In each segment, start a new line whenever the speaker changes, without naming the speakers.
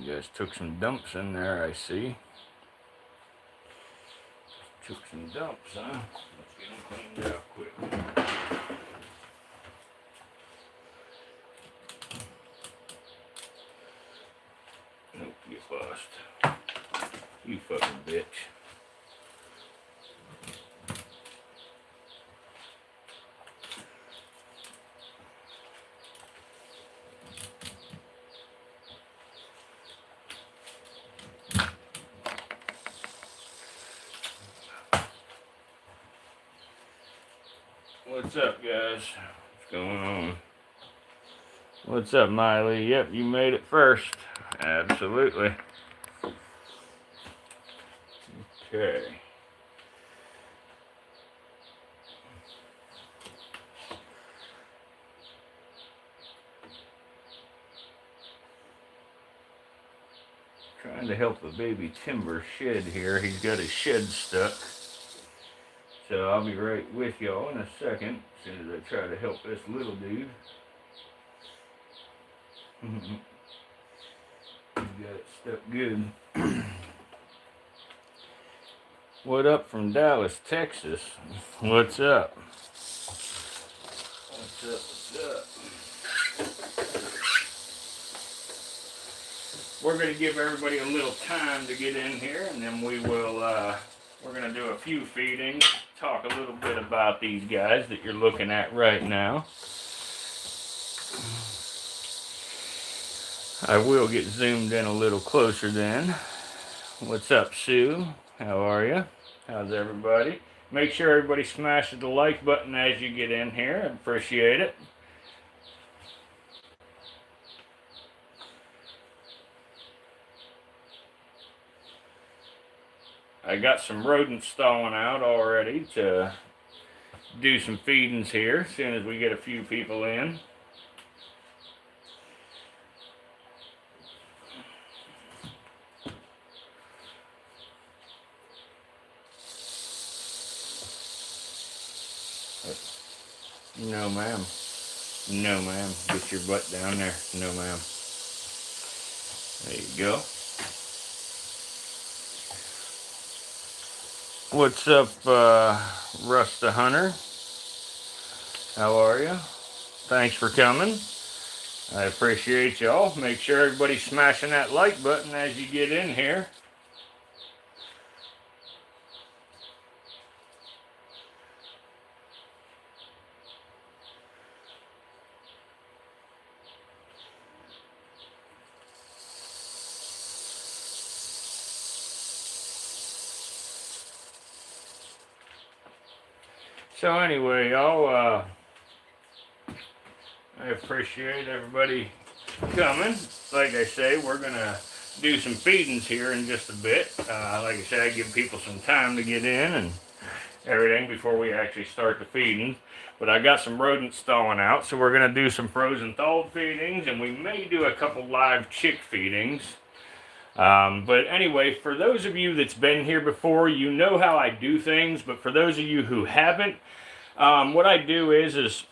You guys took some dumps in there, I see. Took some dumps, huh? Let's get them cleaned out quick. Nope, you bust. You fucking bitch. What's up, guys? What's going on? What's up, Miley? Yep, you made it first. Absolutely. Okay. Trying to help the baby Timber shed here. He's got his shed stuck. So I'll be right with y'all in a second, as soon as I try to help this little dude. He got it stuck good. What up from Dallas, Texas? What's up? What's up? What's up? We're going to give everybody a little time to get in here, and then we will, we're going to do a few feedings, talk a little bit about these guys that you're looking at right now. I will get zoomed in a little closer then. What's up, Sue? How are you? How's everybody? Make sure everybody smashes the like button as you get in here. I appreciate it. I got some rodents thawing out already to do some feedings here as soon as we get a few people in. No, ma'am. No, ma'am. Get your butt down there. No, ma'am. There you go. What's up, Russ the Hunter? How are you? Thanks for coming. I appreciate y'all. Make sure everybody's smashing that like button as you get in here. So anyway, y'all, I appreciate everybody coming. Like I say, we're going to do some feedings here in just a bit. Like I said, I give people some time to get in and everything before we actually start the feeding. But I got some rodents thawing out, so we're going to do some frozen thawed feedings, and we may do a couple live chick feedings. But anyway, for those of you that's been here before, you know how I do things. But for those of you who haven't, what I do is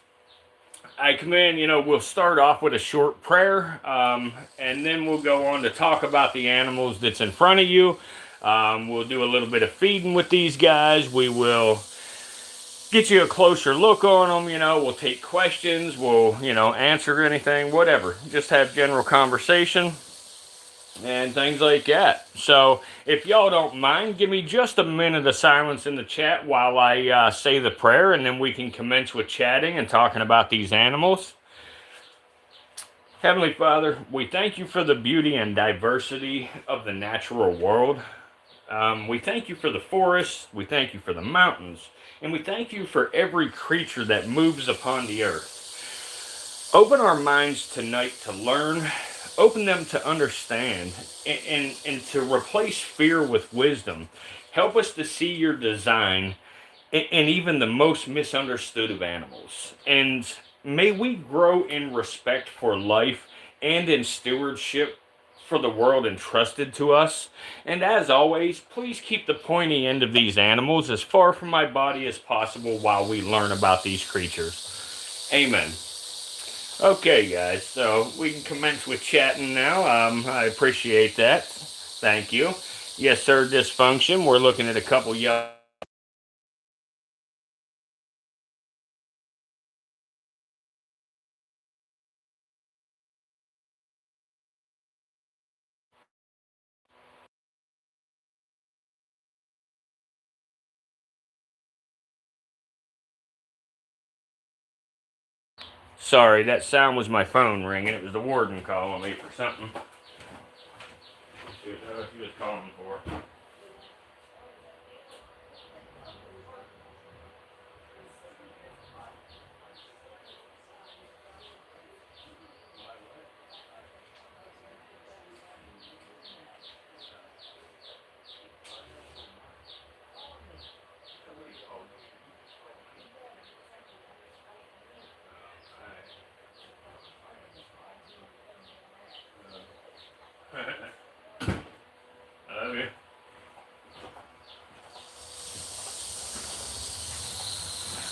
I come in, you know, we'll start off with a short prayer, and then we'll go on to talk about the animals that's in front of you. We'll do a little bit of feeding with these guys. We will get you a closer look on them, you know, we'll take questions, we'll, you know, answer anything, whatever. Just have general conversation and things like that. So if y'all don't mind, give me just a minute of silence in the chat while I say the prayer, and then we can commence with chatting and talking about these animals. Heavenly Father, we thank you for the beauty and diversity of the natural world. We thank you for the forests, we thank you for the mountains, and we thank you for every creature that moves upon the earth. Open our minds tonight to learn. Open them to understand and to replace fear with wisdom. Help us to see your design in even the most misunderstood of animals. And may we grow in respect for life and in stewardship for the world entrusted to us. And as always, please keep the pointy end of these animals as far from my body as possible while we learn about these creatures. Amen. Okay, guys, so we can commence with chatting now. I appreciate that. Thank you. Yes, sir, dysfunction. We're looking at a couple young. Sorry, that sound was my phone ringing. It was the warden calling me for something. She was calling for. I love you.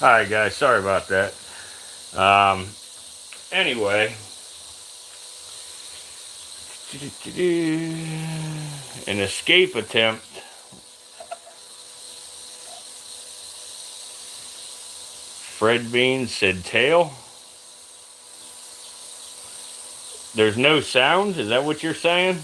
Alright, guys, sorry about that. Anyway. An escape attempt. Fred Bean said tail. There's no sound? Is that what you're saying?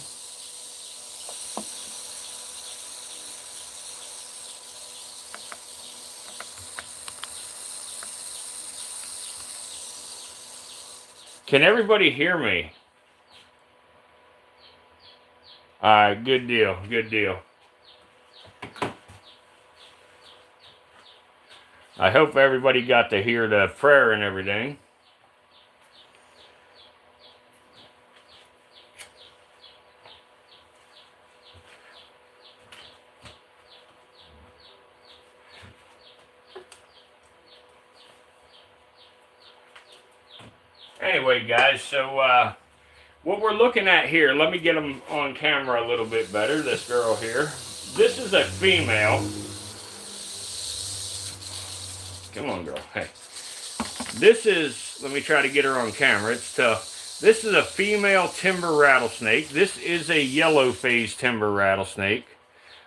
Can everybody hear me? Alright, good deal, good deal. I hope everybody got to hear the prayer and everything. Anyway, guys, so what we're looking at here, let me get them on camera a little bit better, this girl here. This is a female. Come on, girl. Hey. This is, let me try to get her on camera. It's tough. This is a female timber rattlesnake. This is a yellow phase timber rattlesnake.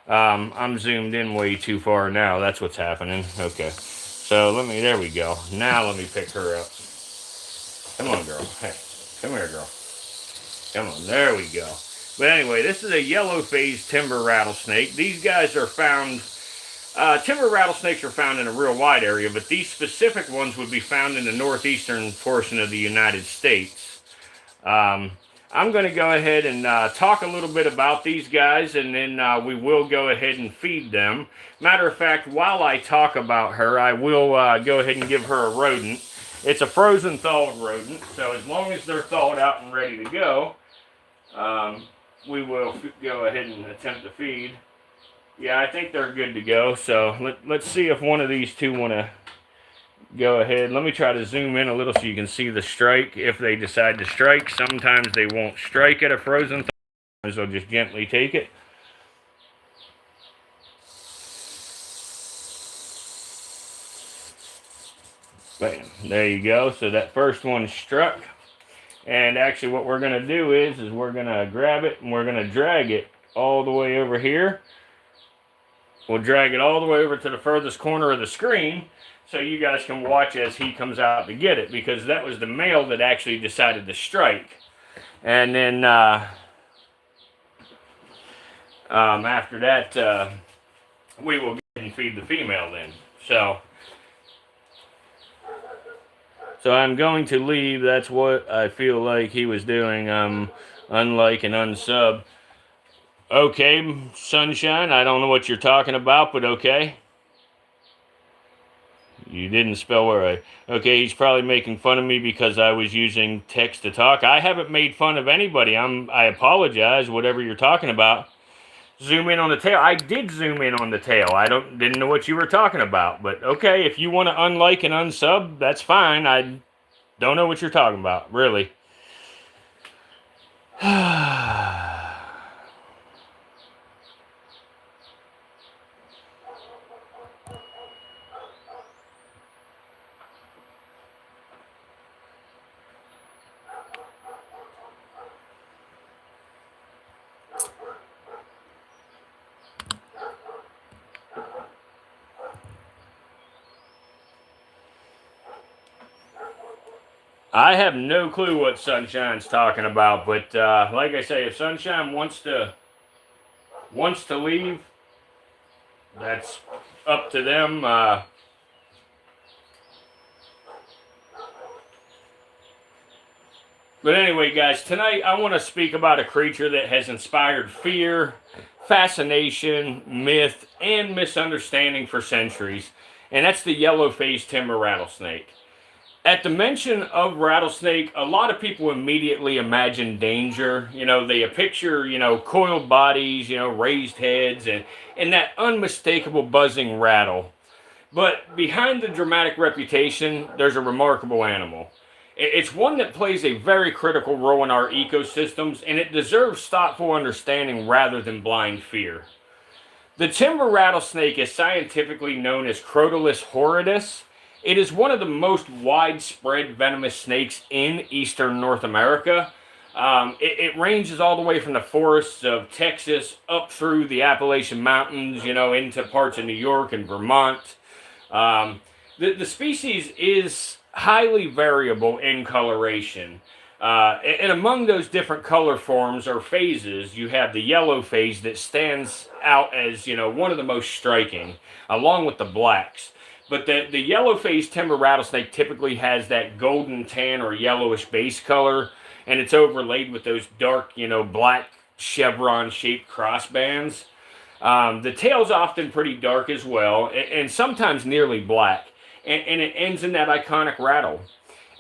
I'm zoomed in way too far now. That's what's happening. Okay. So there we go. Now let me pick her up. Come on, girl. Hey, come here, girl. Come on, there we go. But anyway, this is a yellow phase timber rattlesnake. These guys are found, timber rattlesnakes are found in a real wide area, but these specific ones would be found in the northeastern portion of the United States. I'm going to go ahead and talk a little bit about these guys, and then we will go ahead and feed them. Matter of fact, while I talk about her, I will go ahead and give her a rodent. It's a frozen thawed rodent, so as long as they're thawed out and ready to go, we will go ahead and attempt to feed. Yeah, I think they're good to go, so let's see if one of these two want to go ahead. Let me try to zoom in a little so you can see the strike if they decide to strike. Sometimes they won't strike at a frozen thaw, sometimes they'll just gently take it. Bam, there you go. So that first one struck. And actually what we're going to do is we're going to grab it and we're going to drag it all the way over here. We'll drag it all the way over to the furthest corner of the screen so you guys can watch as he comes out to get it, because that was the male that actually decided to strike. And then after that, we will get and feed the female then. So I'm going to leave. That's what I feel like he was doing. Unlike an unsub. Okay, Sunshine, I don't know what you're talking about, but okay. You didn't spell right. Okay, he's probably making fun of me because I was using text to talk. I haven't made fun of anybody. I apologize, whatever you're talking about. Zoom in on the tail. I did zoom in on the tail. Didn't know what you were talking about. But okay, if you want to unlike and unsub, that's fine. I don't know what you're talking about, really. I have no clue what Sunshine's talking about, but like I say, if Sunshine wants to leave, that's up to them. But anyway, guys, tonight I want to speak about a creature that has inspired fear, fascination, myth, and misunderstanding for centuries, and that's the yellow-faced timber rattlesnake. At the mention of rattlesnake, a lot of people immediately imagine danger. You know, they picture, coiled bodies, raised heads, and that unmistakable buzzing rattle. But behind the dramatic reputation, there's a remarkable animal. It's one that plays a very critical role in our ecosystems, and it deserves thoughtful understanding rather than blind fear. The timber rattlesnake is scientifically known as Crocodile horridus. It is one of the most widespread venomous snakes in eastern North America. It ranges all the way from the forests of Texas up through the Appalachian Mountains, into parts of New York and Vermont. The species is highly variable in coloration. And among those different color forms or phases, you have the yellow phase that stands out as, one of the most striking, along with the blacks. But the yellow-faced timber rattlesnake typically has that golden tan or yellowish base color, and it's overlaid with those dark, black chevron-shaped crossbands. The tail's often pretty dark as well, and sometimes nearly black, and it ends in that iconic rattle.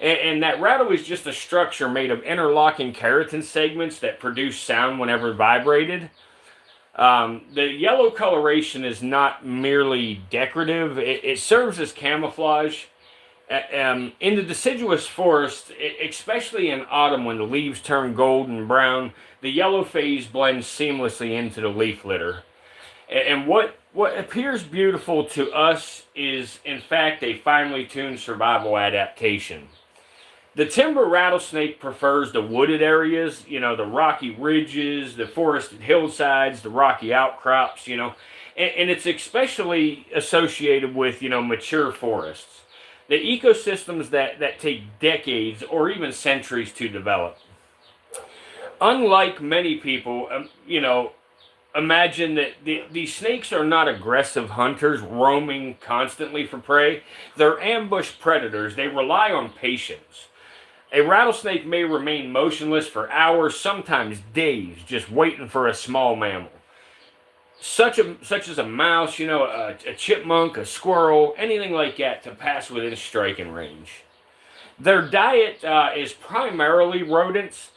And that rattle is just a structure made of interlocking keratin segments that produce sound whenever vibrated. The yellow coloration is not merely decorative, it serves as camouflage. In the deciduous forest, especially in autumn when the leaves turn gold and brown, the yellow phase blends seamlessly into the leaf litter. And what appears beautiful to us is, in fact, a finely tuned survival adaptation. The timber rattlesnake prefers the wooded areas, the rocky ridges, the forested hillsides, the rocky outcrops, and it's especially associated with, mature forests. The ecosystems that take decades or even centuries to develop. Unlike many people, imagine that these snakes are not aggressive hunters roaming constantly for prey. They're ambush predators. They rely on patience. A rattlesnake may remain motionless for hours, sometimes days, just waiting for a small mammal. Such as a mouse, a chipmunk, a squirrel, anything like that to pass within striking range. Their diet is primarily rodents.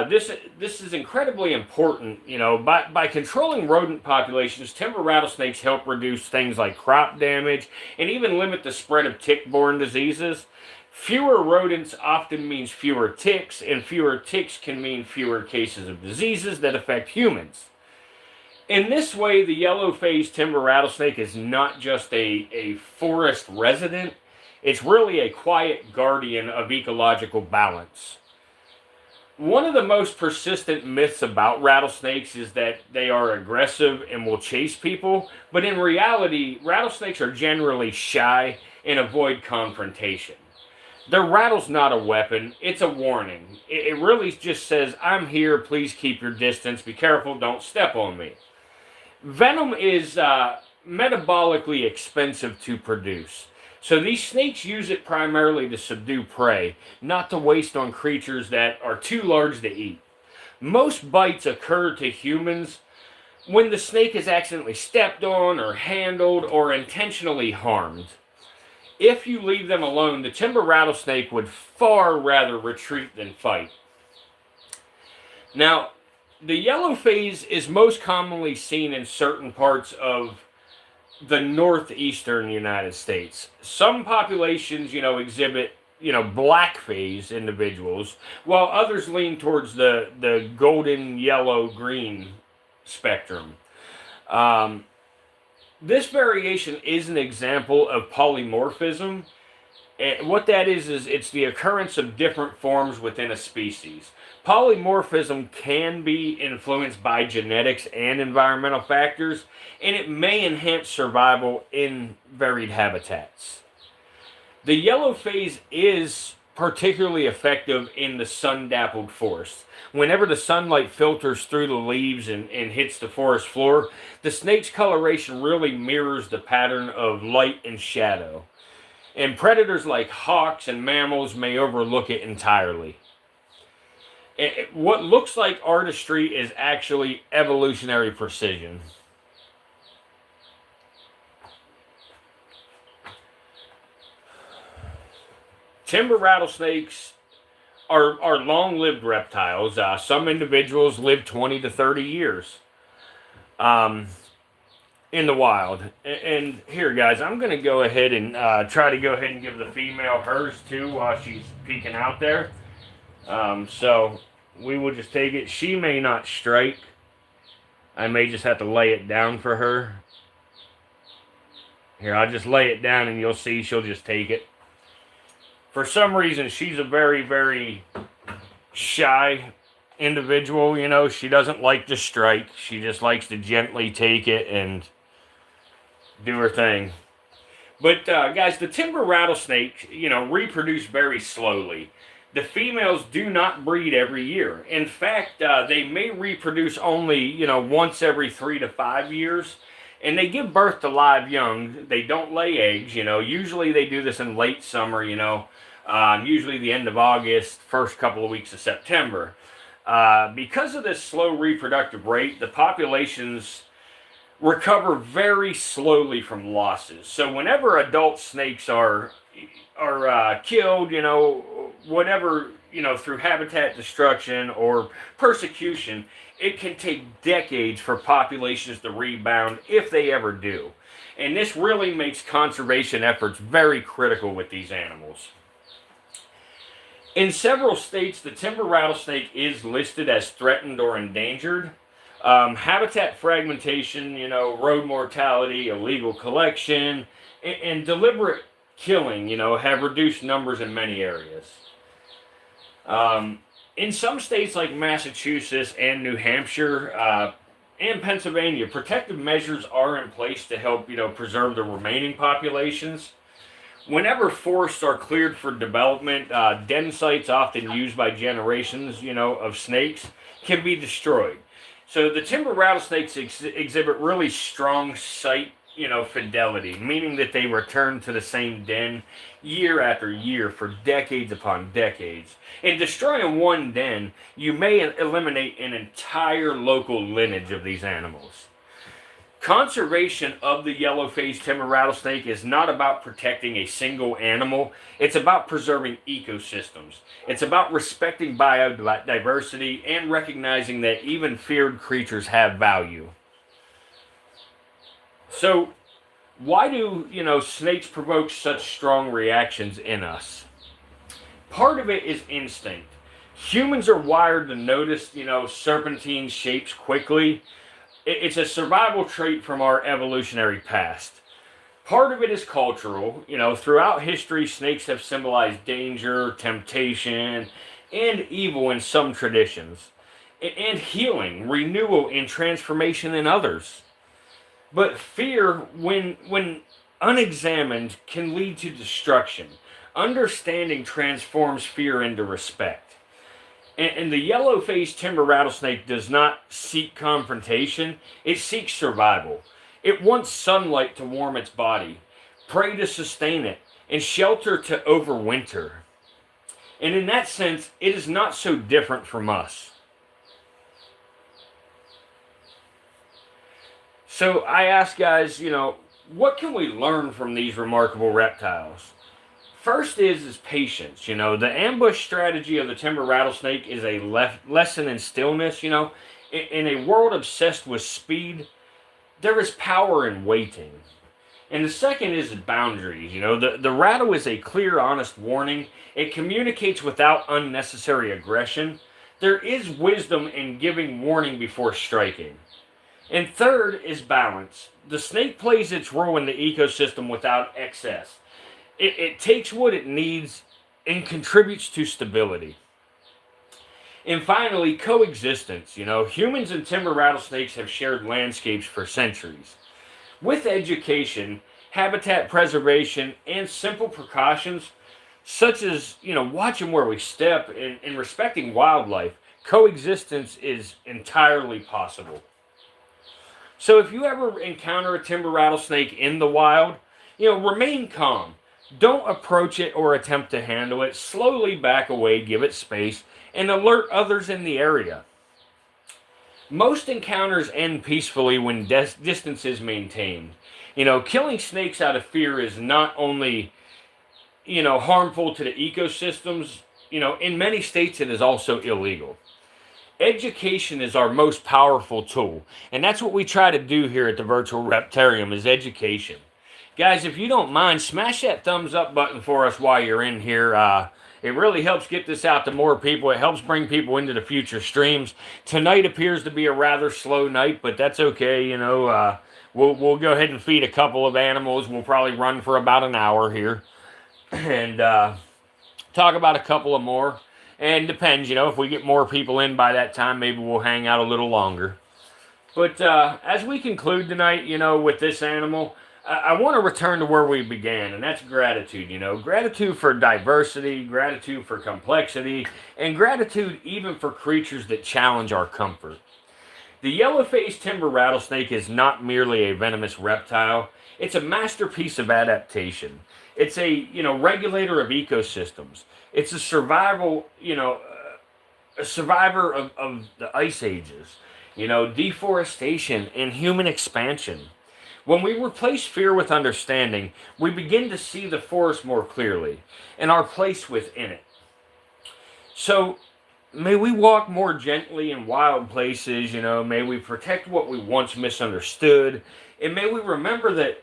This is incredibly important. By controlling rodent populations, timber rattlesnakes help reduce things like crop damage and even limit the spread of tick-borne diseases. Fewer rodents often means fewer ticks, and fewer ticks can mean fewer cases of diseases that affect humans. In this way, the yellow-faced timber rattlesnake is not just a forest resident, it's really a quiet guardian of ecological balance. One of the most persistent myths about rattlesnakes is that they are aggressive and will chase people, but in reality, rattlesnakes are generally shy and avoid confrontation. Their rattle's not a weapon, it's a warning. It really just says, I'm here, please keep your distance, be careful, don't step on me. Venom is metabolically expensive to produce. So these snakes use it primarily to subdue prey, not to waste on creatures that are too large to eat. Most bites occur to humans when the snake is accidentally stepped on or handled or intentionally harmed. If you leave them alone, the timber rattlesnake would far rather retreat than fight. Now, the yellow phase is most commonly seen in certain parts of the northeastern United States. Some populations, exhibit, black phase individuals, while others lean towards the golden, yellow, green spectrum. This variation is an example of polymorphism. And what that is it's the occurrence of different forms within a species. Polymorphism can be influenced by genetics and environmental factors, and it may enhance survival in varied habitats. The yellow phase is particularly effective in the sun-dappled forest. Whenever the sunlight filters through the leaves and hits the forest floor, the snake's coloration really mirrors the pattern of light and shadow. And predators like hawks and mammals may overlook it entirely. What looks like artistry is actually evolutionary precision. Timber rattlesnakes are long-lived reptiles. Some individuals live 20 to 30 years in the wild. And here, guys, I'm going to go ahead and try to go ahead and give the female hers too while she's peeking out there. So we will just take it. She may not strike. I may just have to lay it down for her. Here, I'll just lay it down and you'll see she'll just take it. For some reason, she's a very, very shy individual, you know. She doesn't like to strike. She just likes to gently take it and do her thing. But, guys, the timber rattlesnake, you know, reproduce very slowly. The females do not breed every year. In fact, they may reproduce only, you know, once every 3 to 5 years. And they give birth to live young. They don't lay eggs, you know. Usually they do this in late summer, you know. Usually the end of August, first couple of weeks of September. Because of this slow reproductive rate, the populations recover very slowly from losses. So whenever adult snakes are killed, you know, whatever, you know, through habitat destruction or persecution, it can take decades for populations to rebound if they ever do. And this really makes conservation efforts very critical with these animals. In several states, the timber rattlesnake is listed as threatened or endangered. Habitat fragmentation, you know, road mortality, illegal collection, and deliberate killing, you know, have reduced numbers in many areas. In some states like Massachusetts and New Hampshire and Pennsylvania, protective measures are in place to help, you know, preserve the remaining populations. Whenever forests are cleared for development, den sites often used by generations, you know, of snakes can be destroyed. So the timber rattlesnakes exhibit really strong site, you know, fidelity, meaning that they return to the same den year after year for decades upon decades. In destroying one den, you may eliminate an entire local lineage of these animals. Conservation of the yellow-faced timber rattlesnake is not about protecting a single animal. It's about preserving ecosystems. It's about respecting biodiversity and recognizing that even feared creatures have value. So, why do, you know, snakes provoke such strong reactions in us? Part of it is instinct. Humans are wired to notice, you know, serpentine shapes quickly. It's a survival trait from our evolutionary past. Part of it is cultural. You know, throughout history, snakes have symbolized danger, temptation, and evil in some traditions. And healing, renewal, and transformation in others. But fear, when unexamined, can lead to destruction. Understanding transforms fear into respect. And the yellow-faced timber rattlesnake does not seek confrontation. It seeks survival. It wants sunlight to warm its body, prey to sustain it, and shelter to overwinter. And in that sense, it is not so different from us. So I ask guys, you know, what can we learn from these remarkable reptiles? First is patience. You know, the ambush strategy of the timber rattlesnake is a lesson in stillness. You know, in a world obsessed with speed, there is power in waiting. And the second is boundaries. You know, the rattle is a clear, honest warning. It communicates without unnecessary aggression. There is wisdom in giving warning before striking. And third is balance. The snake plays its role in the ecosystem without excess. It takes what it needs and contributes to stability. And finally, coexistence. You know, humans and timber rattlesnakes have shared landscapes for centuries. With education, habitat preservation, and simple precautions, such as, watching where we step and respecting wildlife. Coexistence is entirely possible. So if you ever encounter a timber rattlesnake in the wild, remain calm. Don't approach it or attempt to handle it. Slowly back away, give it space, and alert others in the area. Most encounters end peacefully when distance is maintained. Killing snakes out of fear is not only, harmful to the ecosystems, in many states it is also illegal. Education is our most powerful tool, and that's what we try to do here at the Virtual Reptarium is education. Guys, if you don't mind, smash that thumbs up button for us while you're in here. It really helps get this out to more people. It helps bring people into the future streams. Tonight appears to be a rather slow night, but that's okay. We'll go ahead and feed a couple of animals. We'll probably run for about an hour here and talk about a couple of more. And depends, if we get more people in by that time, maybe we'll hang out a little longer. But as we conclude tonight, with this animal, I want to return to where we began, and that's gratitude. Gratitude for diversity, gratitude for complexity, and gratitude even for creatures that challenge our comfort. The yellow-faced timber rattlesnake is not merely a venomous reptile. It's a masterpiece of adaptation. It's a, regulator of ecosystems. It's a a survivor of the ice ages, deforestation and human expansion. When we replace fear with understanding, we begin to see the forest more clearly and our place within it. So, may we walk more gently in wild places, may we protect what we once misunderstood, and may we remember that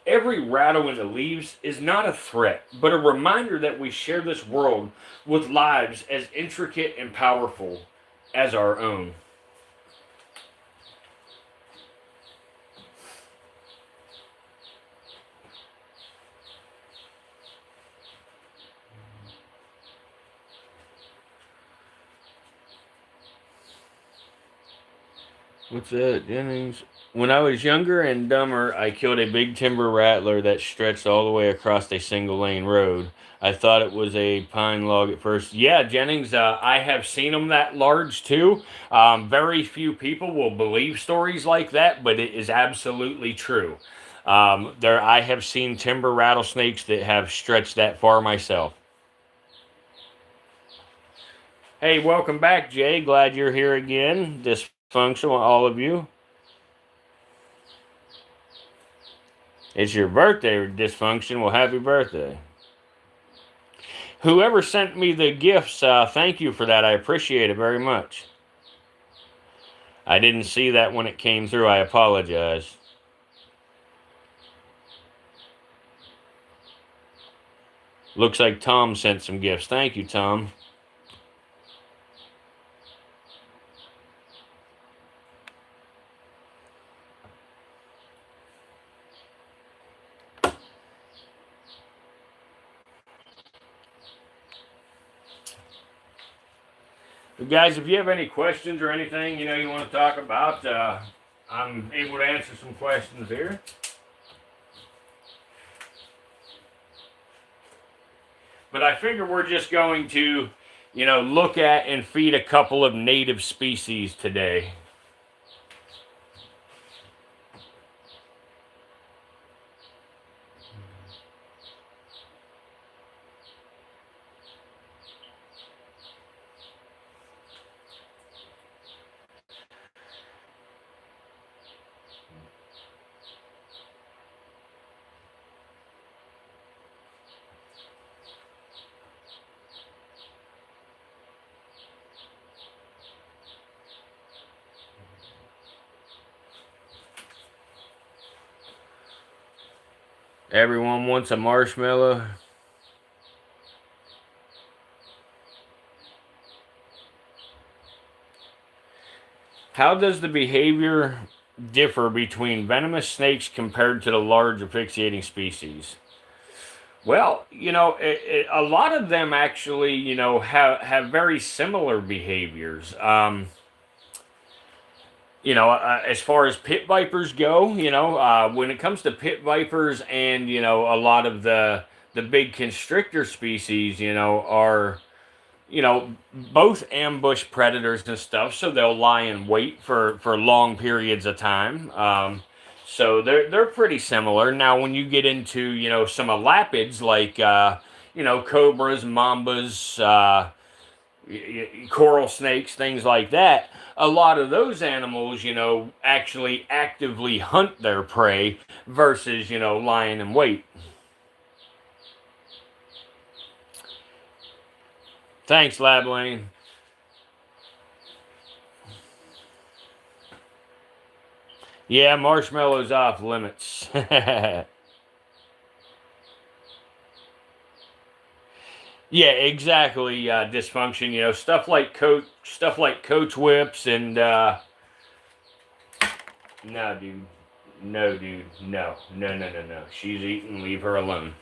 every rattle in the leaves is not a threat, but a reminder that we share this world with lives as intricate and powerful as our own. What's that, Jennings? When I was younger and dumber, I killed a big timber rattler that stretched all the way across a single lane road. I thought it was a pine log at first. Yeah, Jennings, I have seen them that large too. Very few people will believe stories like that, but it is absolutely true. I have seen timber rattlesnakes that have stretched that far myself. Hey, welcome back, Jay. Glad you're here again. Dysfunctional, all of you. It's your birthday, Dysfunction. Well, happy birthday. Whoever sent me the gifts, thank you for that. I appreciate it very much. I didn't see that when it came through. I apologize. Looks like Tom sent some gifts. Thank you, Tom. But guys, if you have any questions or anything, you want to talk about, I'm able to answer some questions here. But I figure we're just going to, look at and feed a couple of native species today. Everyone wants a marshmallow. How does the behavior differ between venomous snakes compared to the large asphyxiating species? Well, a lot of them actually, have very similar behaviors. As far as pit vipers go, when it comes to pit vipers and, a lot of the the big constrictor species, you know, are, you know, both ambush predators and stuff, so they'll lie in wait for long periods of time. So they're pretty similar. Now, when you get into, you know, some elapids like you know, cobras, mambas, coral snakes, things like that, a lot of those animals, you know, actually actively hunt their prey versus, you know, lying in wait. Thanks, Lab Lane. Yeah, marshmallows off limits. Yeah, exactly. Dysfunction. You know, stuff like coach whips and no, dude, no, dude, no, no, no, no, no. She's eating. Leave her alone.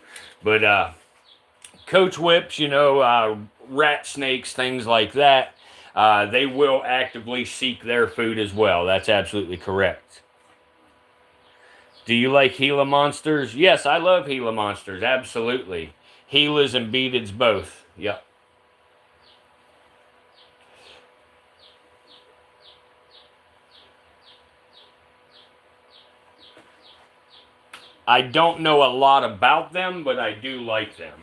But coach whips, you know, rat snakes, things like that. They will actively seek their food as well. That's absolutely correct. Do you like Gila monsters? Yes, I love Gila monsters. Absolutely. Gilas and beadeds both. Yep. I don't know a lot about them, but I do like them.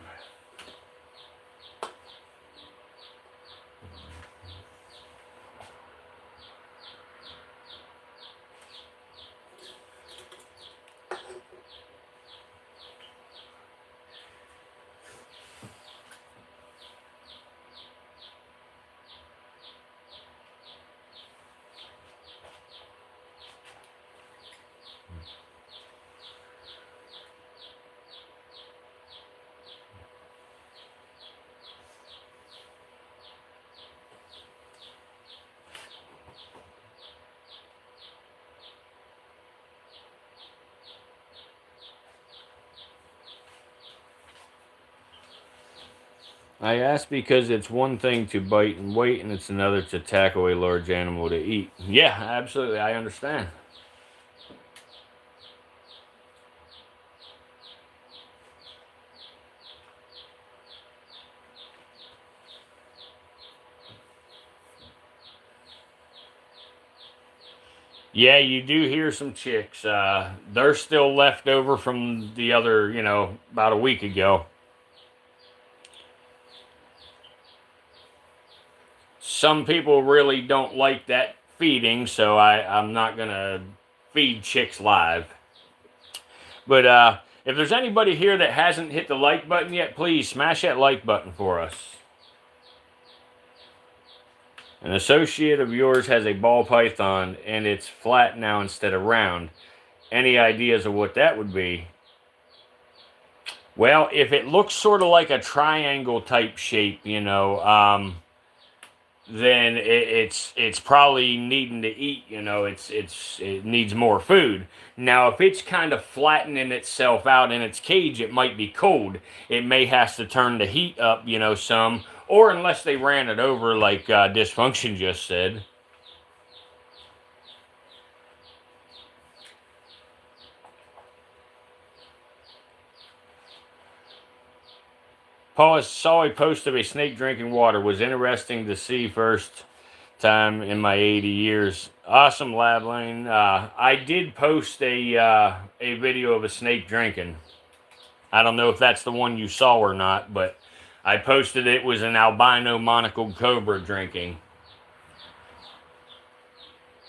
I ask because it's one thing to bite and wait, and it's another to tackle a large animal to eat. Yeah, absolutely. I understand. Yeah, you do hear some chicks. They're still left over from the other, you know, about a week ago. Some people really don't like that feeding, so I'm not going to feed chicks live. But if there's anybody here that hasn't hit the like button yet, please smash that like button for us. An associate of yours has a ball python and it's flat now instead of round. Any ideas of what that would be? Well, if it looks sort of like a triangle type shape, you know, then it's probably needing to eat. You know, it needs more food. Now, if it's kind of flattening itself out in its cage, it might be cold. It may have to turn the heat up, you know, some, or unless they ran it over, like Dysfunction just said. Paul, I saw a post of a snake drinking water. Was interesting to see first time in my 80 years. Awesome, Lab Lane. I did post a video of a snake drinking. I don't know if that's the one you saw or not, but I posted it was an albino monocled cobra drinking.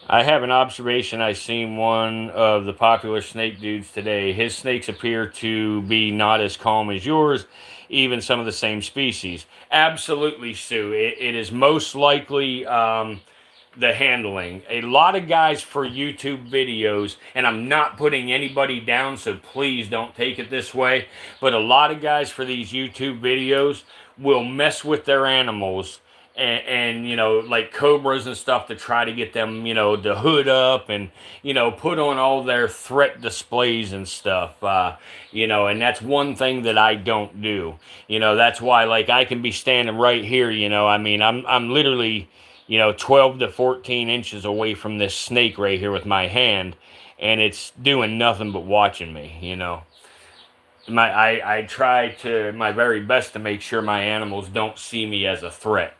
I have an observation. I seen one of the popular snake dudes today. His snakes appear to be not as calm as yours, even some of the same species. Absolutely, Sue. It is most likely the handling. A lot of guys for YouTube videos, and I'm not putting anybody down, so please don't take it this way, but a lot of guys for these YouTube videos will mess with their animals and you know, like cobras and stuff to try to get them, you know, to hood up and, you know, put on all their threat displays and stuff, you know, and that's one thing that I don't do. You know, that's why, like, I can be standing right here, you know, I mean, I'm literally, you know, 12 to 14 inches away from this snake right here with my hand, and it's doing nothing but watching me, you know. I try to my very best to make sure my animals don't see me as a threat.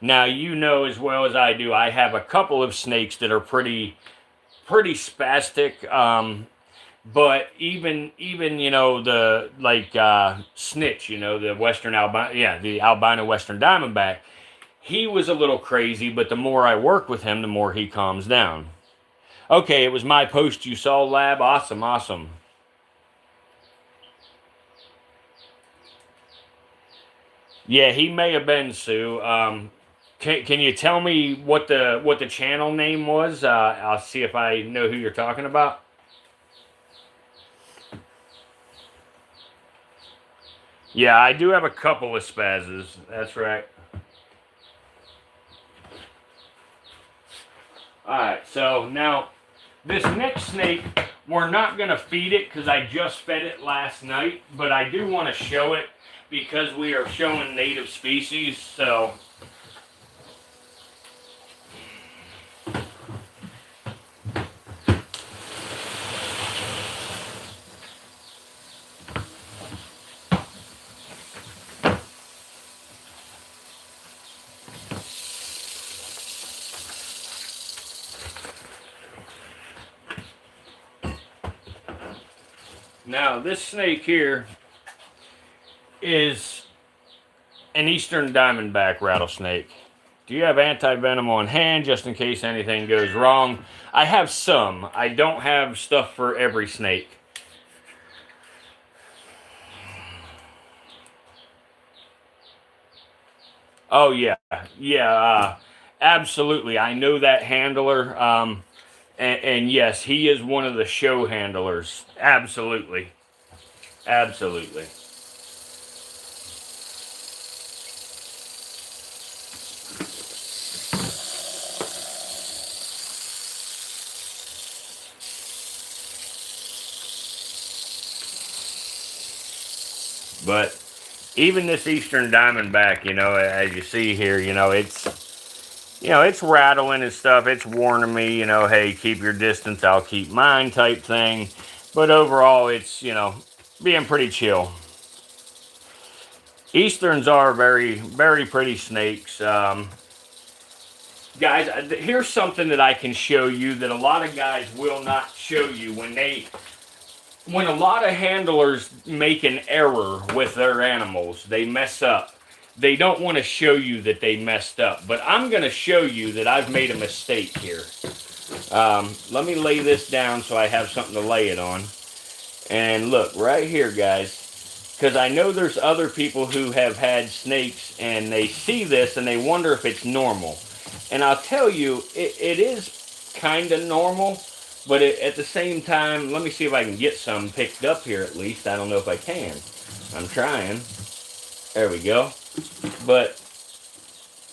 Now, you know as well as I do, I have a couple of snakes that are pretty spastic. But even the like snitch, the western albino, yeah, the albino western diamondback, he was a little crazy. But the more I work with him, the more he calms down. Okay, it was my post you saw, Lab. Awesome, awesome. Yeah, he may have been, Sue. Can you tell me what the channel name was? I'll see if I know who you're talking about. Yeah, I do have a couple of spazzes. That's right. All right, so now this next snake, we're not going to feed it because I just fed it last night, but I do want to show it because we are showing native species. So now this snake here is an eastern diamondback rattlesnake. Do you have anti-venom on hand just in case anything goes wrong? I have some. I don't have stuff for every snake. Oh yeah, yeah, absolutely. I know that handler, and yes, he is one of the show handlers. Absolutely, absolutely. But even this eastern diamondback, as you see here, it's rattling and stuff. It's warning me, hey, keep your distance, I'll keep mine type thing. But overall, it's, being pretty chill. Easterns are very, very pretty snakes. Guys, here's something that I can show you that a lot of guys will not show you when a lot of handlers make an error with their animals, they mess up. They don't want to show you that they messed up, but I'm going to show you that I've made a mistake here. Let me lay this down so I have something to lay it on. And look, right here, guys, because I know there's other people who have had snakes and they see this and they wonder if it's normal. And I'll tell you, it is kind of normal. But at the same time, let me see if I can get some picked up here at least. I don't know if I can. I'm trying. There we go. But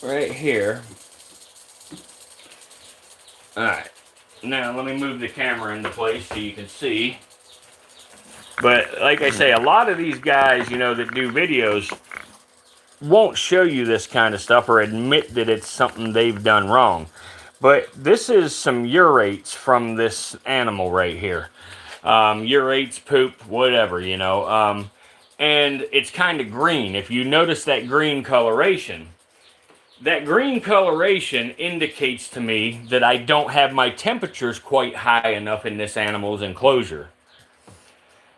right here. Alright. Now let me move the camera into place so you can see. But like I say, a lot of these guys, that do videos won't show you this kind of stuff or admit that it's something they've done wrong. But this is some urates from this animal right here. Urates, poop, whatever, and it's kind of green. If you notice that green coloration indicates to me that I don't have my temperatures quite high enough in this animal's enclosure.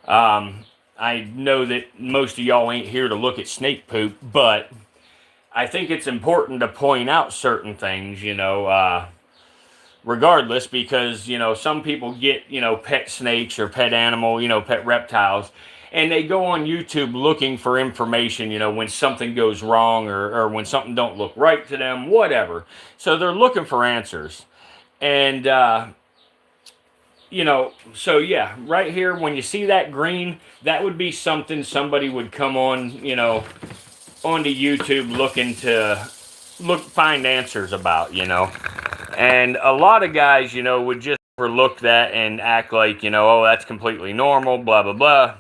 I know that most of y'all ain't here to look at snake poop, but I think it's important to point out certain things, regardless, because, some people get, pet snakes or pet animal, pet reptiles, and they go on YouTube looking for information, when something goes wrong or when something don't look right to them, whatever. So they're looking for answers. And, so yeah, right here, when you see that green, that would be something somebody would come on, onto YouTube looking to find answers about, And a lot of guys, would just overlook that and act like, oh, that's completely normal, blah, blah, blah,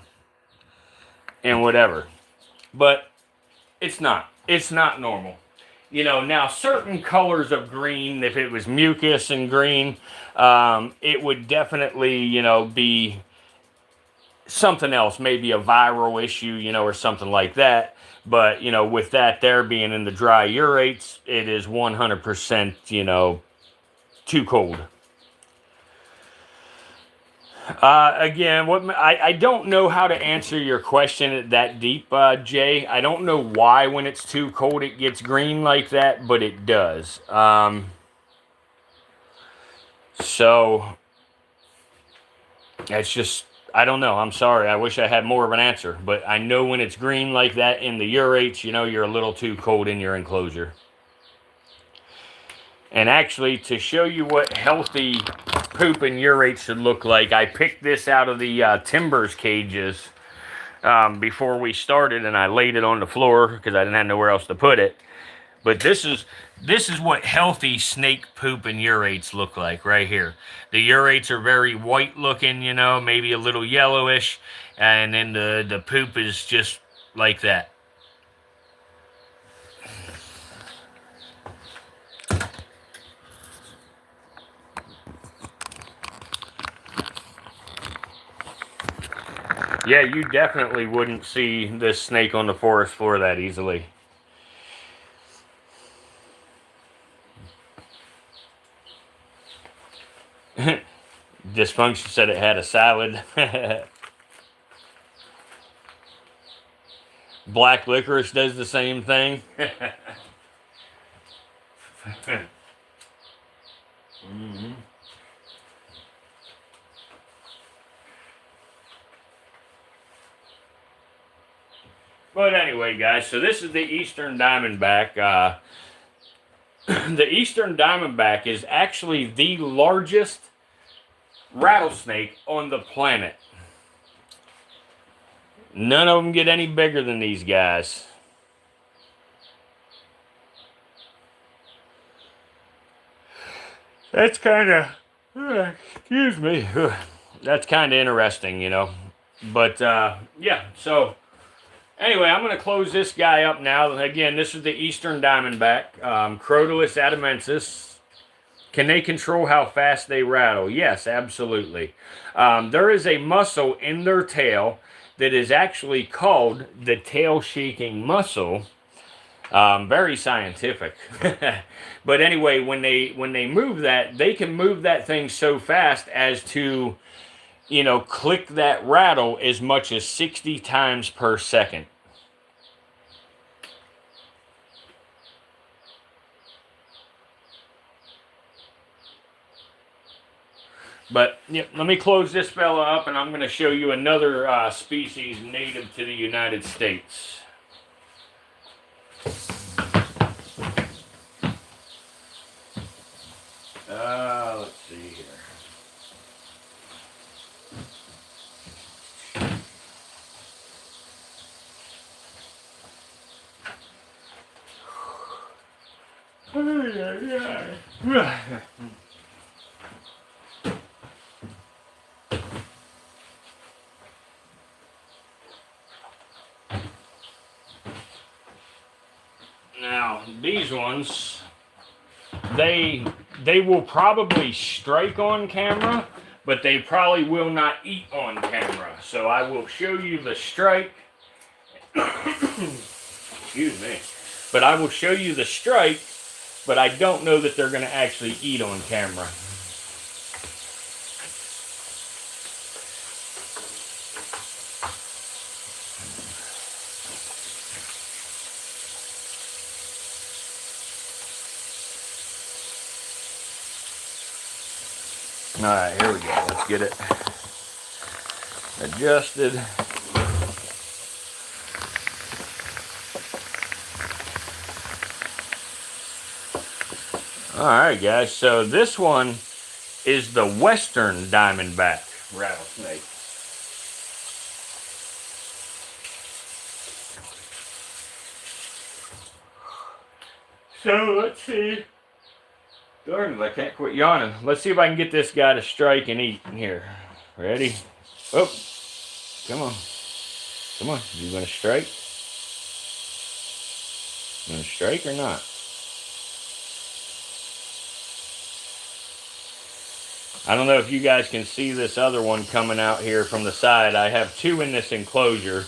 and whatever. But it's not. It's not normal. Now certain colors of green, if it was mucus and green, it would definitely, be something else, maybe a viral issue, you know, or something like that. But, you know, with that there being in the dry urates, it is 100%, you know, too cold. Again, I don't know how to answer your question that deep, Jay. I don't know why when it's too cold it gets green like that, but it does. So it's just, I don't know. I'm sorry. I wish I had more of an answer, but I know when it's green like that in the urates, you know, you're a little too cold in your enclosure. And actually, to show you what healthy poop and urate should look like, I picked this out of the timbers cages before we started, and I laid it on the floor because I didn't have nowhere else to put it. But this is what healthy snake poop and urates look like right here. The urates are very white looking, you know, maybe a little yellowish, and then the poop is just like that. Yeah, you definitely wouldn't see this snake on the forest floor that easily. Dysfunction said it had a salad. Black licorice does the same thing. Mm-hmm. But anyway, guys, so this is the Eastern Diamondback. The Eastern Diamondback is actually the largest rattlesnake on the planet. None of them get any bigger than these guys. That's kind of, excuse me, that's kind of interesting, you know. But, yeah, so anyway, I'm going to close this guy up now. Again, this is the Eastern Diamondback, Crocodile adamansus. Can they control how fast they rattle? Yes, absolutely. There is a muscle in their tail that is actually called the tail shaking muscle. Very scientific. But anyway, when they move that, they can move that thing so fast as to, you know, click that rattle as much as 60 times per second. But yeah, let me close this fella up, and I'm going to show you another species native to the United States. Let's see here. Now, these ones, they will probably strike on camera, but they probably will not eat on camera. So I will show you the strike. Excuse me. But I will show you the strike, but I don't know that they're going to actually eat on camera. Alright, here we go. Let's get it adjusted. Alright guys, so this one is the Western Diamondback rattlesnake. So let's see. Darn it, I can't quit yawning. Let's see if I can get this guy to strike and eat here. Ready? Oh, come on. Come on, you gonna strike? You gonna strike or not? I don't know if you guys can see this other one coming out here from the side. I have two in this enclosure.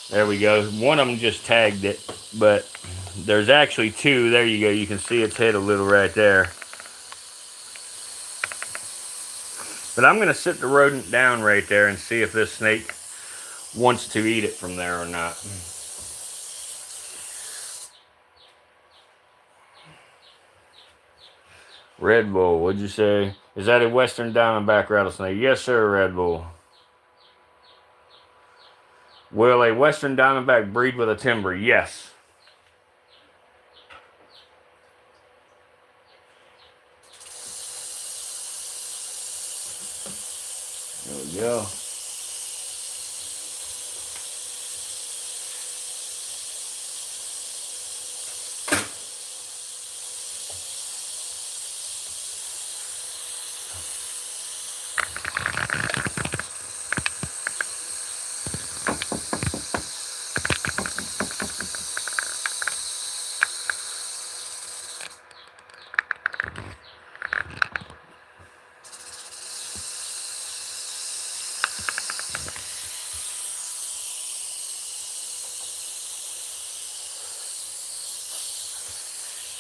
There we go. One of them just tagged it, but there's actually two. There you go. You can see its head a little right there. But I'm going to sit the rodent down right there and see if this snake wants to eat it from there or not. Red Bull, what'd you say? Is that a Western Diamondback rattlesnake? Yes, sir, Red Bull. Will a Western Diamondback breed with a timber? Yes. There we go.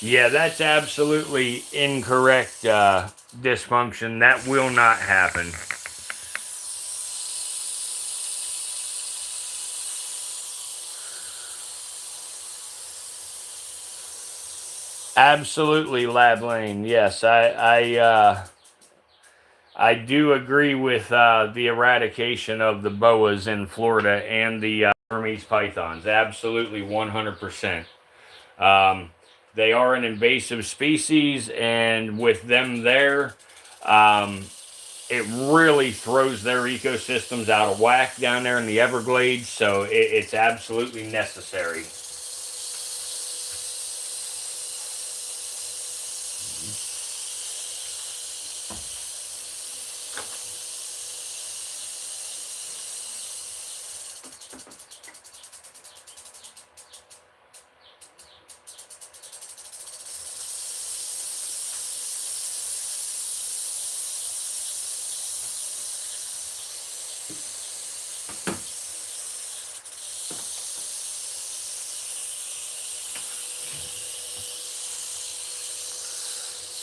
Yeah, that's absolutely incorrect dysfunction. That will not happen. Absolutely, Lab Lane. Yes, I do agree with the eradication of the boas in Florida and the Burmese pythons. Absolutely, 100%. They are an invasive species, and with them there, it really throws their ecosystems out of whack down there in the Everglades, so it's absolutely necessary.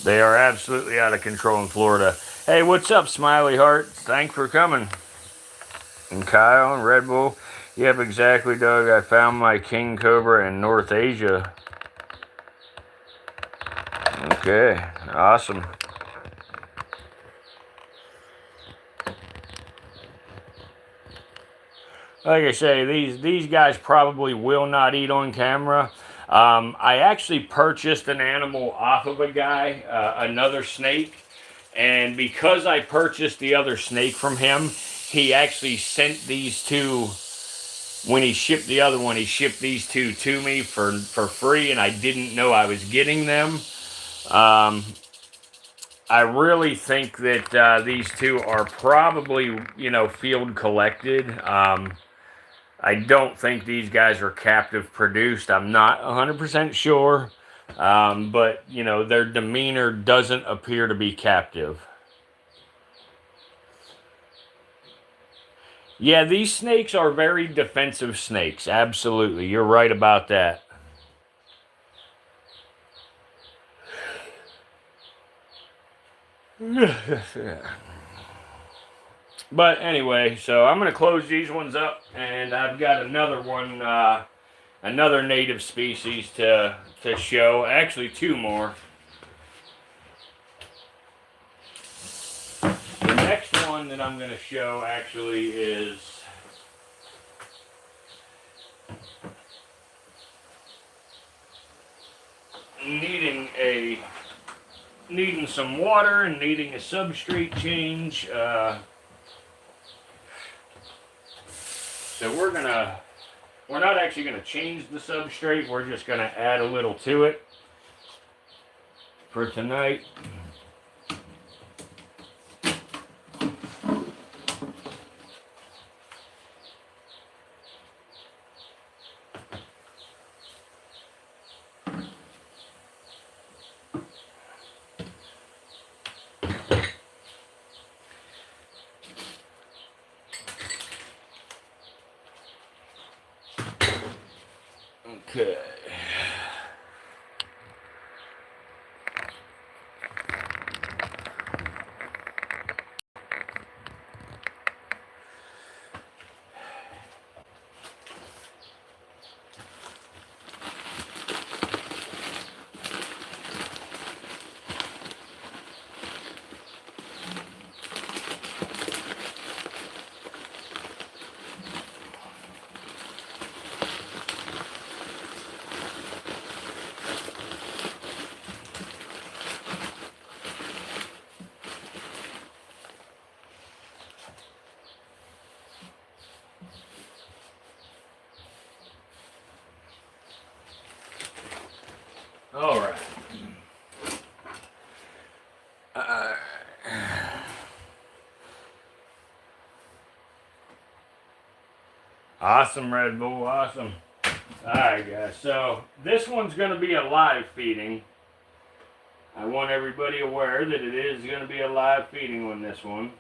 They are absolutely out of control in Florida. Hey, what's up, Smiley Heart? Thanks for coming. And Kyle and Red Bull. Yep, exactly, Doug. I found my king cobra in North Asia. Okay, awesome. Like I say, these guys probably will not eat on camera. I actually purchased an animal off of a guy, another snake, and because I purchased the other snake from him, he actually sent these two. When he shipped the other one, he shipped these two to me for free, and I didn't know I was getting them. I really think that these two are probably, field collected. I don't think these guys are captive produced. I'm not 100% sure. But, their demeanor doesn't appear to be captive. Yeah, these snakes are very defensive snakes. Absolutely. You're right about that. But anyway, so I'm going to close these ones up, and I've got another one, another native species to show. Actually, two more. The next one that I'm going to show actually is needing some water and needing a substrate change. So we're not actually gonna change the substrate. We're just gonna add a little to it for tonight. Okay. All right. Awesome, Red Bull, awesome. Alright guys, so this one's going to be a live feeding. I want everybody aware that it is going to be a live feeding on this one.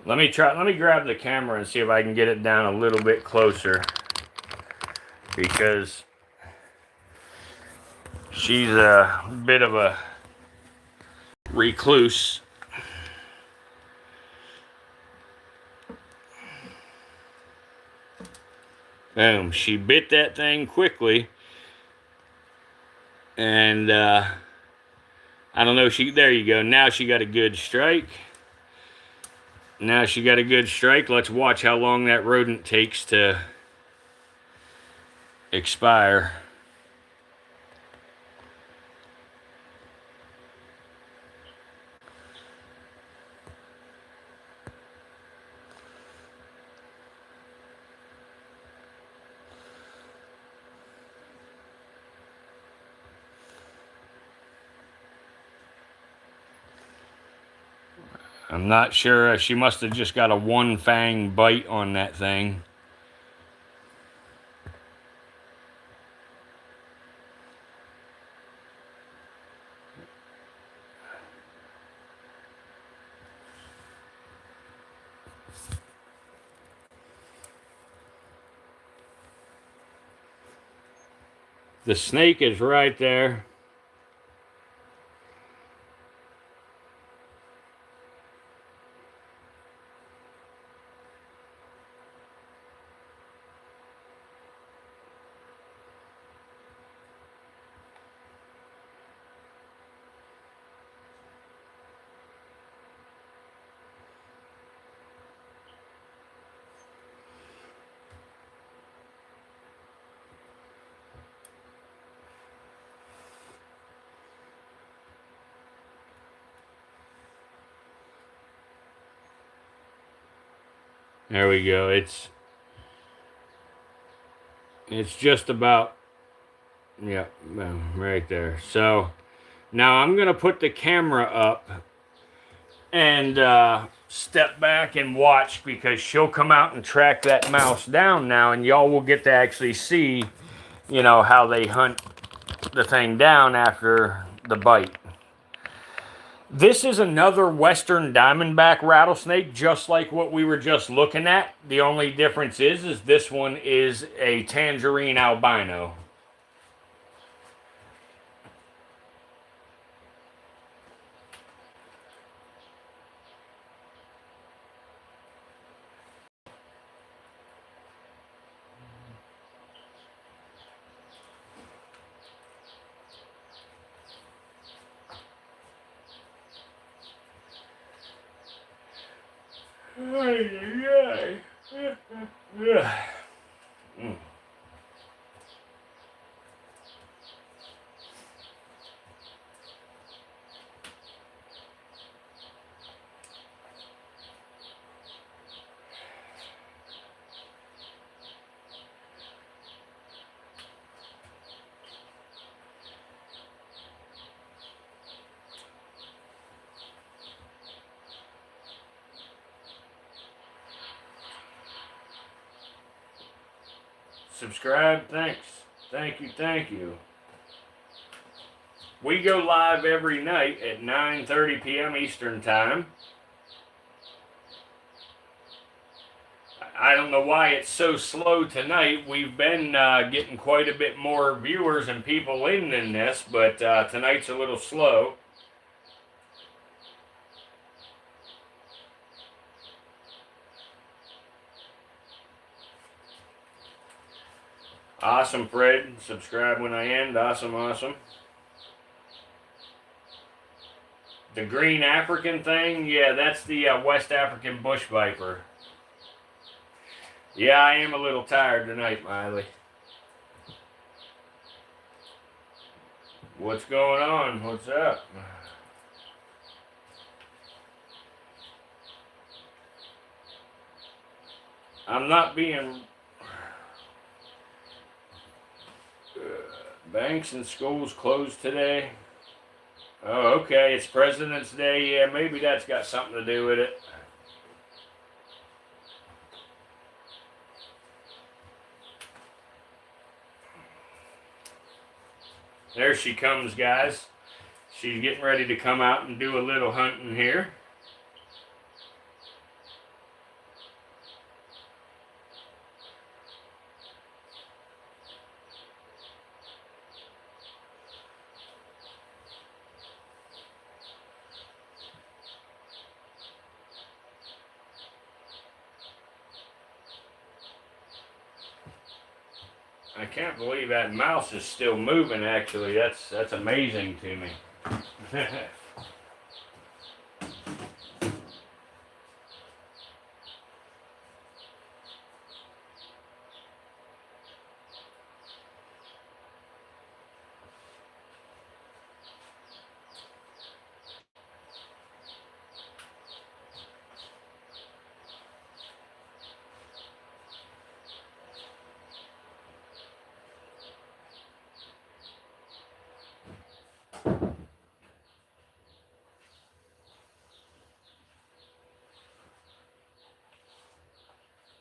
Let me grab the camera and see if I can get it down a little bit closer, because she's a bit of a recluse. Boom, she bit that thing quickly, and I don't know, there you go. Now she got a good strike. Now she got a good strike. Let's watch how long that rodent takes to expire. I'm not sure. She must have just got a one fang bite on that thing. The snake is right there. There we go. It's just about, yeah, right there. So now I'm gonna put the camera up and step back and watch, because she'll come out and track that mouse down now, and y'all will get to actually see, you know, how they hunt the thing down after the bite. This is another western diamondback rattlesnake, just like what we were just looking at. The only difference is this one is a tangerine albino. Subscribe, thanks. Thank you, thank you. We go live every night at 9:30 p.m. Eastern Time. I don't know why it's so slow tonight. We've been getting quite a bit more viewers and people in than this, but tonight's a little slow. Awesome, Fred. Subscribe when I end. Awesome, awesome. The green African thing, yeah, that's the West African bush viper. Yeah, I am a little tired tonight, Miley. What's going on? What's up? I'm not being... banks and schools closed today. Oh, okay, it's President's Day. Yeah, maybe that's got something to do with it. There she comes, guys. She's getting ready to come out and do a little hunting here. I can't believe that mouse is still moving, actually. That's amazing to me.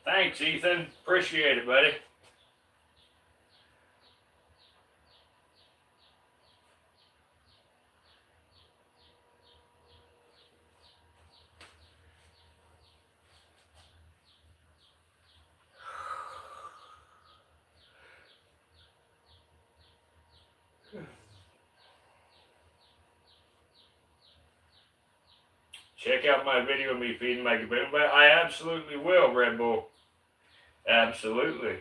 Thanks, Ethan. Appreciate it, buddy. Check out my video of me feeding my gaboon. But I absolutely will, Red Bull. Absolutely.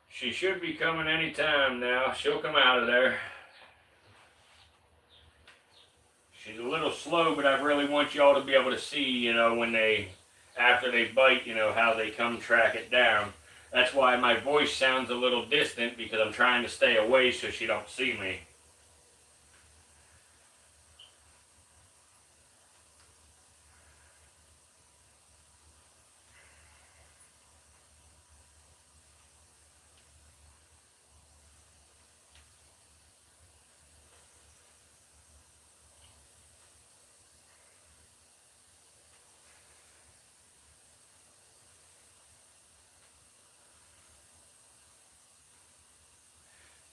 She should be coming any time now. She'll come out of there. She's a little slow, but I really want y'all to be able to see, you know, when they, after they bite, you know, how they come track it down. That's why my voice sounds a little distant, because I'm trying to stay away so she don't see me.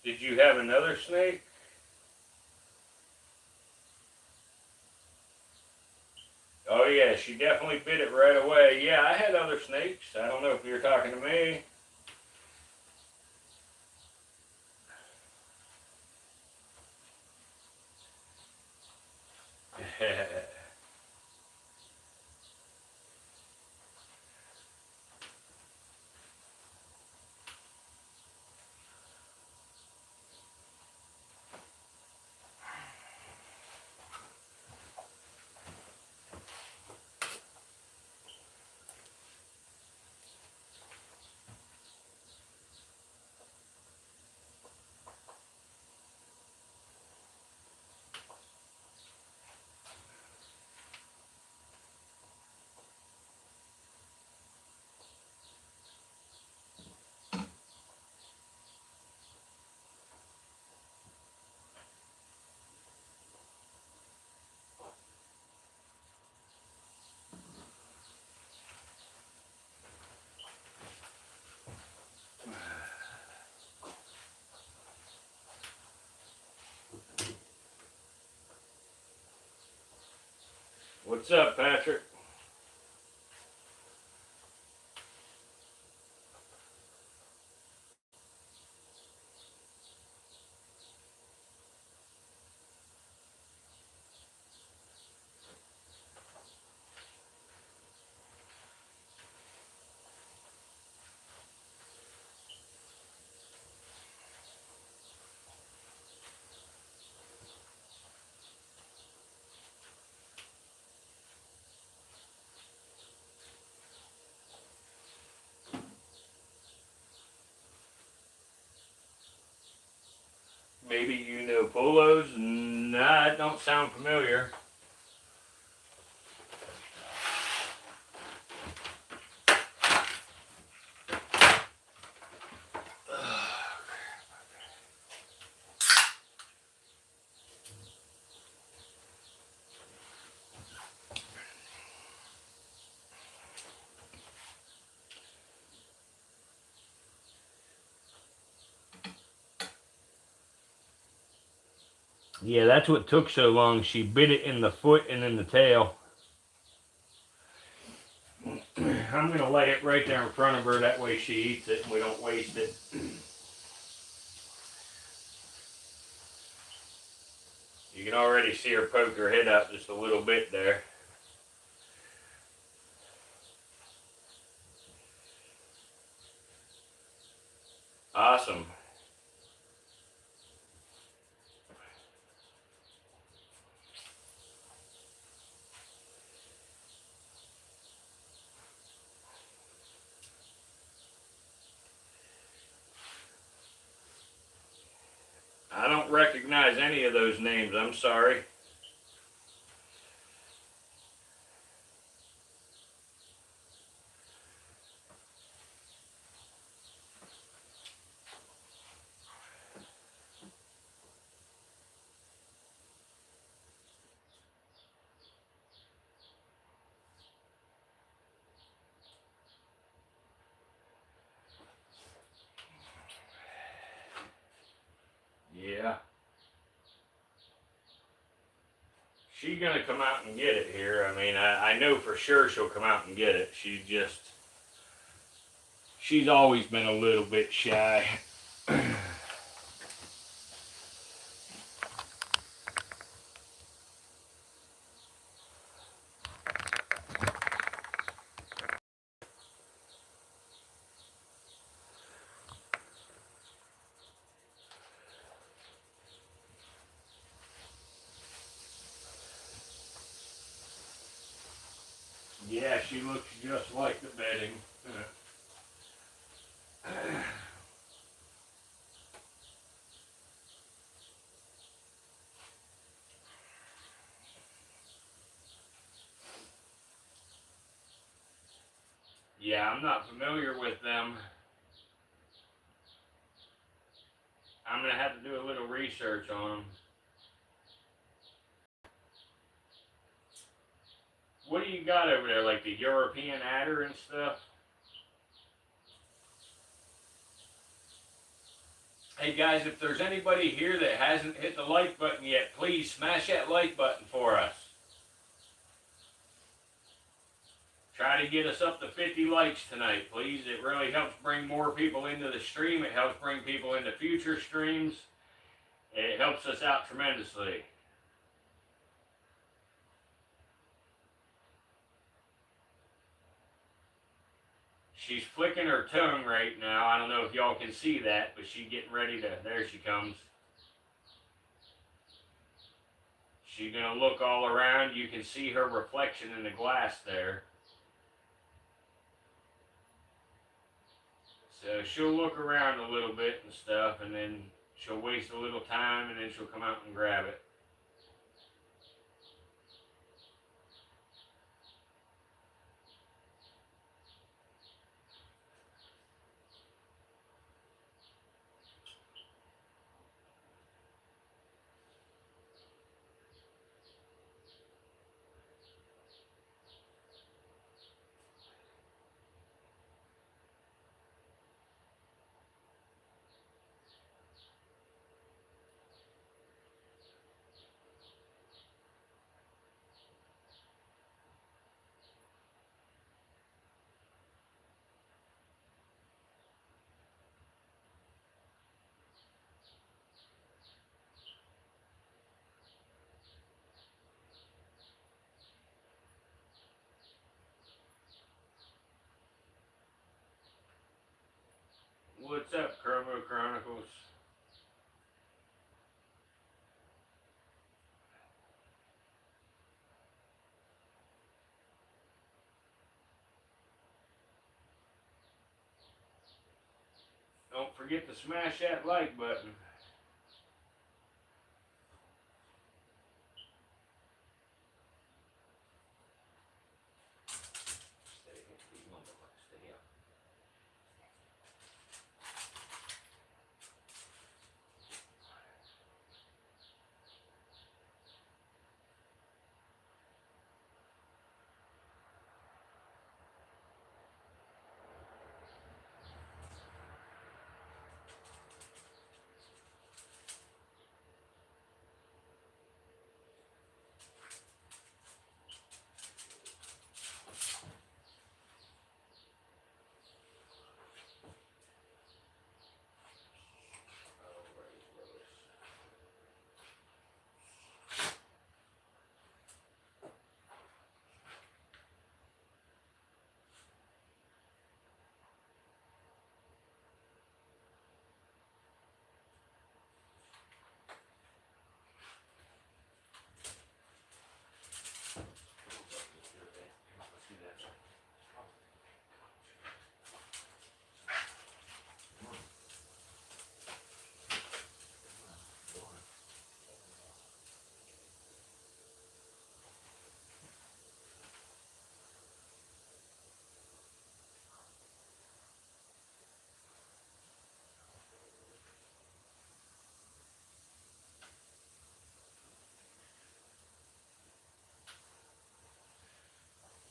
Did you have another snake? Oh yeah, she definitely bit it right away. Yeah, I had other snakes. I don't know if you're talking to me. What's up, Patrick? Maybe you know polos? Nah, it don't sound familiar. Yeah, that's what took so long. She bit it in the foot and in the tail. I'm going to lay it right there in front of her. That way she eats it and we don't waste it. You can already see her poke her head up just a little bit there. Awesome. I don't recognize any of those names. I'm sorry. Yeah. She's going to come out and get it here. I mean, I know for sure she'll come out and get it. She's always been a little bit shy. Yeah, she looks just like the bedding. Yeah, I'm not familiar with them. I'm going to have to do a little research on them. What do you got over there, like the European adder and stuff? Hey guys, if there's anybody here that hasn't hit the like button yet, please smash that like button for us. Try to get us up to 50 likes tonight, please. It really helps bring more people into the stream. It helps bring people into future streams. It helps us out tremendously. She's flicking her tongue right now. I don't know if y'all can see that, but she's getting ready to, there she comes. She's going to look all around. You can see her reflection in the glass there. So she'll look around a little bit and stuff, and then she'll waste a little time, and then she'll come out and grab it. Don't forget to smash that like button.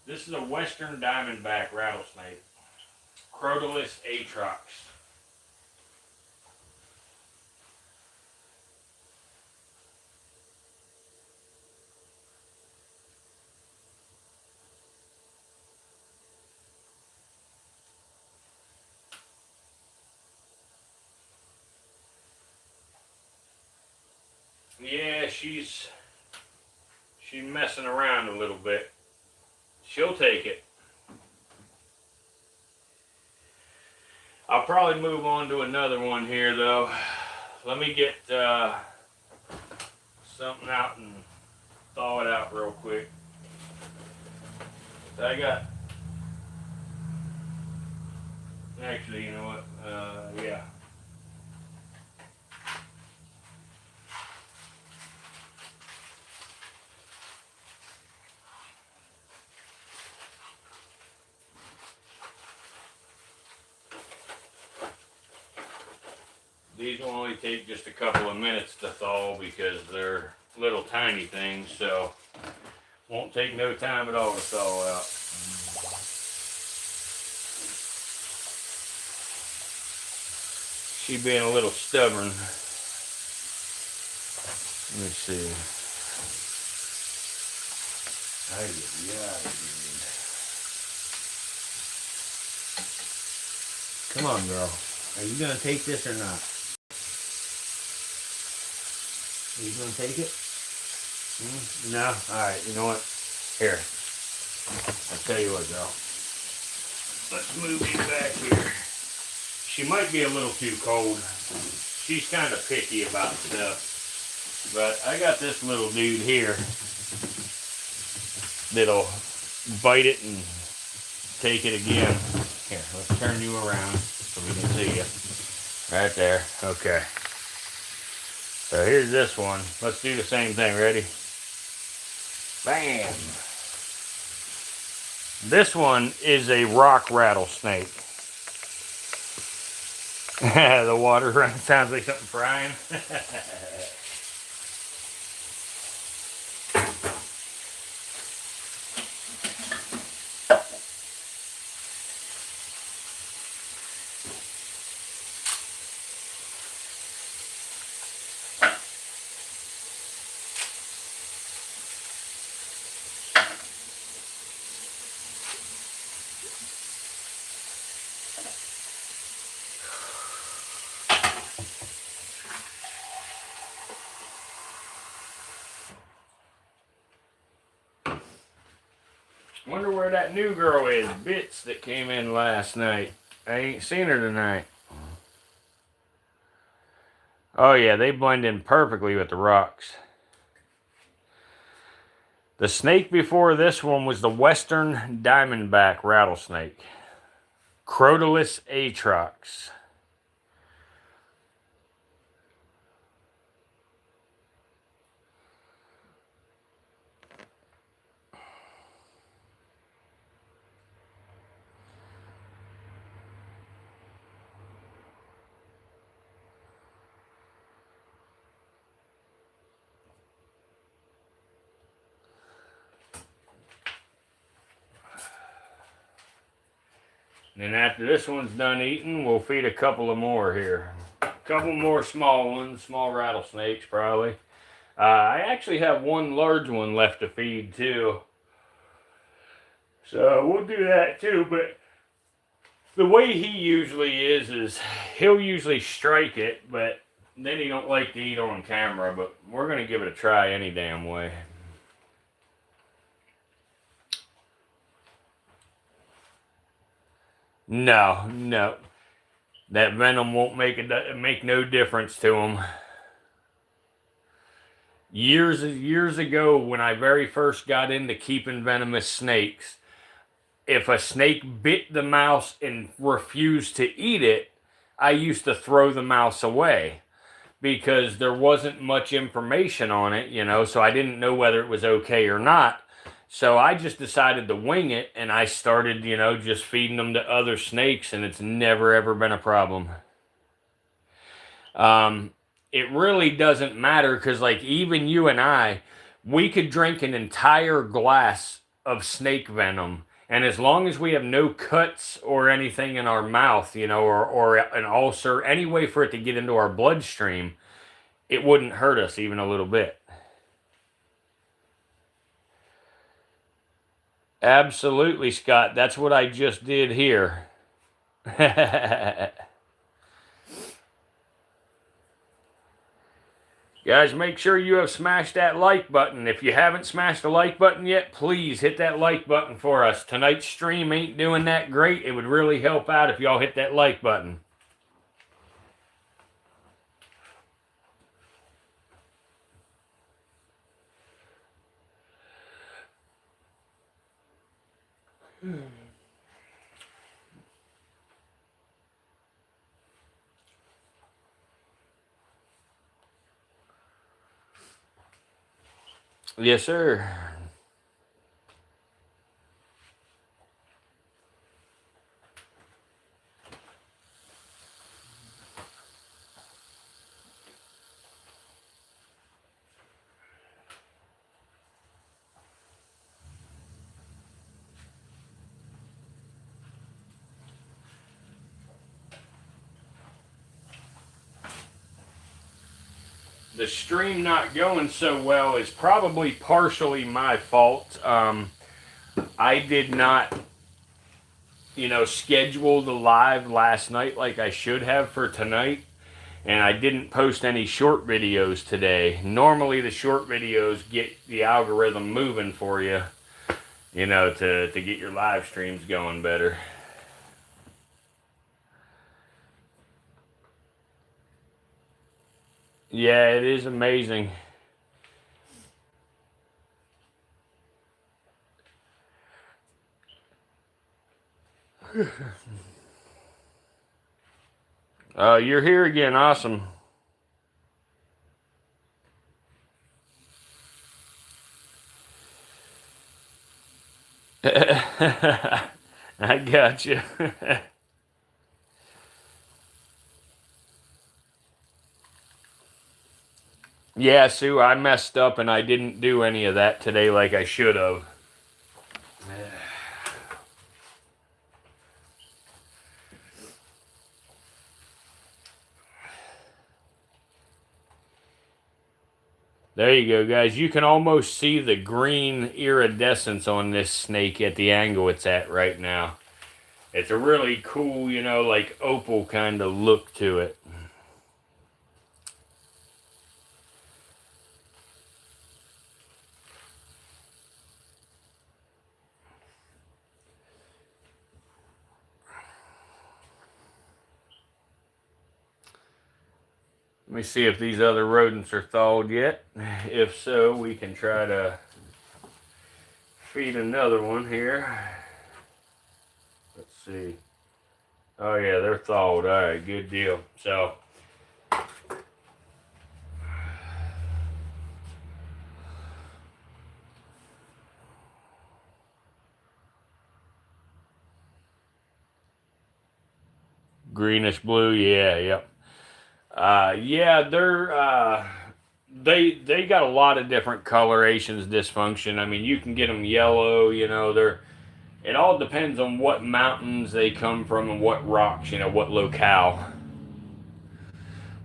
This is a western diamondback rattlesnake, crocodile atrox. Yeah, she's messing around a little bit. She'll take it. I'll probably move on to another one here though. Let me get something out and thaw it out real quick. I got, actually, you know what, yeah. These will only take just a couple of minutes to thaw because they're little tiny things, so won't take no time at all to thaw out. She being a little stubborn. Let me see. Come on, girl. Are you gonna take this or not? Are you gonna take it? No? Alright, you know what? Here. I'll tell you what, girl. Let's move you back here. She might be a little too cold. She's kind of picky about stuff. But I got this little dude here that'll bite it and take it again. Here, let's turn you around so we can see you. Right there. Okay. So here's this one. Let's do the same thing. Ready? Bam! This one is a rock rattlesnake. The water running sounds like something frying. Wonder where that new girl is, Bits, that came in last night. I ain't seen her tonight. Oh yeah, they blend in perfectly with the rocks. The snake before this one was the western diamondback rattlesnake, crocodile atrox. And then after this one's done eating, we'll feed a couple of more here. A couple more small ones, small rattlesnakes probably. I actually have one large one left to feed too. So we'll do that too, but the way he usually is he'll usually strike it, but then he don't like to eat on camera, but we're going to give it a try any damn way. No, no. That venom won't make no difference to him. Years ago, when I very first got into keeping venomous snakes, if a snake bit the mouse and refused to eat it, I used to throw the mouse away because there wasn't much information on it, you know, so I didn't know whether it was okay or not. So I just decided to wing it, and I started, you know, just feeding them to other snakes, and it's never ever been a problem. It really doesn't matter because, like, even you and I, we could drink an entire glass of snake venom, and as long as we have no cuts or anything in our mouth, you know, or an ulcer, any way for it to get into our bloodstream, it wouldn't hurt us even a little bit. Absolutely, Scott. That's what I just did here. Guys, make sure you have smashed that like button. If you haven't smashed the like button yet, please hit that like button for us. Tonight's stream ain't doing that great. It would really help out if y'all hit that like button. Yes, sir. The stream not going so well is probably partially my fault. I did not, you know, schedule the live last night like I should have for tonight. And I didn't post any short videos today. Normally the short videos get the algorithm moving for you, you know, to get your live streams going better. Yeah, it is amazing. You're here again. Awesome. I got you. Yeah, Sue, I messed up and I didn't do any of that today like I should have. There you go, guys. You can almost see the green iridescence on this snake at the angle it's at right now. It's a really cool, you know, like opal kind of look to it. Let me see if these other rodents are thawed yet. If so, we can try to feed another one here. Let's see. Oh yeah, they're thawed. All right, good deal. So greenish blue, yeah, yep. Yeah, they got a lot of different colorations dysfunction. I mean, you can get them yellow, you know, it all depends on what mountains they come from and what rocks, what locale.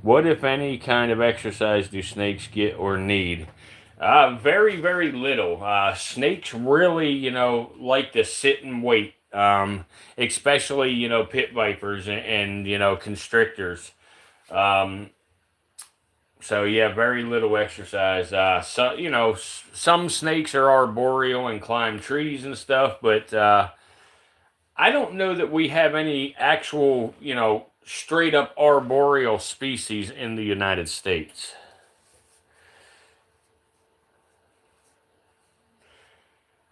What, if any, kind of exercise do snakes get or need? Very, very little. Snakes really, like to sit and wait, especially, pit vipers and constrictors. Um, so, yeah, very little exercise. Some snakes are arboreal and climb trees and stuff, but I don't know that we have any actual, straight up arboreal species in the United States.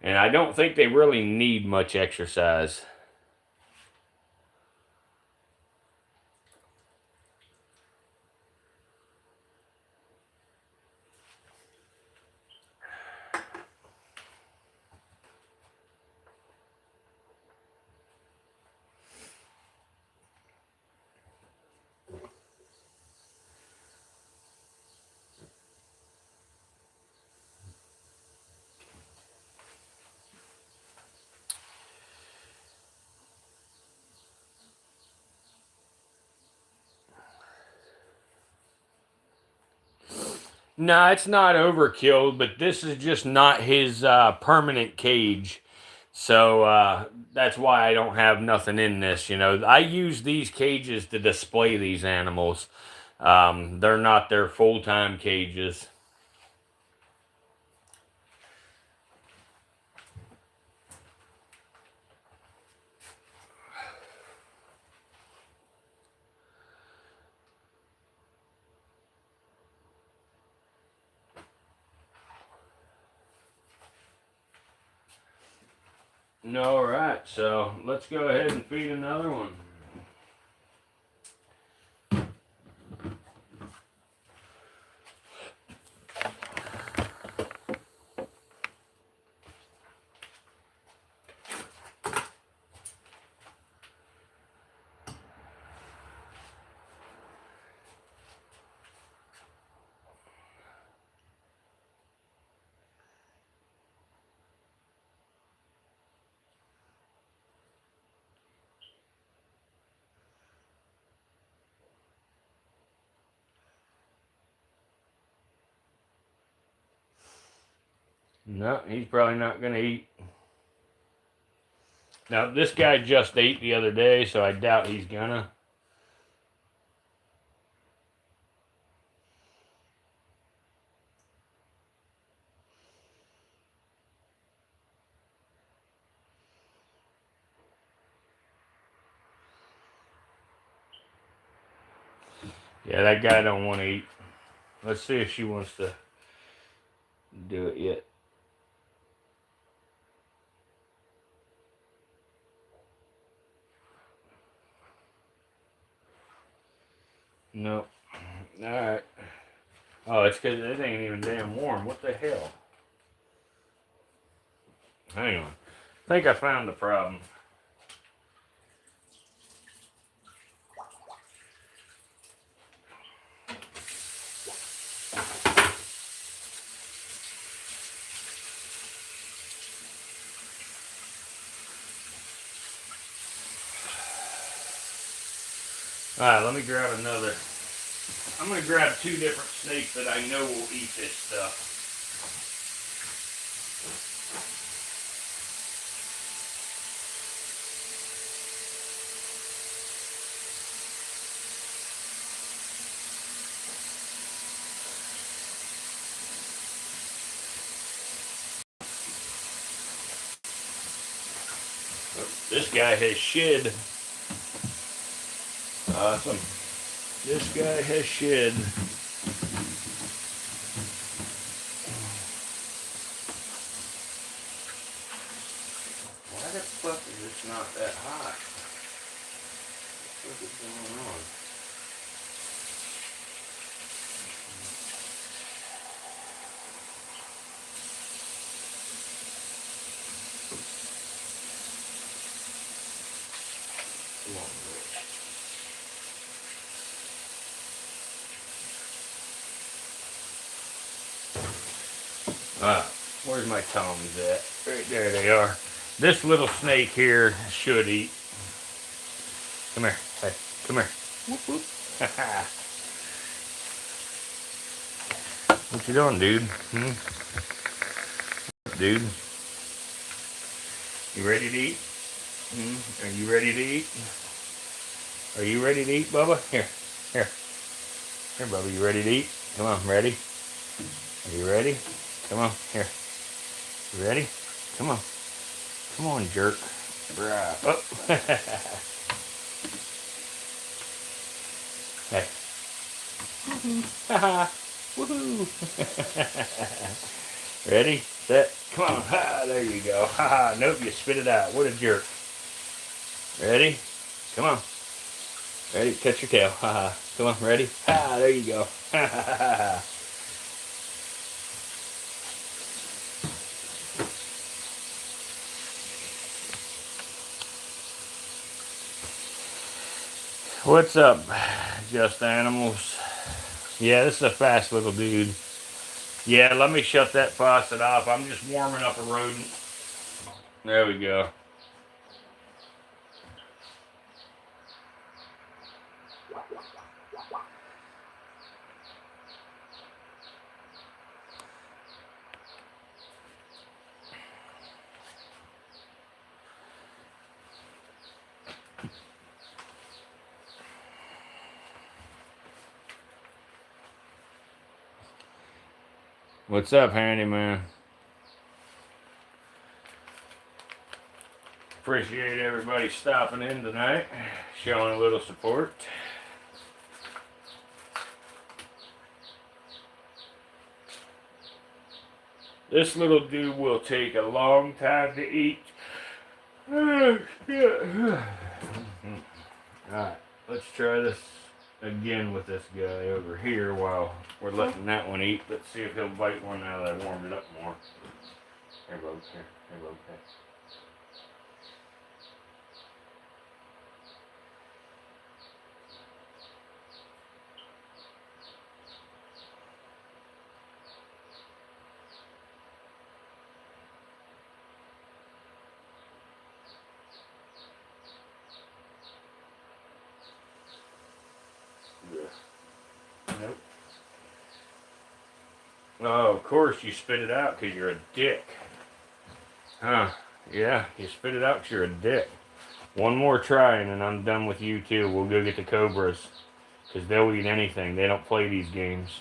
And I don't think they really need much exercise. No, it's not overkill, but this is just not his permanent cage. So that's why I don't have nothing in this. I use these cages to display these animals. They're not their full-time cages. All right, so let's go ahead and feed another one. No, he's probably not going to eat. Now, this guy just ate the other day, so I doubt he's gonna. Yeah, that guy don't want to eat. Let's see if she wants to do it yet. Nope. Alright. Oh, it's because it ain't even damn warm. What the hell? Hang on. I think I found the problem. Alright, let me grab another. I'm going to grab 2 different snakes that I know will eat this stuff. This guy has shed. Awesome. This guy has shed. Why the fuck is this not that hot? What is going on? Come on, Rich. Where's my tongs at? Right there they are. This little snake here should eat. Come here. Hey, come here. Whoop, whoop. What you doing, dude? Dude? You ready to eat? Are you ready to eat? Are you ready to eat, Bubba? Here. Here, Bubba. You ready to eat? Come on. Ready? Are you ready? Come on. Here. You ready? Come on. Come on, jerk. Oh. Hey. Woohoo. Ready? Set. Come on. Ha, there you go. Ha, nope, you spit it out. What a jerk. Ready? Come on. Ready? Catch your tail. Ha. Come on. Ready? Ha, there you go. Ha. What's up, Just Animals? Yeah, this is a fast little dude. Yeah, let me shut that faucet off. I'm just warming up a rodent. There we go. What's up, handyman? Appreciate everybody stopping in tonight, showing a little support. This little dude will take a long time to eat. Alright, let's try this again with this guy over here while we're letting that one eat. Let's see if he'll bite one now that I warmed it up more. Here, Bub. Here, Bub. Here. Nope. Oh, of course you spit it out because you're a dick. Huh. Yeah, you spit it out because you're a dick. One more try and then I'm done with you too. We'll go get the cobras. Because they'll eat anything. They don't play these games.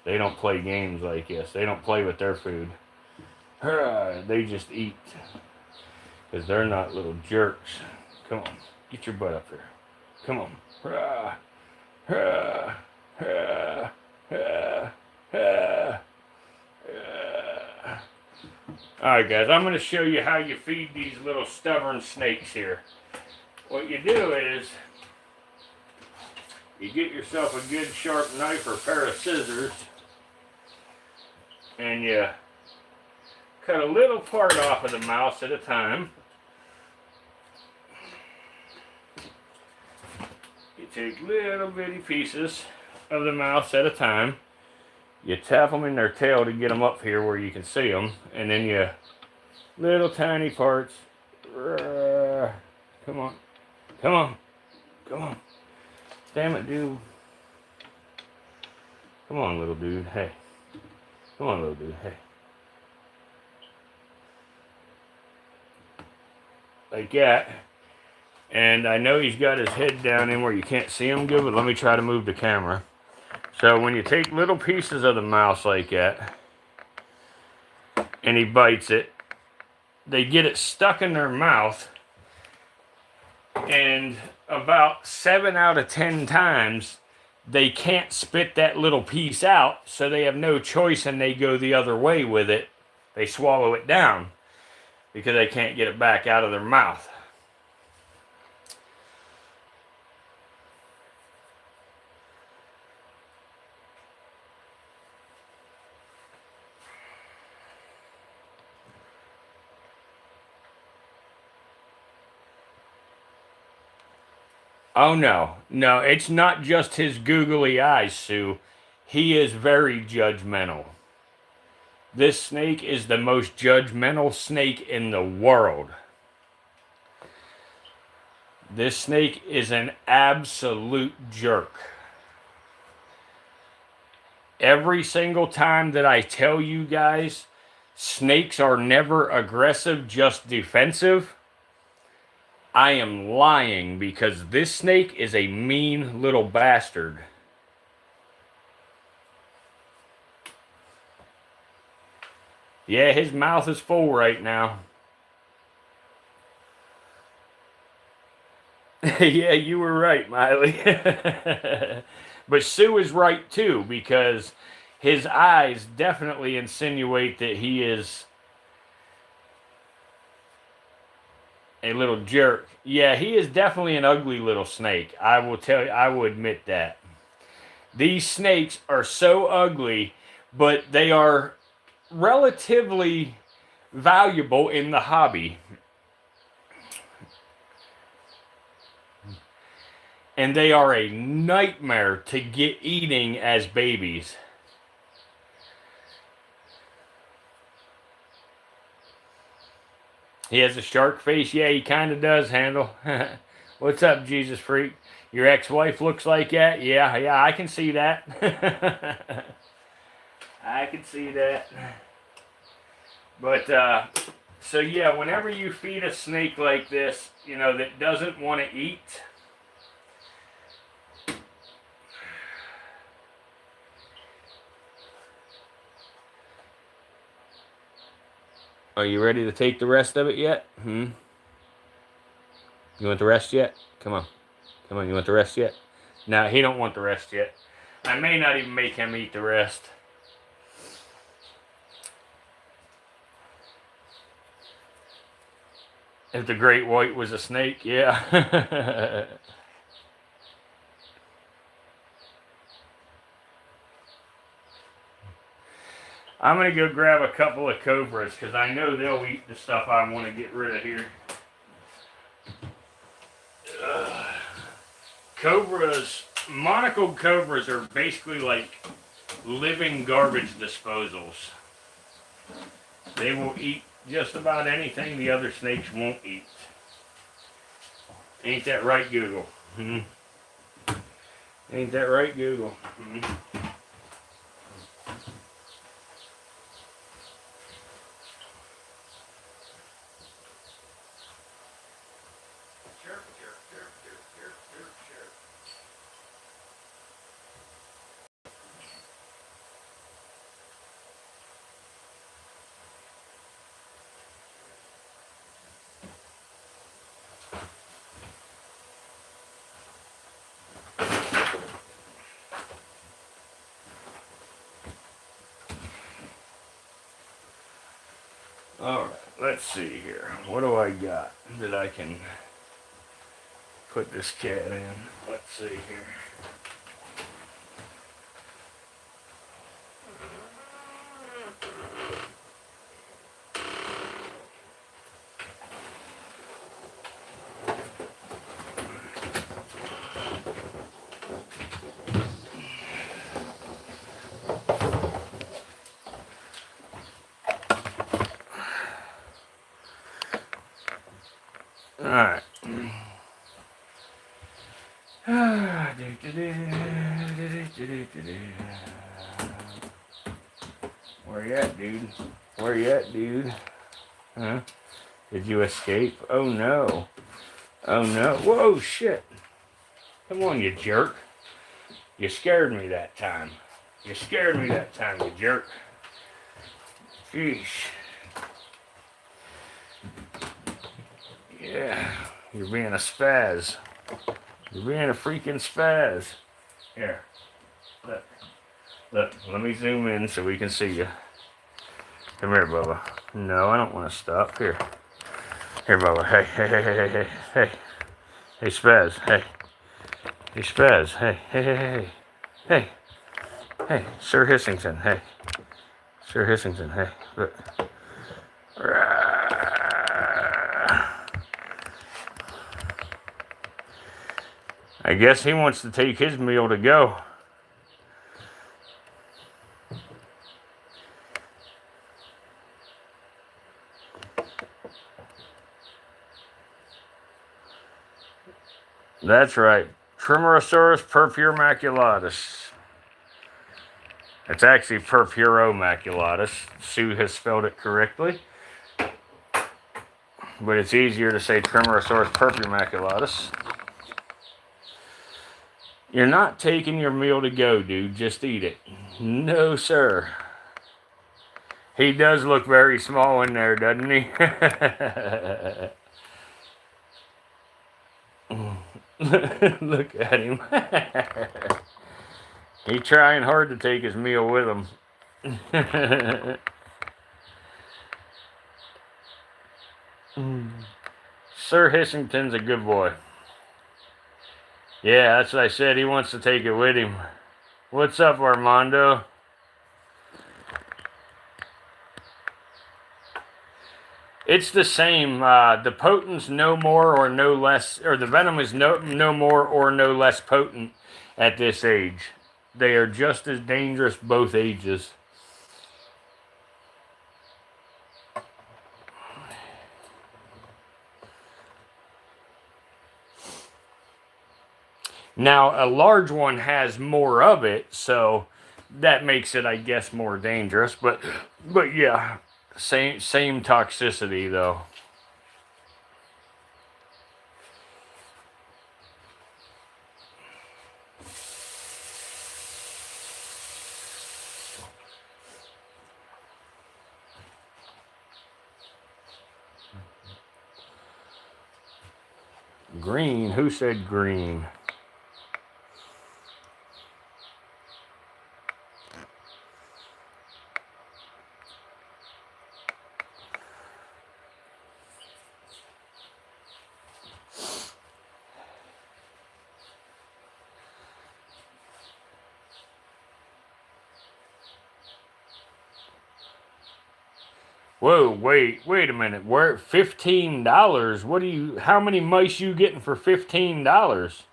They don't play games like this. They don't play with their food. They just eat. Because they're not little jerks. Come on. Get your butt up here. Come on. Alright guys, I'm going to show you how you feed these little stubborn snakes here. What you do is, you get yourself a good sharp knife or pair of scissors, and you cut a little part off of the mouse at a time. You take little bitty pieces of the mouse at a time. You tap them in their tail to get them up here where you can see them, and then you little tiny parts. Come on, come on, come on. Damn it, dude. Come on, little dude. Hey. Come on, little dude. Hey. Like that. And I know he's got his head down in where you can't see him good, but let me try to move the camera. So when you take little pieces of the mouse like that, and he bites it, they get it stuck in their mouth, and about 7 out of 10 times, they can't spit that little piece out, so they have no choice and they go the other way with it. They swallow it down because they can't get it back out of their mouth. Oh no, no, it's not just his googly eyes, Sue. He is very judgmental. This snake is the most judgmental snake in the world. This snake is an absolute jerk. Every single time that I tell you guys, snakes are never aggressive, just defensive, I am lying, because this snake is a mean little bastard. Yeah, his mouth is full right now. Yeah, you were right, Miley. But Sue is right too, because his eyes definitely insinuate that he is a little jerk. Yeah, he is definitely an ugly little snake. I will tell you, I will admit that. These snakes are so ugly, but they are relatively valuable in the hobby. And they are a nightmare to get eating as babies. He has a shark face. Yeah, he kind of does, Handle. What's up, Jesus Freak? Your ex-wife looks like that? Yeah, I can see that. I can see that. But, so yeah, whenever you feed a snake like this, you know, that doesn't want to eat, are you ready to take the rest of it yet? You want the rest yet? Come on. Come on, you want the rest yet? No, he don't want the rest yet. I may not even make him eat the rest. If the great white was a snake, yeah. I'm going to go grab a couple of cobras, because I know they'll eat the stuff I want to get rid of here. Cobras, monocled cobras are basically like living garbage disposals. They will eat just about anything the other snakes won't eat. Ain't that right, Google? Ain't that right, Google? Alright, let's see here. What do I got that I can put this cat in? Let's see here. Alright. Where you at, dude? Where you at, dude? Huh? Did you escape? Oh no. Oh no. Whoa, shit. Come on, you jerk. You scared me that time. You scared me that time, you jerk. Sheesh. Yeah, you're being a spaz. You're being a freaking spaz. Here, look. Look, let me zoom in so we can see you. Come here, Bubba. No, I don't want to stop. Here. Here, Bubba. Hey, hey, hey, hey, hey, hey. Hey, spaz. Hey. Hey, spaz. Hey, hey, hey, hey. Hey. Hey, Sir Hissington. Hey. Sir Hissington. Hey, look. I guess he wants to take his meal to go. That's right. Trimerosaurus purpuromaculatus. It's actually purpuromaculatus. Sue has spelled it correctly. But it's easier to say Trimerosaurus purpuromaculatus. You're not taking your meal to go, dude. Just eat it. No, sir. He does look very small in there, doesn't he? Look at him. He's trying hard to take his meal with him. Sir Hissington's a good boy. Yeah, that's what I said. He wants to take it with him. What's up, Armando? It's the same. The potent's no more or no less, or the venom is no more or no less potent at this age. They are just as dangerous both ages. Now, a large one has more of it, so that makes it, I guess, more dangerous. But yeah, same toxicity though. Green? Who said green? Whoa, wait a minute. We're $15. What do you? How many mice you getting for $15?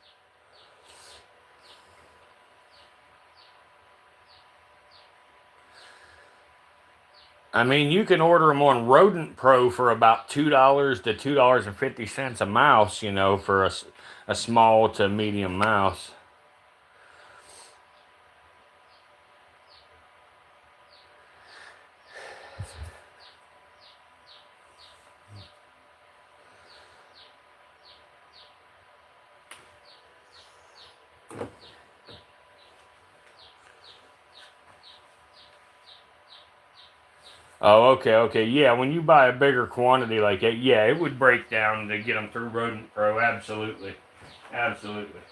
I mean, you can order them on Rodent Pro for about $2 to $2.50 a mouse. You know, for a small to medium mouse. Oh, okay. Yeah, when you buy a bigger quantity like that, yeah, it would break down to get them through Rodent Pro. Absolutely. Absolutely.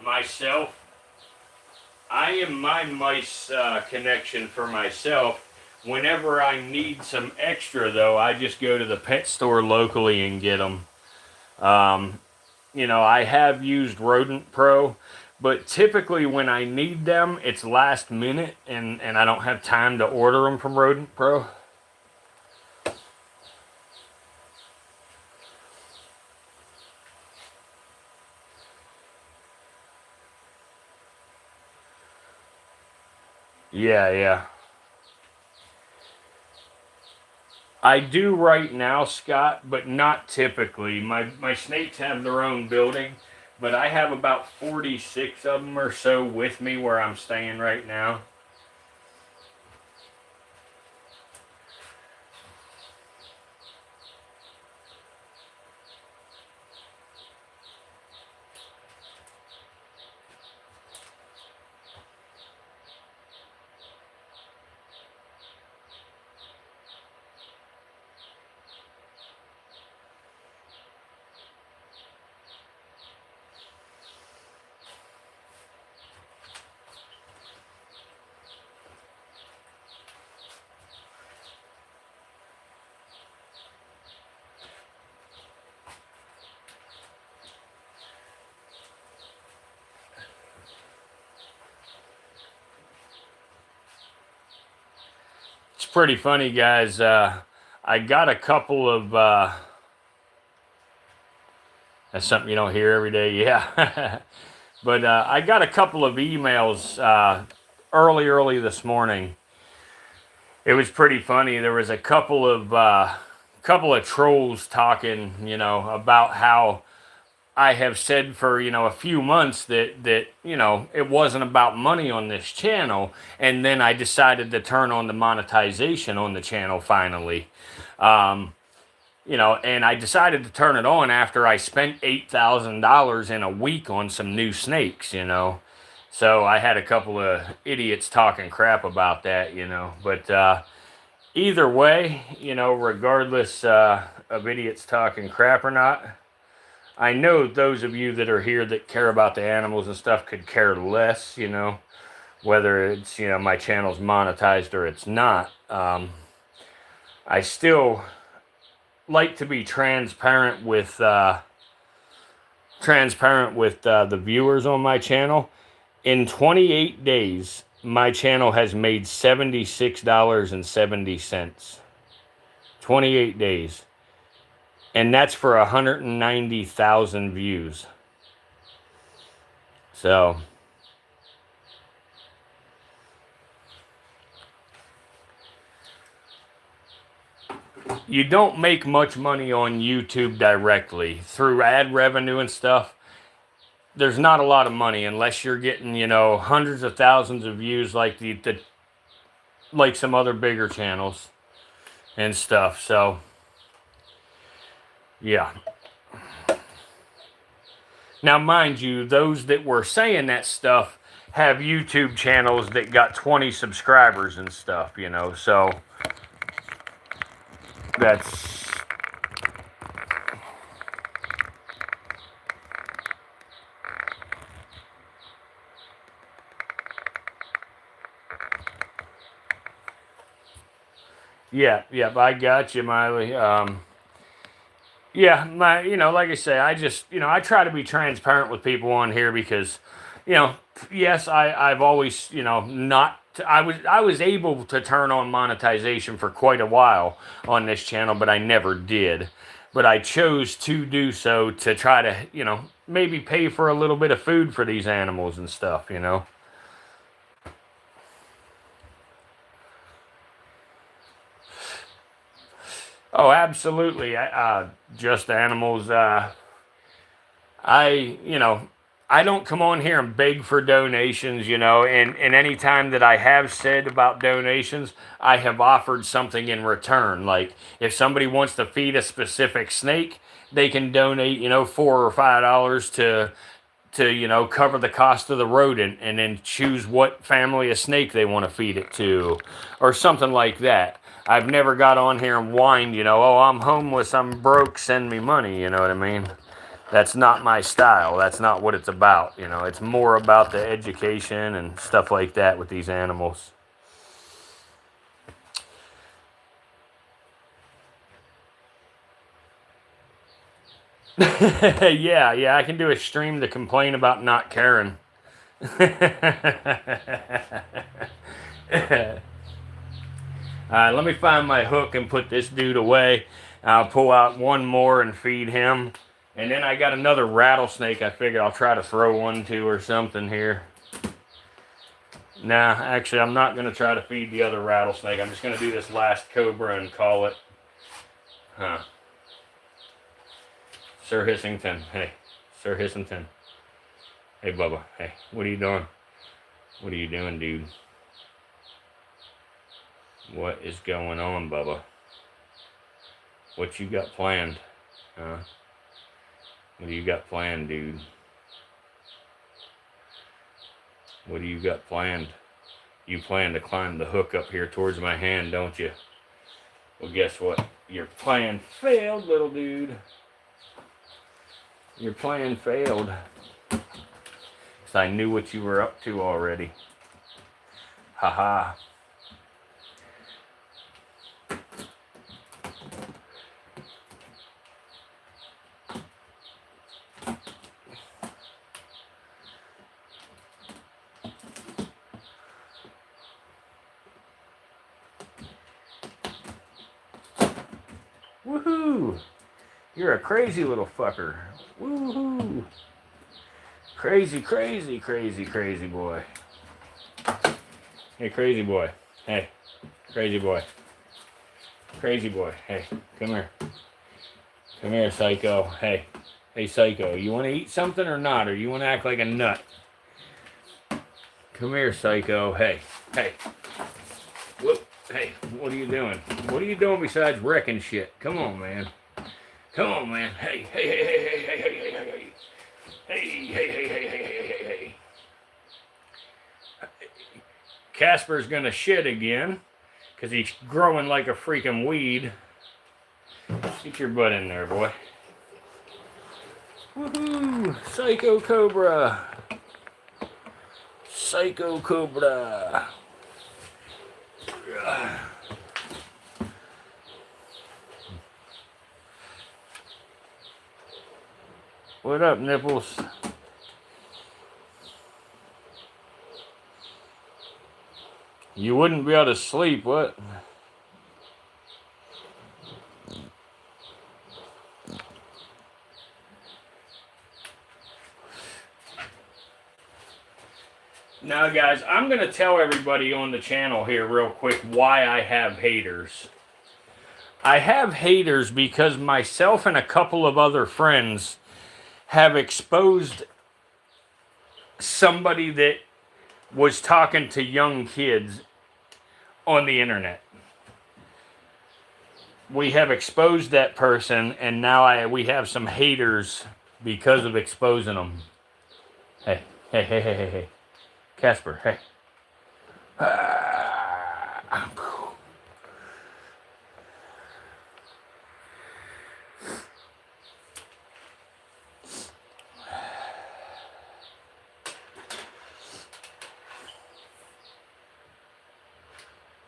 Myself, I am my mice connection for myself. Whenever I need some extra, though, I just go to the pet store locally and get them. You know, I have used Rodent Pro, but typically when I need them, it's last minute and I don't have time to order them from Rodent Pro. Yeah. I do right now, Scott, but not typically. My snakes have their own building, but I have about 46 of them or so with me where I'm staying right now. It's pretty funny, guys. I got a couple of That's something you don't hear every day. Yeah. But I got a couple of emails early this morning. It was pretty funny. There was a couple of trolls talking, about how I have said for, a few months that it wasn't about money on this channel, and then I decided to turn on the monetization on the channel finally. And I decided to turn it on after I spent $8,000 in a week on some new snakes, So I had a couple of idiots talking crap about that, But either way, regardless of idiots talking crap or not, I know those of you that are here that care about the animals and stuff could care less, whether it's, my channel's monetized or it's not. I still like to be transparent with the viewers on my channel. In 28 days, my channel has made $76.70. 28 days. And that's for 190,000 views. So you don't make much money on YouTube directly through ad revenue and stuff. There's not a lot of money unless you're getting, hundreds of thousands of views like like some other bigger channels and stuff. So yeah. Now, mind you, those that were saying that stuff have YouTube channels that got 20 subscribers and stuff, so that's... Yeah, I got you, Miley. Yeah, like I say, I just, I try to be transparent with people on here because, yes, I've always, not, I was able to turn on monetization for quite a while on this channel, but I never did. But I chose to do so to try to, maybe pay for a little bit of food for these animals and stuff, Oh, absolutely. Just animals. I don't come on here and beg for donations, and any time that I have said about donations, I have offered something in return. Like, if somebody wants to feed a specific snake, they can donate, $4 or $5 to cover the cost of the rodent, and then choose what family of snake they want to feed it to, or something like that. I've never got on here and whined, oh, I'm homeless, I'm broke, send me money, you know what I mean? That's not my style. That's not what it's about, It's more about the education and stuff like that with these animals. Yeah, I can do a stream to complain about not caring. Let me find my hook and put this dude away. I'll pull out one more and feed him. And then I got another rattlesnake I figured I'll try to throw one to or something here. Nah, actually, I'm not going to try to feed the other rattlesnake. I'm just going to do this last cobra and call it. Sir Hissington. Hey, Sir Hissington. Hey, Bubba. Hey, what are you doing? What are you doing, dude? What is going on, Bubba? What you got planned? Huh? What do you got planned, dude? What do you got planned? You plan to climb the hook up here towards my hand, don't you? Well, guess what? Your plan failed, little dude. Your plan failed. 'Cause I knew what you were up to already. Haha. Woohoo! You're a crazy little fucker. Woohoo! Crazy, crazy, crazy, crazy boy. Hey, crazy boy. Hey, crazy boy. Crazy boy. Hey, come here. Come here, psycho. Hey. Hey, psycho. You want to eat something or not? Or you want to act like a nut? Come here, psycho. Hey. Hey. Whoop. Hey, what are you doing? What are you doing besides wrecking shit? Come on, man. Come on, man. Hey, hey, hey, hey, hey, hey, hey, hey, hey. Hey, hey, hey, hey, hey, hey, hey, hey. Casper's gonna shit again because he's growing like a freaking weed. Get your butt in there, boy. Woohoo! Psycho cobra. Psycho cobra. What up, Nipples? You wouldn't be able to sleep, what? Now, guys, I'm going to tell everybody on the channel here real quick why I have haters. I have haters because myself and a couple of other friends have exposed somebody that was talking to young kids on the internet. We have exposed that person, and now we have some haters because of exposing them. Hey, hey, hey, hey, hey, hey. Casper, hey.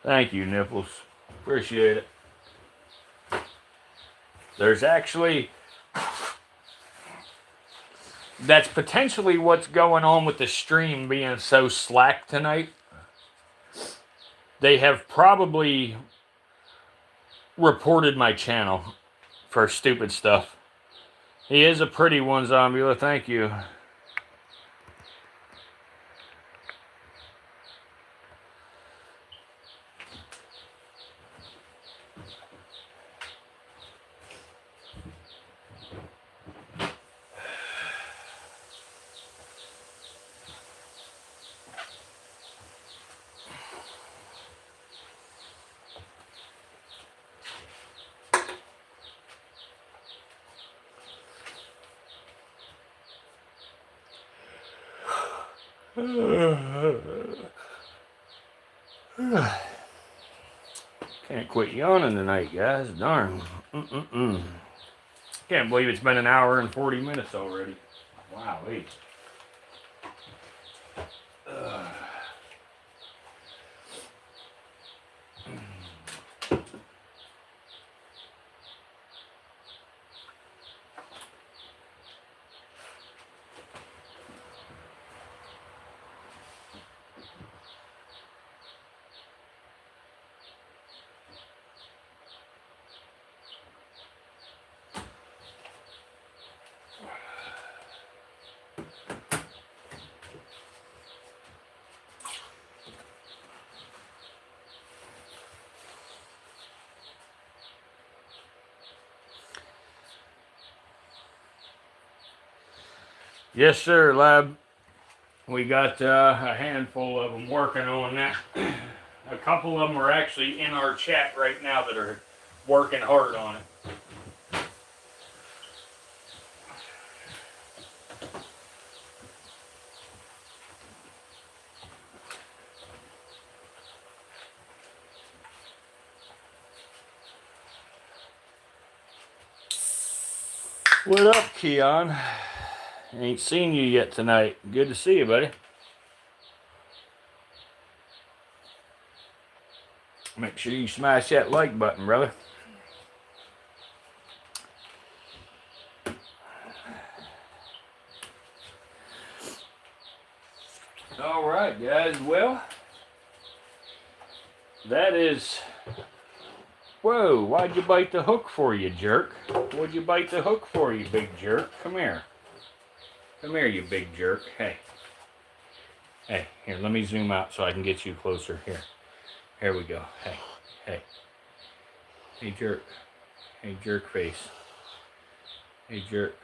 Thank you, Nipples. Appreciate it. There's actually... That's potentially what's going on with the stream being so slack tonight. They have probably reported my channel for stupid stuff. He is a pretty one, Zombula. Thank you. Can't quit yawning tonight, guys. Darn. Can't believe it's been an hour and 40 minutes already. Wow, wait. Yes, sir, Lab. We got a handful of them working on that. A couple of them are actually in our chat right now that are working hard on it. What up, Keon? Ain't seen you yet tonight. Good to see you, buddy. Make sure you smash that like button, brother. All right, guys. Well, that is Whoa, why'd you bite the hook for, you jerk? What'd you bite the hook for, you big jerk? Come here. Come here, you big jerk. Hey. Hey, here, let me zoom out so I can get you closer. Here. Here we go. Hey. Hey. Hey, jerk. Hey, jerk face. Hey, jerk.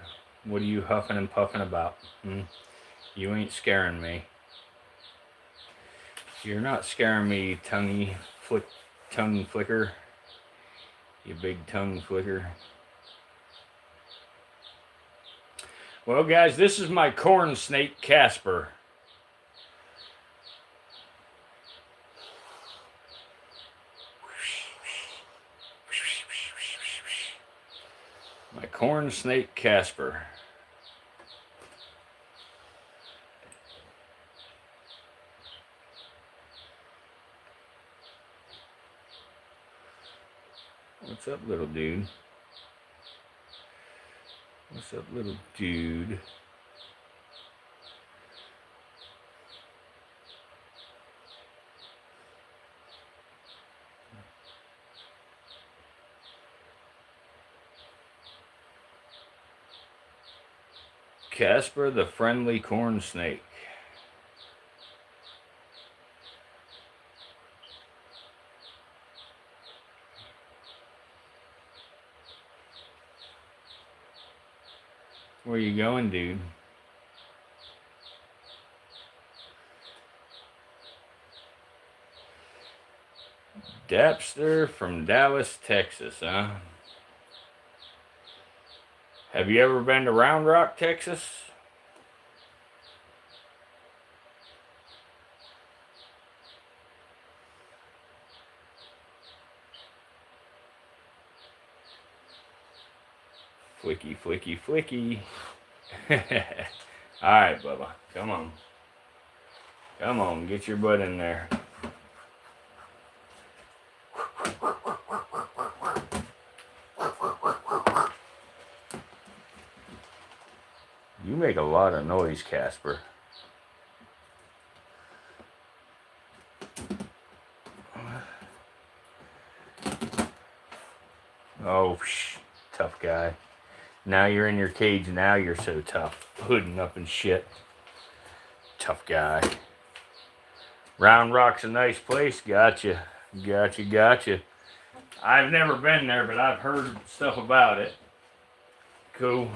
What are you huffing and puffing about? You ain't scaring me. You're not scaring me, tongue flicker. You big tongue flicker. Well, guys, this is my corn snake, Casper. My corn snake, Casper. What's up, little dude? What's up, little dude? Casper the friendly corn snake. Where you going, dude? Dapster from Dallas, Texas, huh? Have you ever been to Round Rock, Texas? Flicky, flicky, flicky. Alright, Bubba. Come on. Come on, get your butt in there. You make a lot of noise, Casper. Oh, tough guy. Now you're in your cage, now you're so tough. Hooding up and shit. Tough guy. Round Rock's a nice place. Gotcha. Gotcha, gotcha. I've never been there, but I've heard stuff about it. Cool.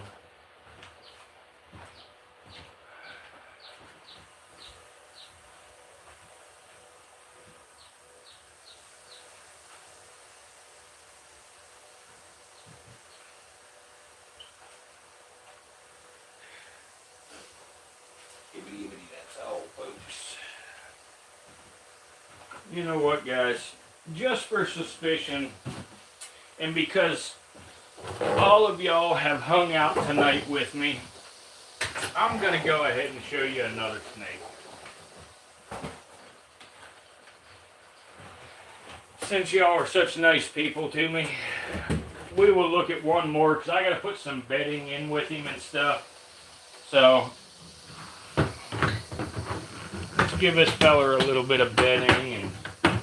That's all, folks. You know what, guys? Just for suspicion, and because all of y'all have hung out tonight with me, I'm going to go ahead and show you another snake. Since y'all are such nice people to me, we will look at one more, because I got to put some bedding in with him and stuff. So let's give this feller a little bit of bedding, and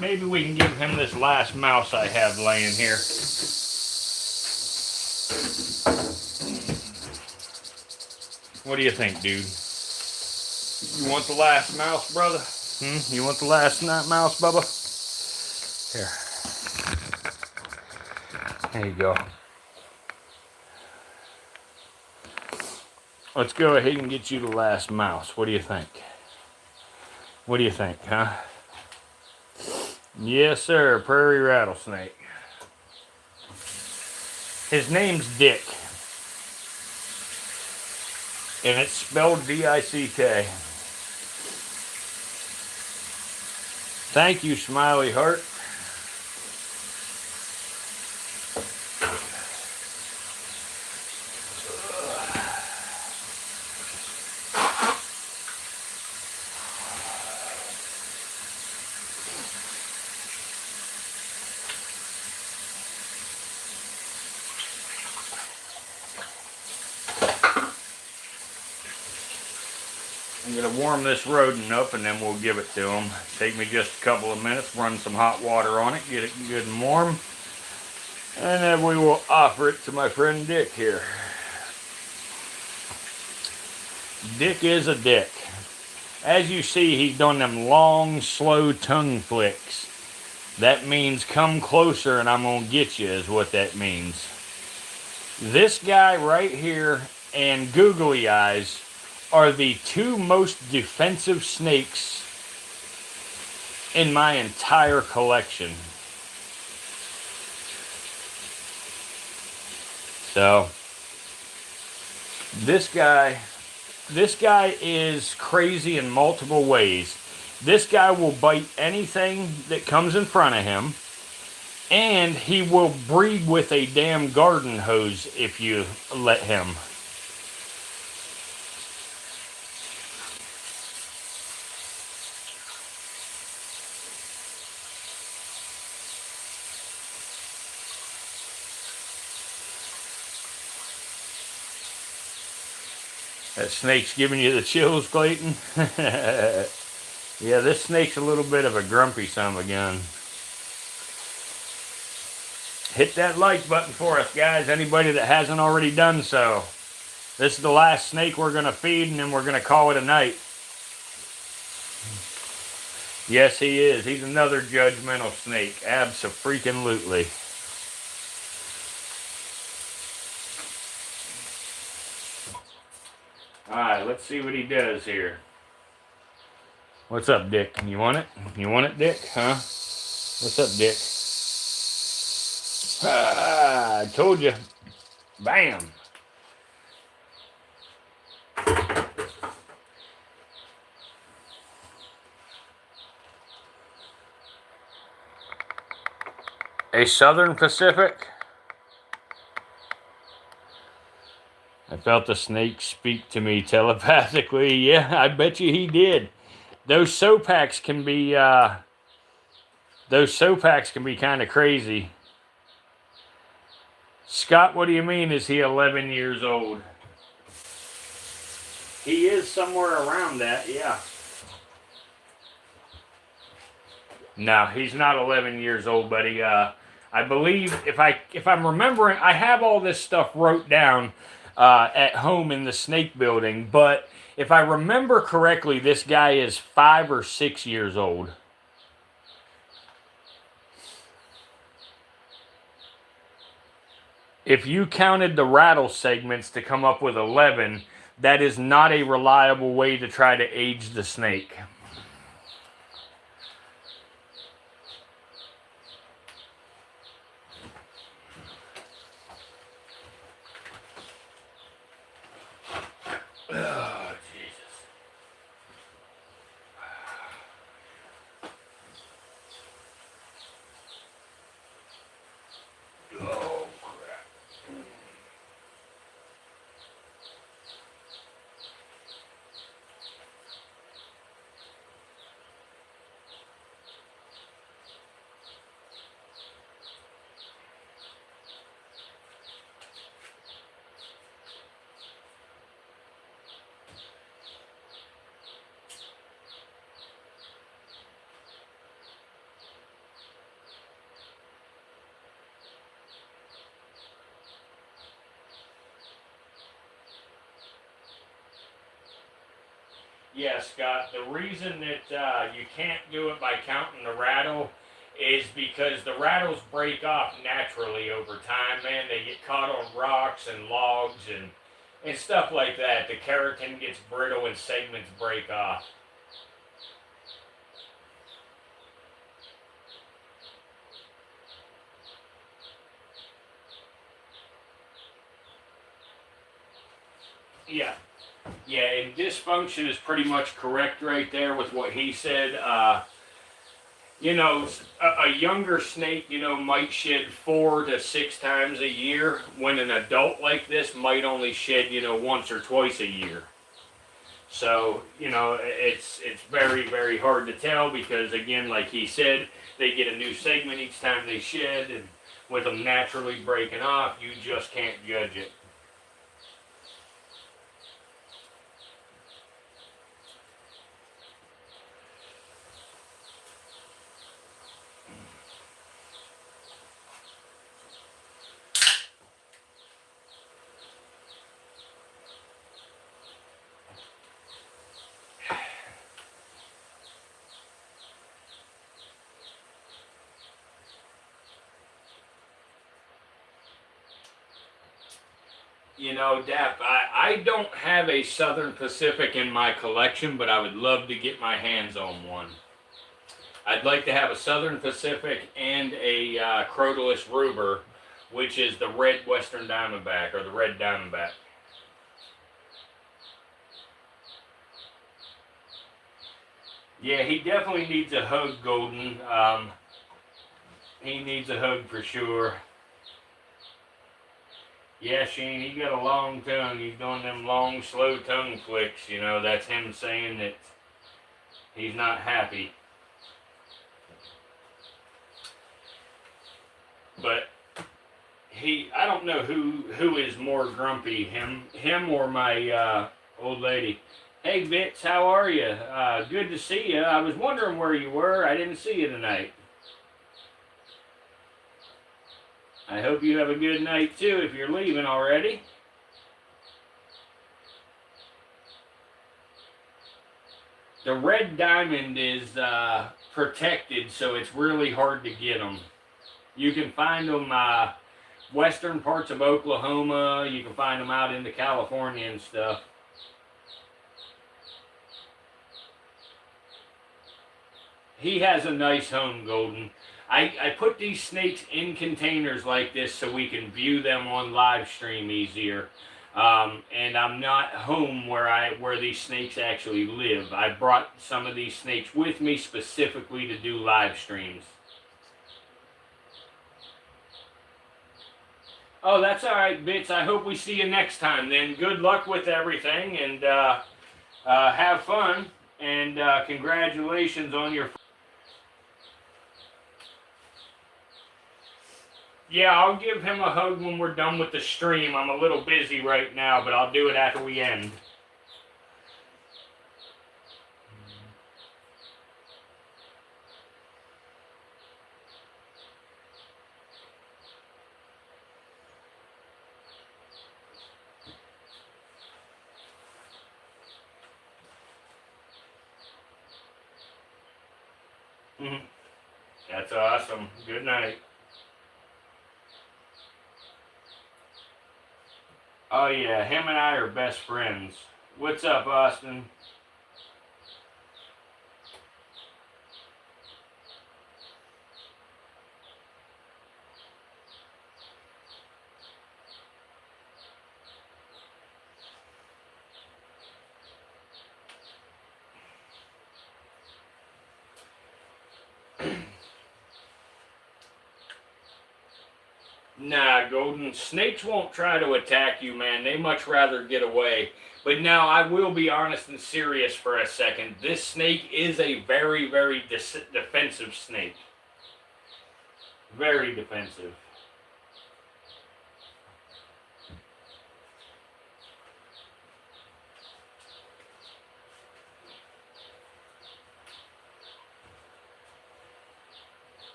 maybe we can give him this last mouse I have laying here. What do you think, dude? You want the last mouse, brother? You want the last mouse, Bubba? Here. There you go. Let's go ahead and get you the last mouse. What do you think? What do you think, huh? Yes, sir. Prairie rattlesnake. His name's Dick. And it's spelled D-I-C-K. Thank you, Smiley Heart. I'm going to warm this rodent up and then we'll give it to him. Take me just a couple of minutes, run some hot water on it, get it good and warm. And then we will offer it to my friend Dick here. Dick is a dick. As you see, he's done them long, slow tongue flicks. That means come closer and I'm going to get you is what that means. This guy right here and googly eyes are the two most defensive snakes in my entire collection. So, this guy is crazy in multiple ways. This guy will bite anything that comes in front of him, and he will breed with a damn garden hose if you let him. That snake's giving you the chills, Clayton. Yeah, this snake's a little bit of a grumpy son of a gun. Hit that like button for us, guys. Anybody that hasn't already done so. This is the last snake we're going to feed, and then we're going to call it a night. Yes, he is. He's another judgmental snake. Abso-freaking-lutely. Alright, let's see what he does here. What's up, Dick? You want it? You want it, Dick? Huh? What's up, Dick? Ah, I told you. Bam. A Southern Pacific? I felt the snake speak to me telepathically. Yeah, I bet you he did. Those Sopacs can be kind of crazy. Scott, what do you mean? Is he 11 years old? He is somewhere around that, yeah. No, he's not 11 years old, buddy. I believe if I'm remembering, I have all this stuff wrote down at home in the snake building, but if I remember correctly, this guy is 5 or 6 years old. If you counted the rattle segments to come up with 11, that is not a reliable way to try to age the snake. Oh, Jesus. Oh, crap. Yeah, Scott, the reason that you can't do it by counting the rattle is because the rattles break off naturally over time, man. They get caught on rocks and logs and stuff like that. The keratin gets brittle and segments break off. Yeah. Yeah, and dysfunction is pretty much correct right there with what he said. You know, a younger snake, you know, might shed 4 to 6 times a year, when an adult like this might only shed, you know, once or twice a year. So, you know, it's very, very hard to tell because, again, like he said, they get a new segment each time they shed, and with them naturally breaking off, you just can't judge it. you know, Dap, I don't have a Southern Pacific in my collection, but I would love to get my hands on one. I'd like to have a Southern Pacific and a Crotalus ruber, which is the red Western Diamondback, or the red Diamondback. Yeah, he definitely needs a hug, Golden. He needs a hug for sure. Yeah, Shane, he got a long tongue. He's doing them long, slow tongue flicks. You know, that's him saying that he's not happy. But I don't know who is more grumpy, him or my old lady. Hey, Bits, how are you? Good to see you. I was wondering where you were. I didn't see you tonight. I hope you have a good night, too, if you're leaving already. The red diamond is protected, so it's really hard to get them. You can find them western parts of Oklahoma. You can find them out into California and stuff. He has a nice home, Golden. I put these snakes in containers like this so we can view them on live stream easier. And I'm not home where these snakes actually live. I brought some of these snakes with me specifically to do live streams. Oh, that's all right, Bits. I hope we see you next time then. Good luck with everything, and have fun, and congratulations on your... Yeah, I'll give him a hug when we're done with the stream. I'm a little busy right now, but I'll do it after we end. That's awesome. Good night. Oh yeah, him and I are best friends. What's up, Austin? Nah, Golden, snakes won't try to attack you, man. They much rather get away. But now, I will be honest and serious for a second. This snake is a very, very defensive snake. Very defensive.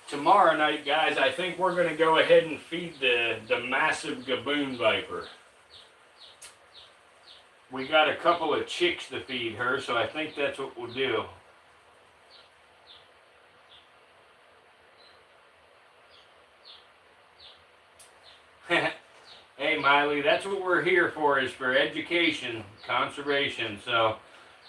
Tomorrow night, guys, I think we're going to go ahead and feed the massive Gaboon viper. We got a couple of chicks to feed her, so I think that's what we'll do. Hey, Miley, that's what we're here for, is for education, conservation. So,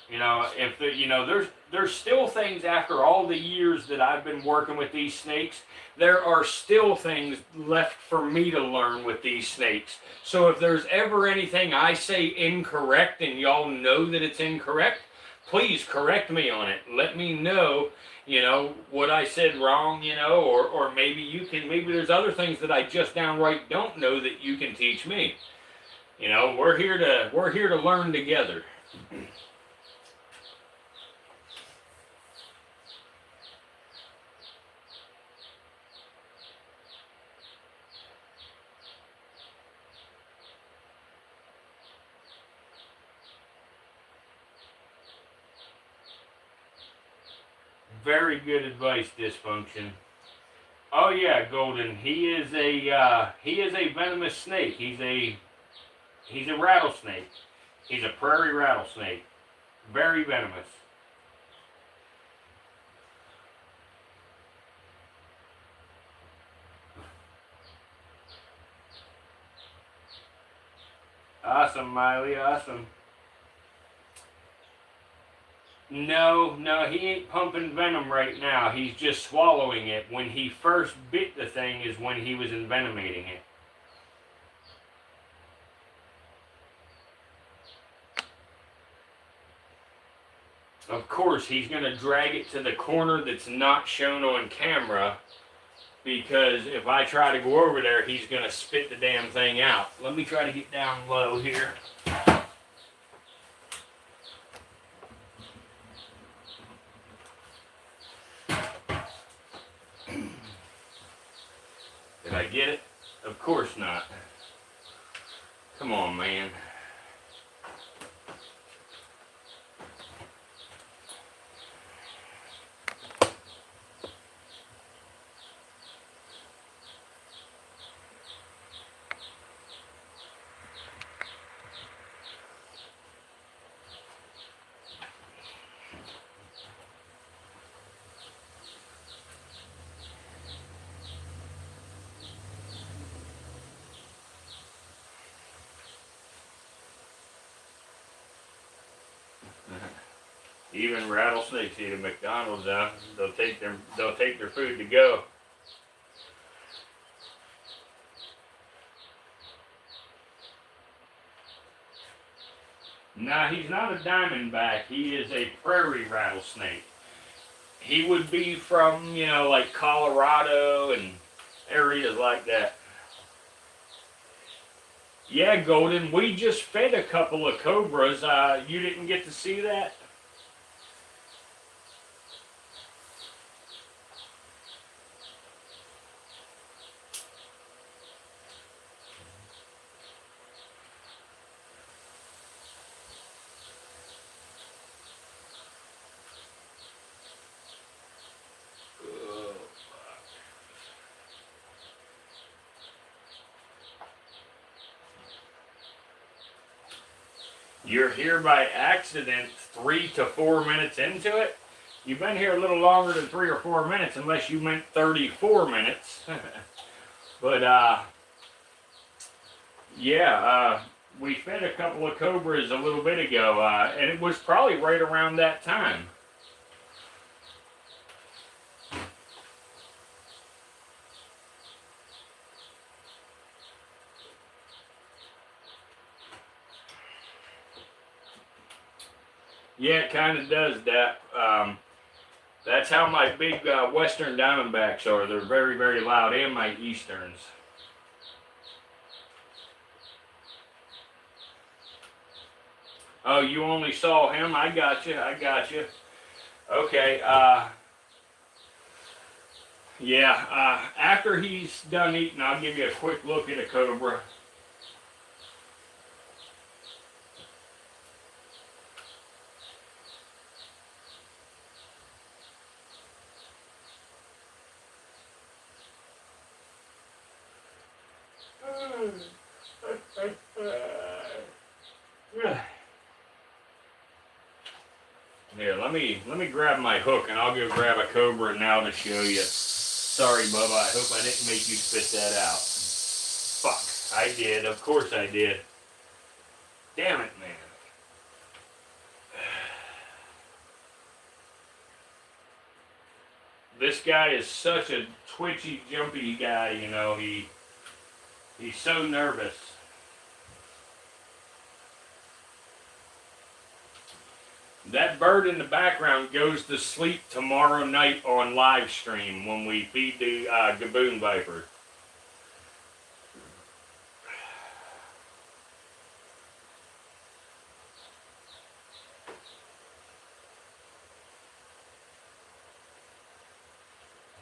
you know, if the, you know, there's still things after all the years that I've been working with these snakes, there are still things left for me to learn with these snakes. So if there's ever anything I say incorrect and y'all know that it's incorrect, please correct me on it. Let me know, you know, what I said wrong, you know, or maybe maybe there's other things that I just downright don't know that you can teach me. You know, we're here to learn together. Very good advice, Dysfunction. Oh yeah, Golden. He is a venomous snake. He's a rattlesnake. He's a prairie rattlesnake. Very venomous. Awesome, Miley, awesome. No, he ain't pumping venom right now. He's just swallowing it. When he first bit the thing is when he was envenomating it. Of course, he's going to drag it to the corner that's not shown on camera, because if I try to go over there, he's going to spit the damn thing out. Let me try to get down low here. Did I get it? Of course not. Come on, man. Even rattlesnakes eat at McDonald's now. They'll take their food to go. Nah, he's not a diamondback. He is a prairie rattlesnake. He would be from, you know, like Colorado and areas like that. Yeah, Golden, we just fed a couple of cobras. You didn't get to see that? You're here by accident 3 to 4 minutes into it. You've been here a little longer than 3 or 4 minutes, unless you meant 34 minutes. But, yeah, we fed a couple of cobras a little bit ago, and it was probably right around that time. Yeah, it kind of does, Dap. That's how my big western diamondbacks are. They're very, very loud, and my easterns. Oh, you only saw him? I got you. Okay, yeah, after he's done eating, I'll give you a quick look at a cobra. Here, let me grab my hook, and I'll go grab a cobra now to show you. Sorry, Bubba. I hope I didn't make you spit that out. Fuck, I did. Of course I did. Damn it, man. This guy is such a twitchy, jumpy guy. You know, he's so nervous. That bird in the background goes to sleep tomorrow night on live stream when we feed the Gaboon Viper.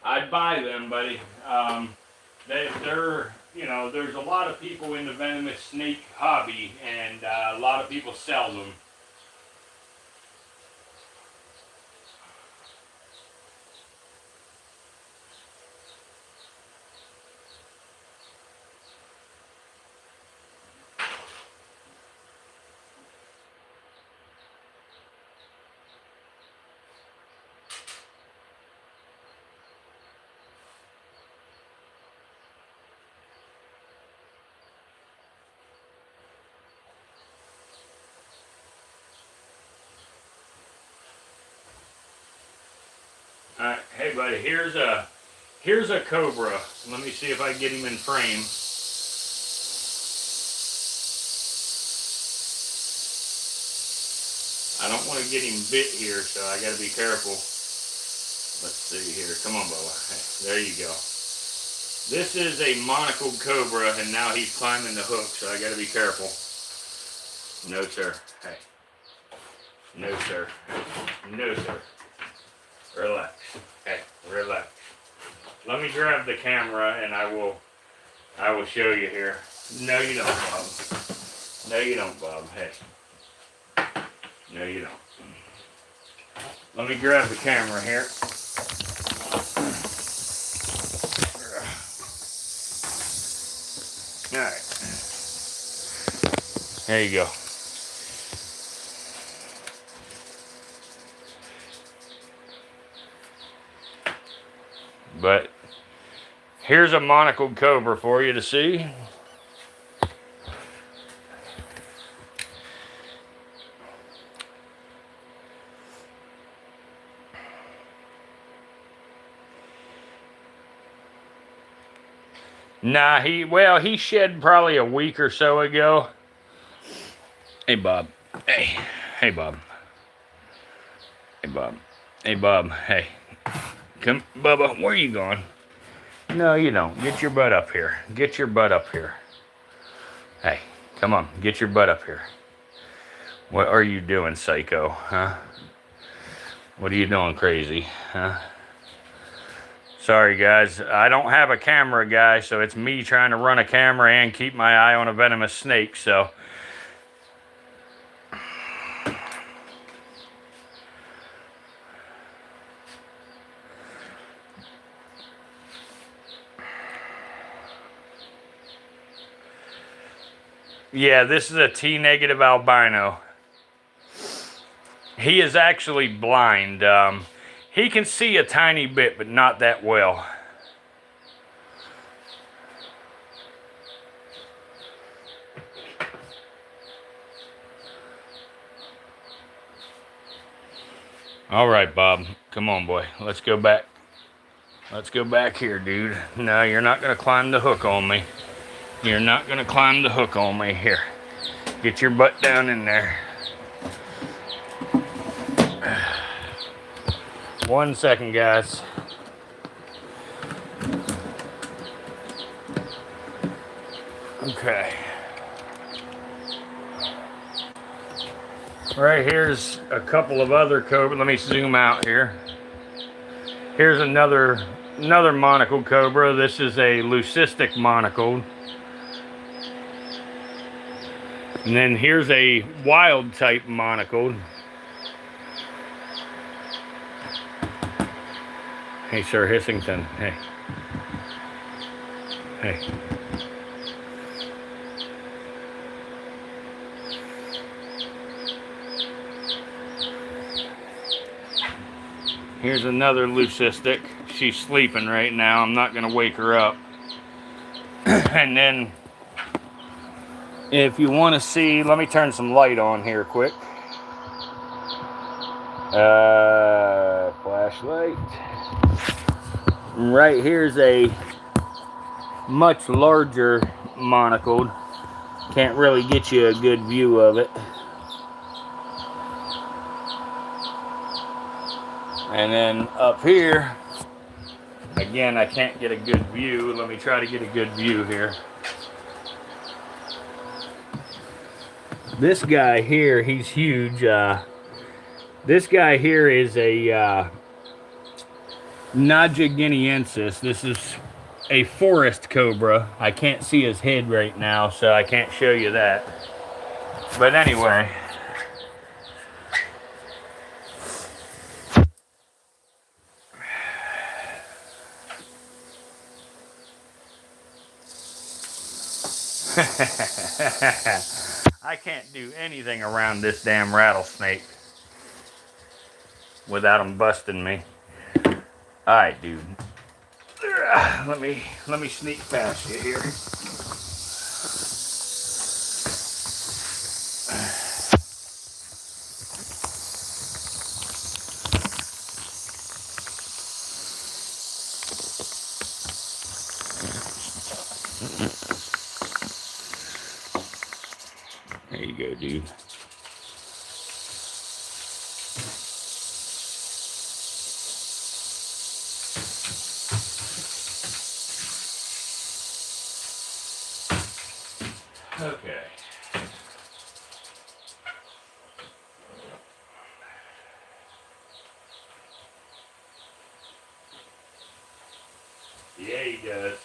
I'd buy them, buddy. They're, you know, there's a lot of people in the venomous snake hobby, and a lot of people sell them. Alright, hey buddy, here's a cobra. Let me see if I can get him in frame. I don't want to get him bit here, so I gotta be careful. Let's see here. Come on, Bubba. Hey, there you go. This is a monocled cobra, and now he's climbing the hook, so I gotta be careful. No, sir. Hey. No, sir. Hey. No, sir. Relax. Hey, relax. Let me grab the camera, and I will show you here. No, you don't, Bob. No, you don't, Bob. Hey. No, you don't. Let me grab the camera here. Alright. There you go. But here's a monocled cobra for you to see. Nah, he shed probably a week or so ago. Hey, Bob. Hey. Hey, Bob. Hey, Bob. Hey, Bob. Hey. Come, Bubba, where are you going? No, you don't. Get your butt up here. Get your butt up here. Hey, come on. Get your butt up here. What are you doing, psycho? Huh? What are you doing, crazy? Huh? Sorry, guys. I don't have a camera guy, so it's me trying to run a camera and keep my eye on a venomous snake, so... Yeah, this is a T-negative albino. He is actually blind. He can see a tiny bit, but not that well. All right, Bob. Come on, boy. Let's go back. Let's go back here, dude. No, you're not going to climb the hook on me. You're not going to climb the hook on me. Here. Get your butt down in there. 1 second, guys. Okay. Right here's a couple of other cobra. Let me zoom out here. Here's another monocled cobra. This is a leucistic monocled. And then here's a wild type monocled. Hey, Sir Hissington. Hey. Hey. Here's another leucistic. She's sleeping right now. I'm not going to wake her up. And then, if you want to see, let me turn some light on here quick. Flashlight. Right here's a much larger monocled. Can't really get you a good view of it. And then up here, again, I can't get a good view. Let me try to get a good view here. This guy here, he's huge. This guy here is a Naja guineensis. This is a forest cobra. I can't see his head right now, so I can't show you that. But anyway. I can't do anything around this damn rattlesnake without him busting me. Alright, dude. Let me sneak past you here. There you go, dude. Okay. Yeah, he does.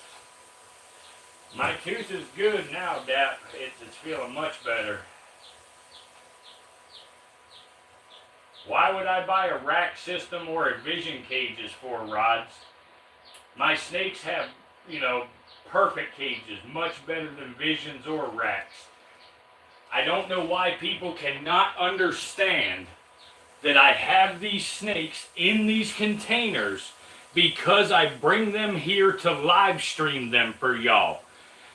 My tooth is good now, Dap. It's feeling much better. Why would I buy a rack system or a vision cages for rods? My snakes have, you know, perfect cages, much better than visions or racks. I don't know why people cannot understand that I have these snakes in these containers because I bring them here to live stream them for y'all.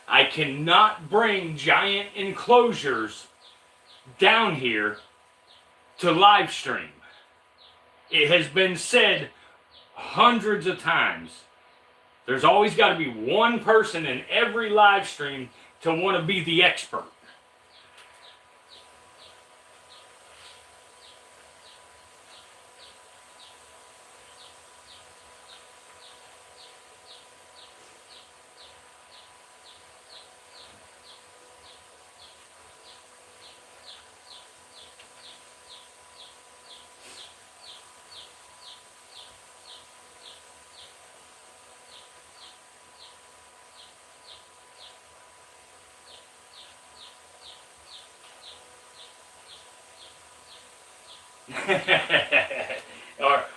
I cannot bring giant enclosures down here to live stream. It has been said hundreds of times. There's always got to be one person in every live stream to want to be the expert.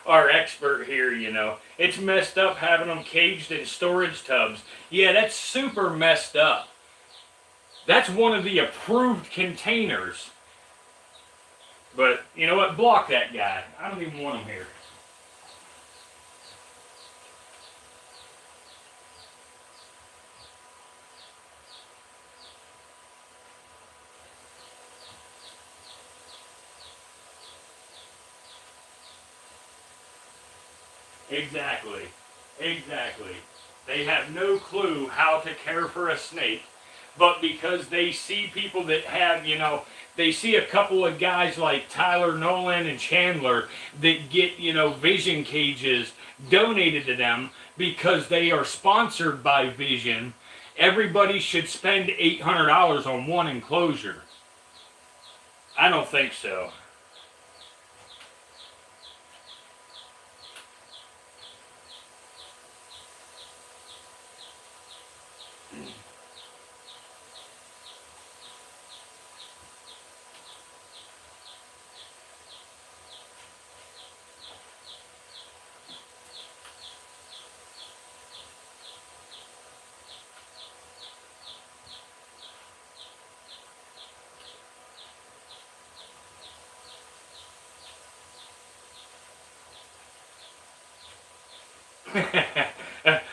our expert here, you know. It's messed up having them caged in storage tubs. Yeah, that's super messed up. That's one of the approved containers. But, you know what? Block that guy. I don't even want him here. Exactly. Exactly. They have no clue how to care for a snake, but because they see people that have, you know, they see a couple of guys like Tyler Nolan and Chandler that get, you know, vision cages donated to them because they are sponsored by Vision. Everybody should spend $800 on one enclosure. I don't think so.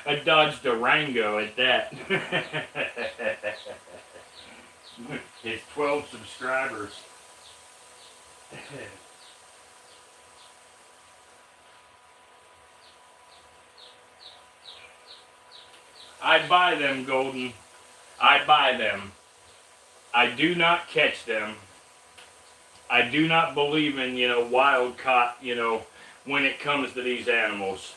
I dodged a Rango at that. His 12 subscribers. I buy them, Golden. I buy them. I do not catch them. I do not believe in, you know, wild caught, you know, when it comes to these animals.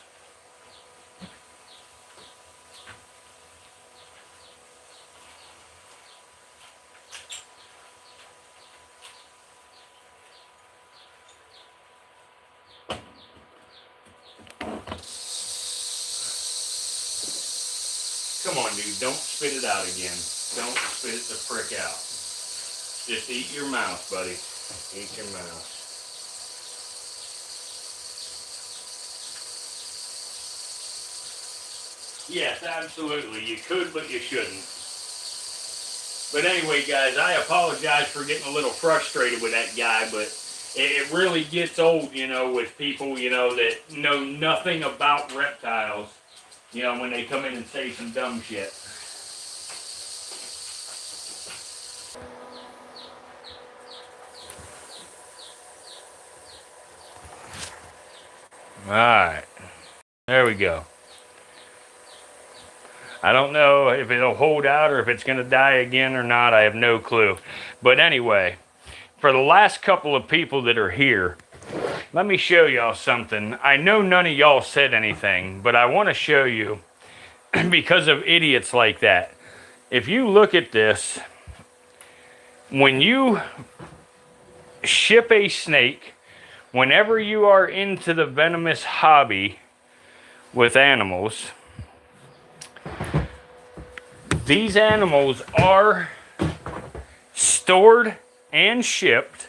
Come on, dude. Don't spit it out again. Don't spit it the frick out. Just eat your mouth, buddy. Eat your mouth. Yes, absolutely. You could, but you shouldn't. But anyway, guys, I apologize for getting a little frustrated with that guy, but it really gets old, you know, with people, you know, that know nothing about reptiles, you know, when they come in and say some dumb shit. All right. There we go. I don't know if it'll hold out or if it's going to die again or not. I have no clue. But anyway, for the last couple of people that are here, let me show y'all something. I know none of y'all said anything, but I want to show you because of idiots like that. If you look at this, when you ship a snake, whenever you are into the venomous hobby with animals, these animals are stored and shipped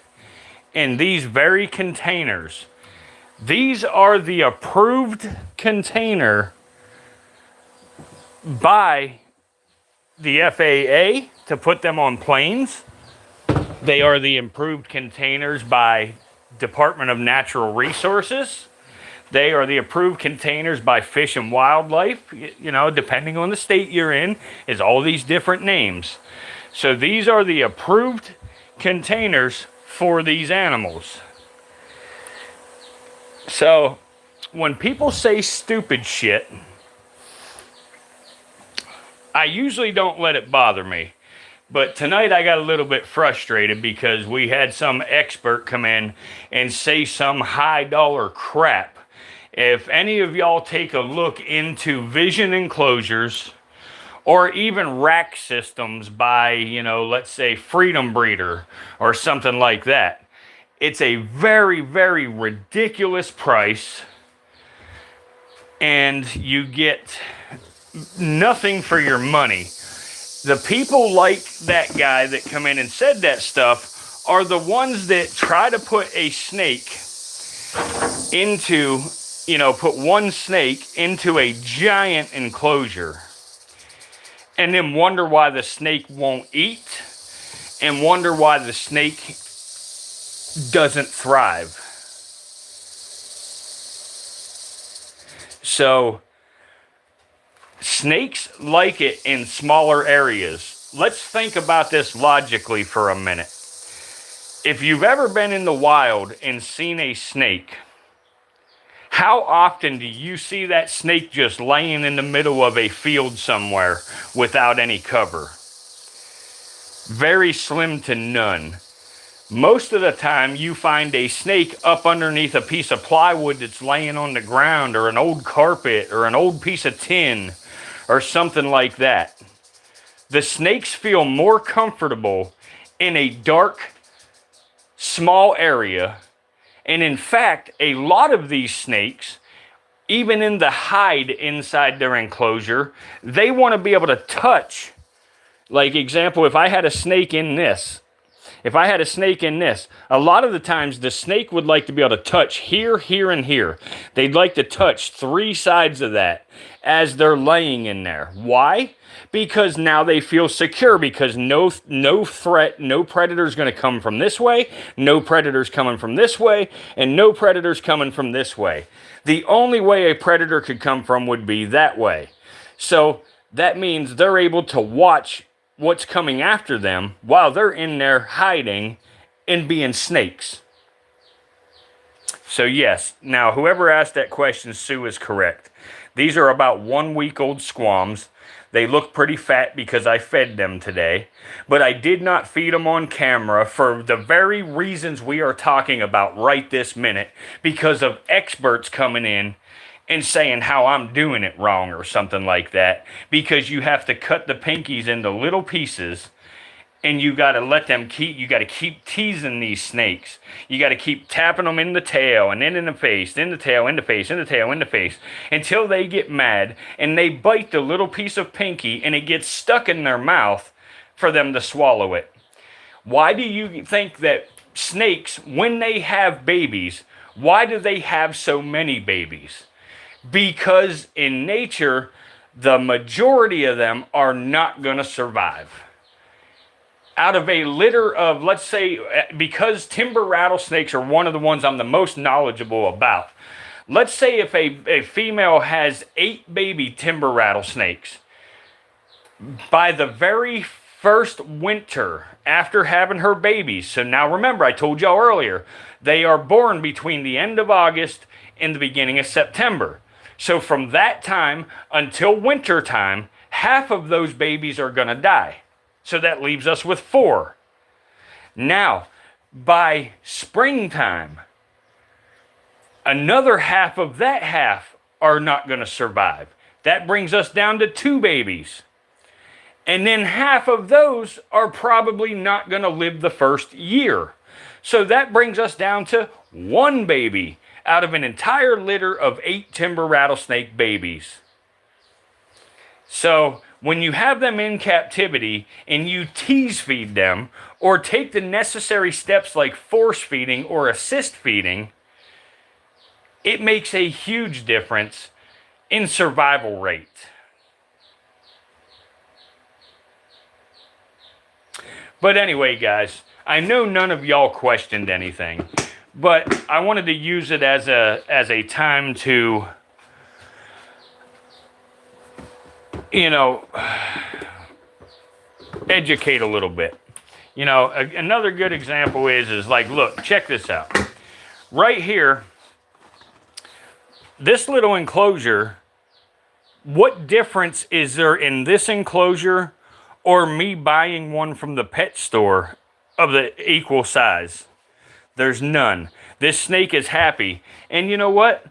in these very containers. These are the approved container by the FAA to put them on planes. They are the approved containers by Department of Natural Resources. They are the approved containers by Fish and Wildlife. You know, depending on the state you're in, is all these different names. So these are the approved containers for these animals. So when people say stupid shit, I usually don't let it bother me. But tonight I got a little bit frustrated because we had some expert come in and say some high dollar crap. If any of y'all take a look into vision enclosures or even rack systems by, you know, let's say Freedom Breeder or something like that, it's a very, very ridiculous price and you get nothing for your money. The people like that guy that come in and said that stuff are the ones that try to put a snake into, you know, put one snake into a giant enclosure and then wonder why the snake won't eat and wonder why the snake doesn't thrive. So snakes like it in smaller areas. Let's think about this logically for a minute. If you've ever been in the wild and seen a snake, how often do you see that snake just laying in the middle of a field somewhere without any cover? Very slim to none. Most of the time you find a snake up underneath a piece of plywood that's laying on the ground or an old carpet or an old piece of tin or something like that. The snakes feel more comfortable in a dark, small area. And in fact, a lot of these snakes, even in the hide inside their enclosure, they want to be able to touch. Like example, if I had a snake in this, a lot of the times the snake would like to be able to touch here, here, and here. They'd like to touch 3 sides of that as they're laying in there. Why? Because now they feel secure because no threat, no predator's going to come from this way, no predator's coming from this way, and no predator's coming from this way. The only way a predator could come from would be that way. So that means they're able to watch what's coming after them while they're in there hiding and being snakes. So yes, now whoever asked that question, Sue, is correct. These are about 1 week old squams. They look pretty fat because I fed them today, but I did not feed them on camera for the very reasons we are talking about right this minute, because of experts coming in and saying how I'm doing it wrong or something like that, because you have to cut the pinkies into little pieces and you got to let them you got to keep teasing these snakes. You got to keep tapping them in the tail and then in the face, in the tail, in the face, in the tail, in the face, until they get mad and they bite the little piece of pinky and it gets stuck in their mouth for them to swallow it. Why do you think that snakes, when they have babies, why do they have so many babies? Because in nature, the majority of them are not going to survive. Out of a litter of, let's say, because timber rattlesnakes are one of the ones I'm the most knowledgeable about. Let's say if a female has 8 baby timber rattlesnakes, by the very first winter after having her babies, so now remember I told y'all earlier, they are born between the end of August and the beginning of September. So from that time until winter time, half of those babies are going to die. So that leaves us with 4. Now, by springtime, another half of that half are not going to survive. That brings us down to 2 babies. And then half of those are probably not going to live the first year. So that brings us down to 1 baby out of an entire litter of 8 timber rattlesnake babies. So when you have them in captivity and you tease feed them or take the necessary steps like force feeding or assist feeding, it makes a huge difference in survival rate. But anyway, guys, I know none of y'all questioned anything, but I wanted to use it as a time to, you know, educate a little bit. You know, another good example is like, look, check this out. Right here, this little enclosure, what difference is there in this enclosure or me buying one from the pet store of the equal size? There's none. This snake is happy. And you know what?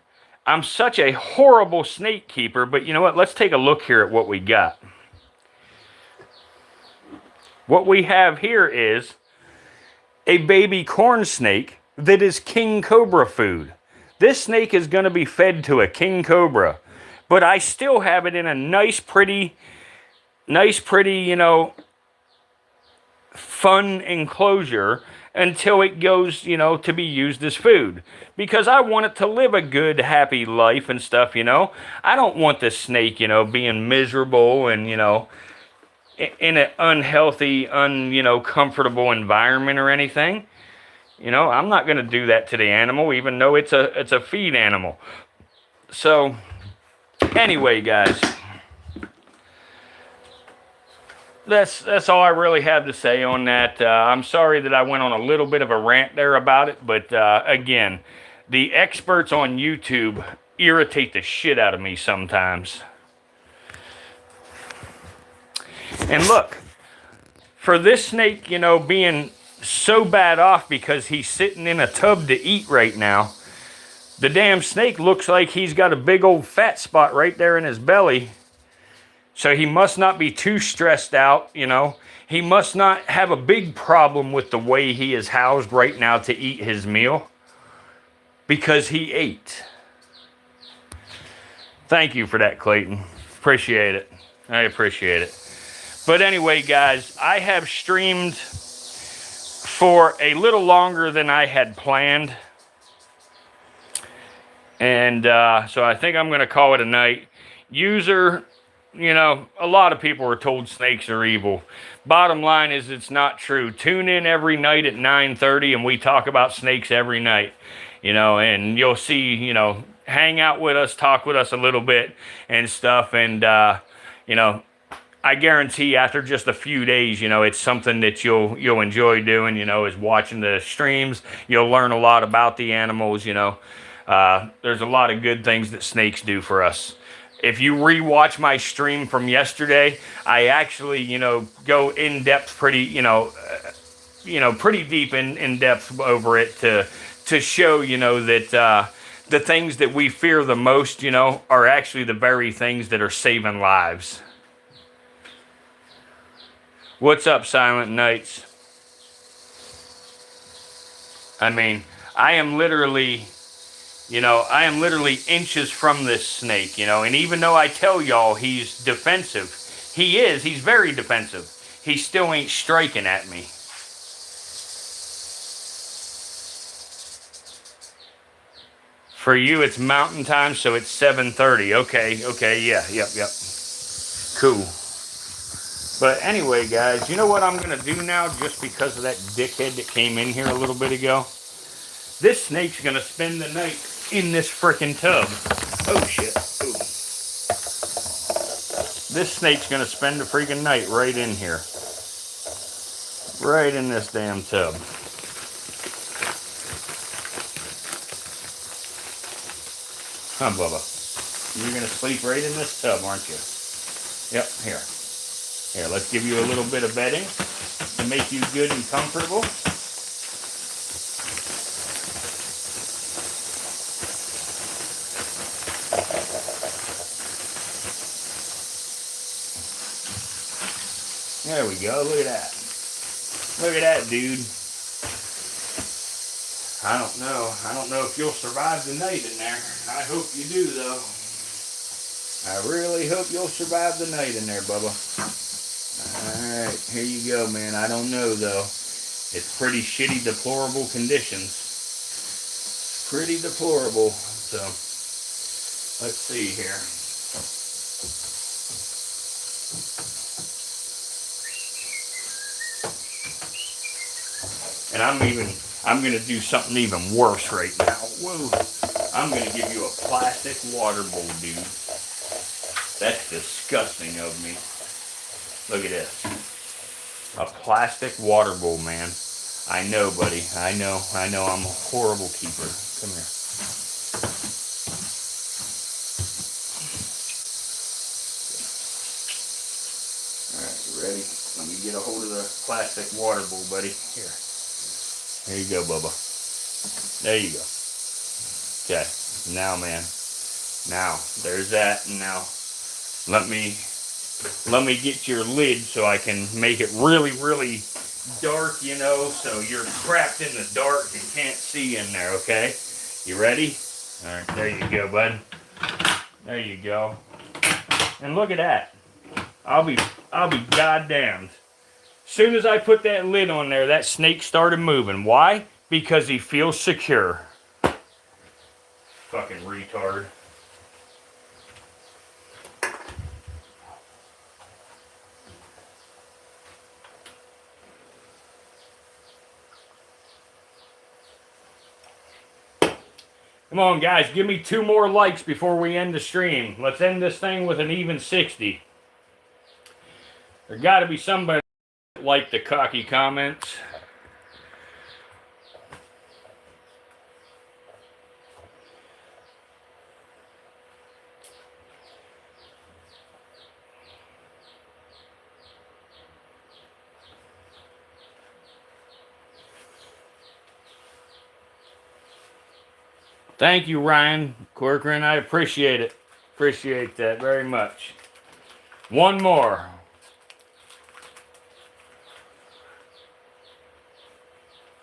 I'm such a horrible snake keeper, but you know what? Let's take a look here at what we got. What we have here is a baby corn snake that is king cobra food. This snake is going to be fed to a king cobra, but I still have it in a nice, pretty, you know, fun enclosure until it goes, you know, to be used as food. Because I want it to live a good, happy life and stuff, you know. I don't want this snake, you know, being miserable and, you know, in an unhealthy, you know, comfortable environment or anything. You know, I'm not going to do that to the animal, even though it's a feed animal. So, anyway, guys, that's all I really have to say on that. I'm sorry that I went on a little bit of a rant there about it, but again, the experts on YouTube irritate the shit out of me sometimes. And look, for this snake, you know, being so bad off because he's sitting in a tub to eat right now, the damn snake looks like he's got a big old fat spot right there in his belly. So he must not be too stressed out, you know. He must not have a big problem with the way he is housed right now to eat his meal, because he ate. Thank you for that, Clayton. Appreciate it. I appreciate it. But anyway, guys, I have streamed for a little longer than I had planned. And so I think I'm going to call it a night. User, you know, a lot of people are told snakes are evil. Bottom line is it's not true. Tune in every night at 9:30 and we talk about snakes every night. You know, and you'll see, you know, hang out with us, talk with us a little bit and stuff. And, you know, I guarantee after just a few days, you know, it's something that you'll enjoy doing, you know, is watching the streams. You'll learn a lot about the animals, you know. There's a lot of good things that snakes do for us. If you rewatch my stream from yesterday, I actually, you know, go in depth pretty, pretty deep in depth over it to show, you know, that the things that we fear the most, you know, are actually the very things that are saving lives. What's up, Silent Nights? I mean, I am literally inches from this snake, you know, and even though I tell y'all he's defensive, he's very defensive. He still ain't striking at me. For you, it's mountain time, so it's 7:30. Okay, yep. Cool. But anyway, guys, you know what I'm going to do now just because of that dickhead that came in here a little bit ago? This snake's going to spend the night in this frickin' tub. Oh, shit. Ooh. This snake's going to spend the freaking night right in here. Right in this damn tub. Huh, Bubba? You're going to sleep right in this tub, aren't you? Yep, here. Here, let's give you a little bit of bedding to make you good and comfortable. There we go. Look at that. Look at that, dude. I don't know. I don't know if you'll survive the night in there. I hope you do, though. I really hope you'll survive the night in there, Bubba. Alright, here you go, man. I don't know, though. It's pretty shitty, deplorable conditions. Pretty deplorable. So, let's see here. And I'm going to do something even worse right now. Whoa. I'm going to give you a plastic water bowl, dude. That's disgusting of me. Look at this. A plastic water bowl, man. I know, buddy. I know. I'm a horrible keeper. Come here. Alright, you ready? Let me get a hold of the plastic water bowl, buddy. Here. There you go, Bubba. There you go. Okay. Now, man. Now, there's that. And now, let me get your lid so I can make it really, really dark, you know, so you're trapped in the dark and can't see in there, okay? You ready? All right, there you go, bud. There you go. And look at that. I'll be goddamned. Soon as I put that lid on there, that snake started moving. Why? Because he feels secure. Fucking retard. Come on, guys, give me 2 more likes before we end the stream. Let's end this thing with an even 60. There got to be somebody that like the cocky comments. Thank you, Ryan Corcoran. I appreciate it. Appreciate that very much. One more.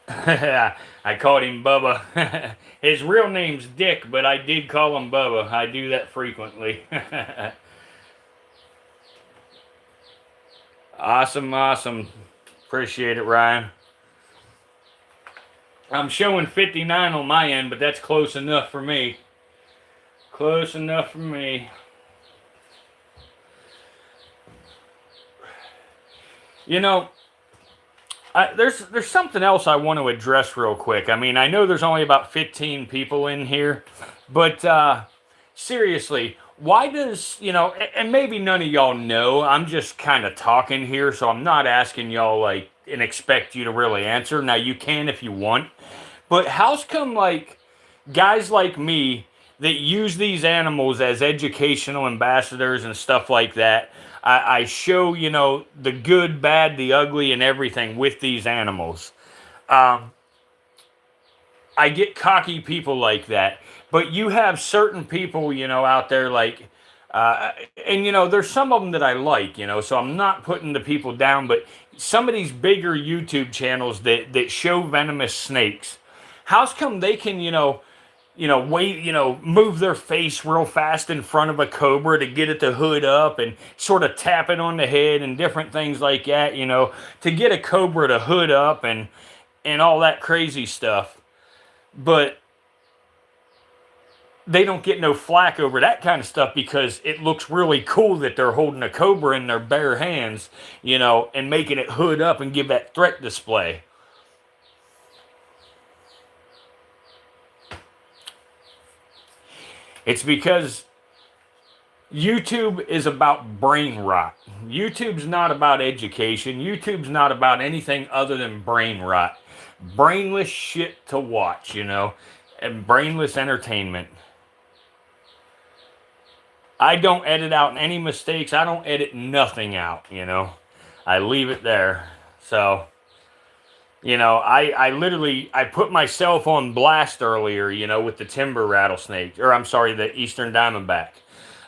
I called him Bubba. His real name's Dick, but I did call him Bubba. I do that frequently. Awesome, awesome. Appreciate it, Ryan. I'm showing 59 on my end, but that's close enough for me. Close enough for me. You know, there's something else I want to address real quick. I mean, I know there's only about 15 people in here, but seriously, why does, you know, and maybe none of y'all know, I'm just kind of talking here, so I'm not asking y'all, like, and expect you to really answer. Now, you can if you want, but how's come, like, guys like me that use these animals as educational ambassadors and stuff like that, I show, you know, the good, bad, the ugly, and everything with these animals. I get cocky people like that. But you have certain people, you know, out there like, and, you know, there's some of them that I like, you know, so I'm not putting the people down. But some of these bigger YouTube channels that show venomous snakes, how's come they can, move their face real fast in front of a cobra to get it to hood up and sort of tap it on the head and different things like that, you know, to get a cobra to hood up and all that crazy stuff. But they don't get no flack over that kind of stuff because it looks really cool that they're holding a cobra in their bare hands, you know, and making it hood up and give that threat display. It's because YouTube is about brain rot. YouTube's not about education. YouTube's not about anything other than brain rot. Brainless shit to watch, you know, and brainless entertainment. I don't edit out any mistakes. I don't edit nothing out, you know. I leave it there. So, you know, I literally, I put myself on blast earlier, you know, with the timber rattlesnake, or I'm sorry, the eastern diamondback.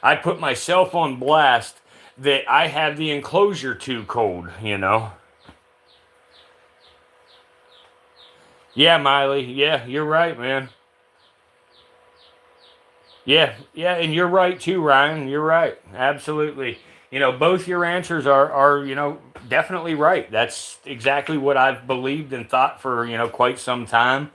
I put myself on blast that I have the enclosure too cold, you know. Yeah, Miley. Yeah, you're right, man. Yeah, yeah, and you're right too, Ryan. You're right. Absolutely. You know, both your answers are, you know, definitely right. That's exactly what I've believed and thought for, you know, quite some time.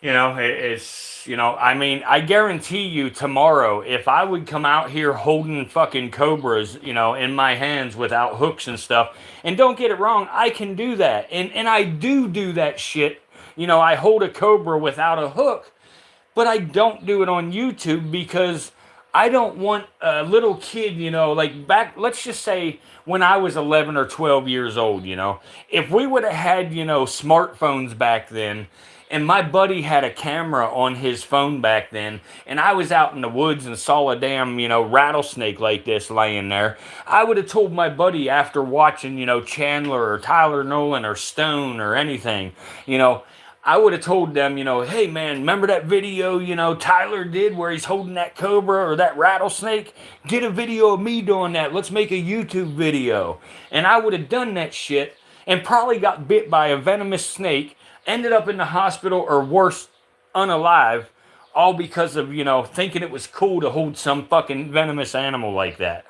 You know, it's, you know, I mean, I guarantee you tomorrow, if I would come out here holding fucking cobras, you know, in my hands without hooks and stuff, and don't get it wrong, I can do that. And I do that shit. You know, I hold a cobra without a hook, but I don't do it on YouTube because I don't want a little kid, you know, like back, let's just say when I was 11 or 12 years old, you know, if we would have had, you know, smartphones back then, and my buddy had a camera on his phone back then, and I was out in the woods and saw a damn, you know, rattlesnake like this laying there, I would have told my buddy after watching, you know, Chandler or Tyler Nolan or Stone or anything, you know, I would have told them, you know, hey man, remember that video, you know, Tyler did where he's holding that cobra or that rattlesnake? Get a video of me doing that. Let's make a YouTube video. And I would have done that shit and probably got bit by a venomous snake, ended up in the hospital or worse, unalive, all because of, you know, thinking it was cool to hold some fucking venomous animal like that.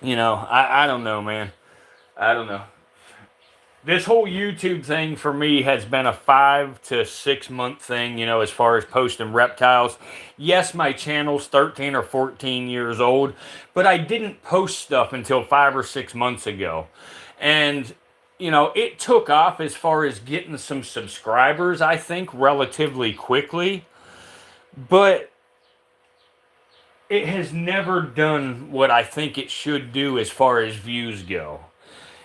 You know, I don't know, man. I don't know. This whole YouTube thing for me has been a 5 to 6 month thing, you know, as far as posting reptiles. Yes, my channel's 13 or 14 years old, but I didn't post stuff until 5 or 6 months ago. And, you know, it took off as far as getting some subscribers, I think, relatively quickly. But it has never done what I think it should do as far as views go.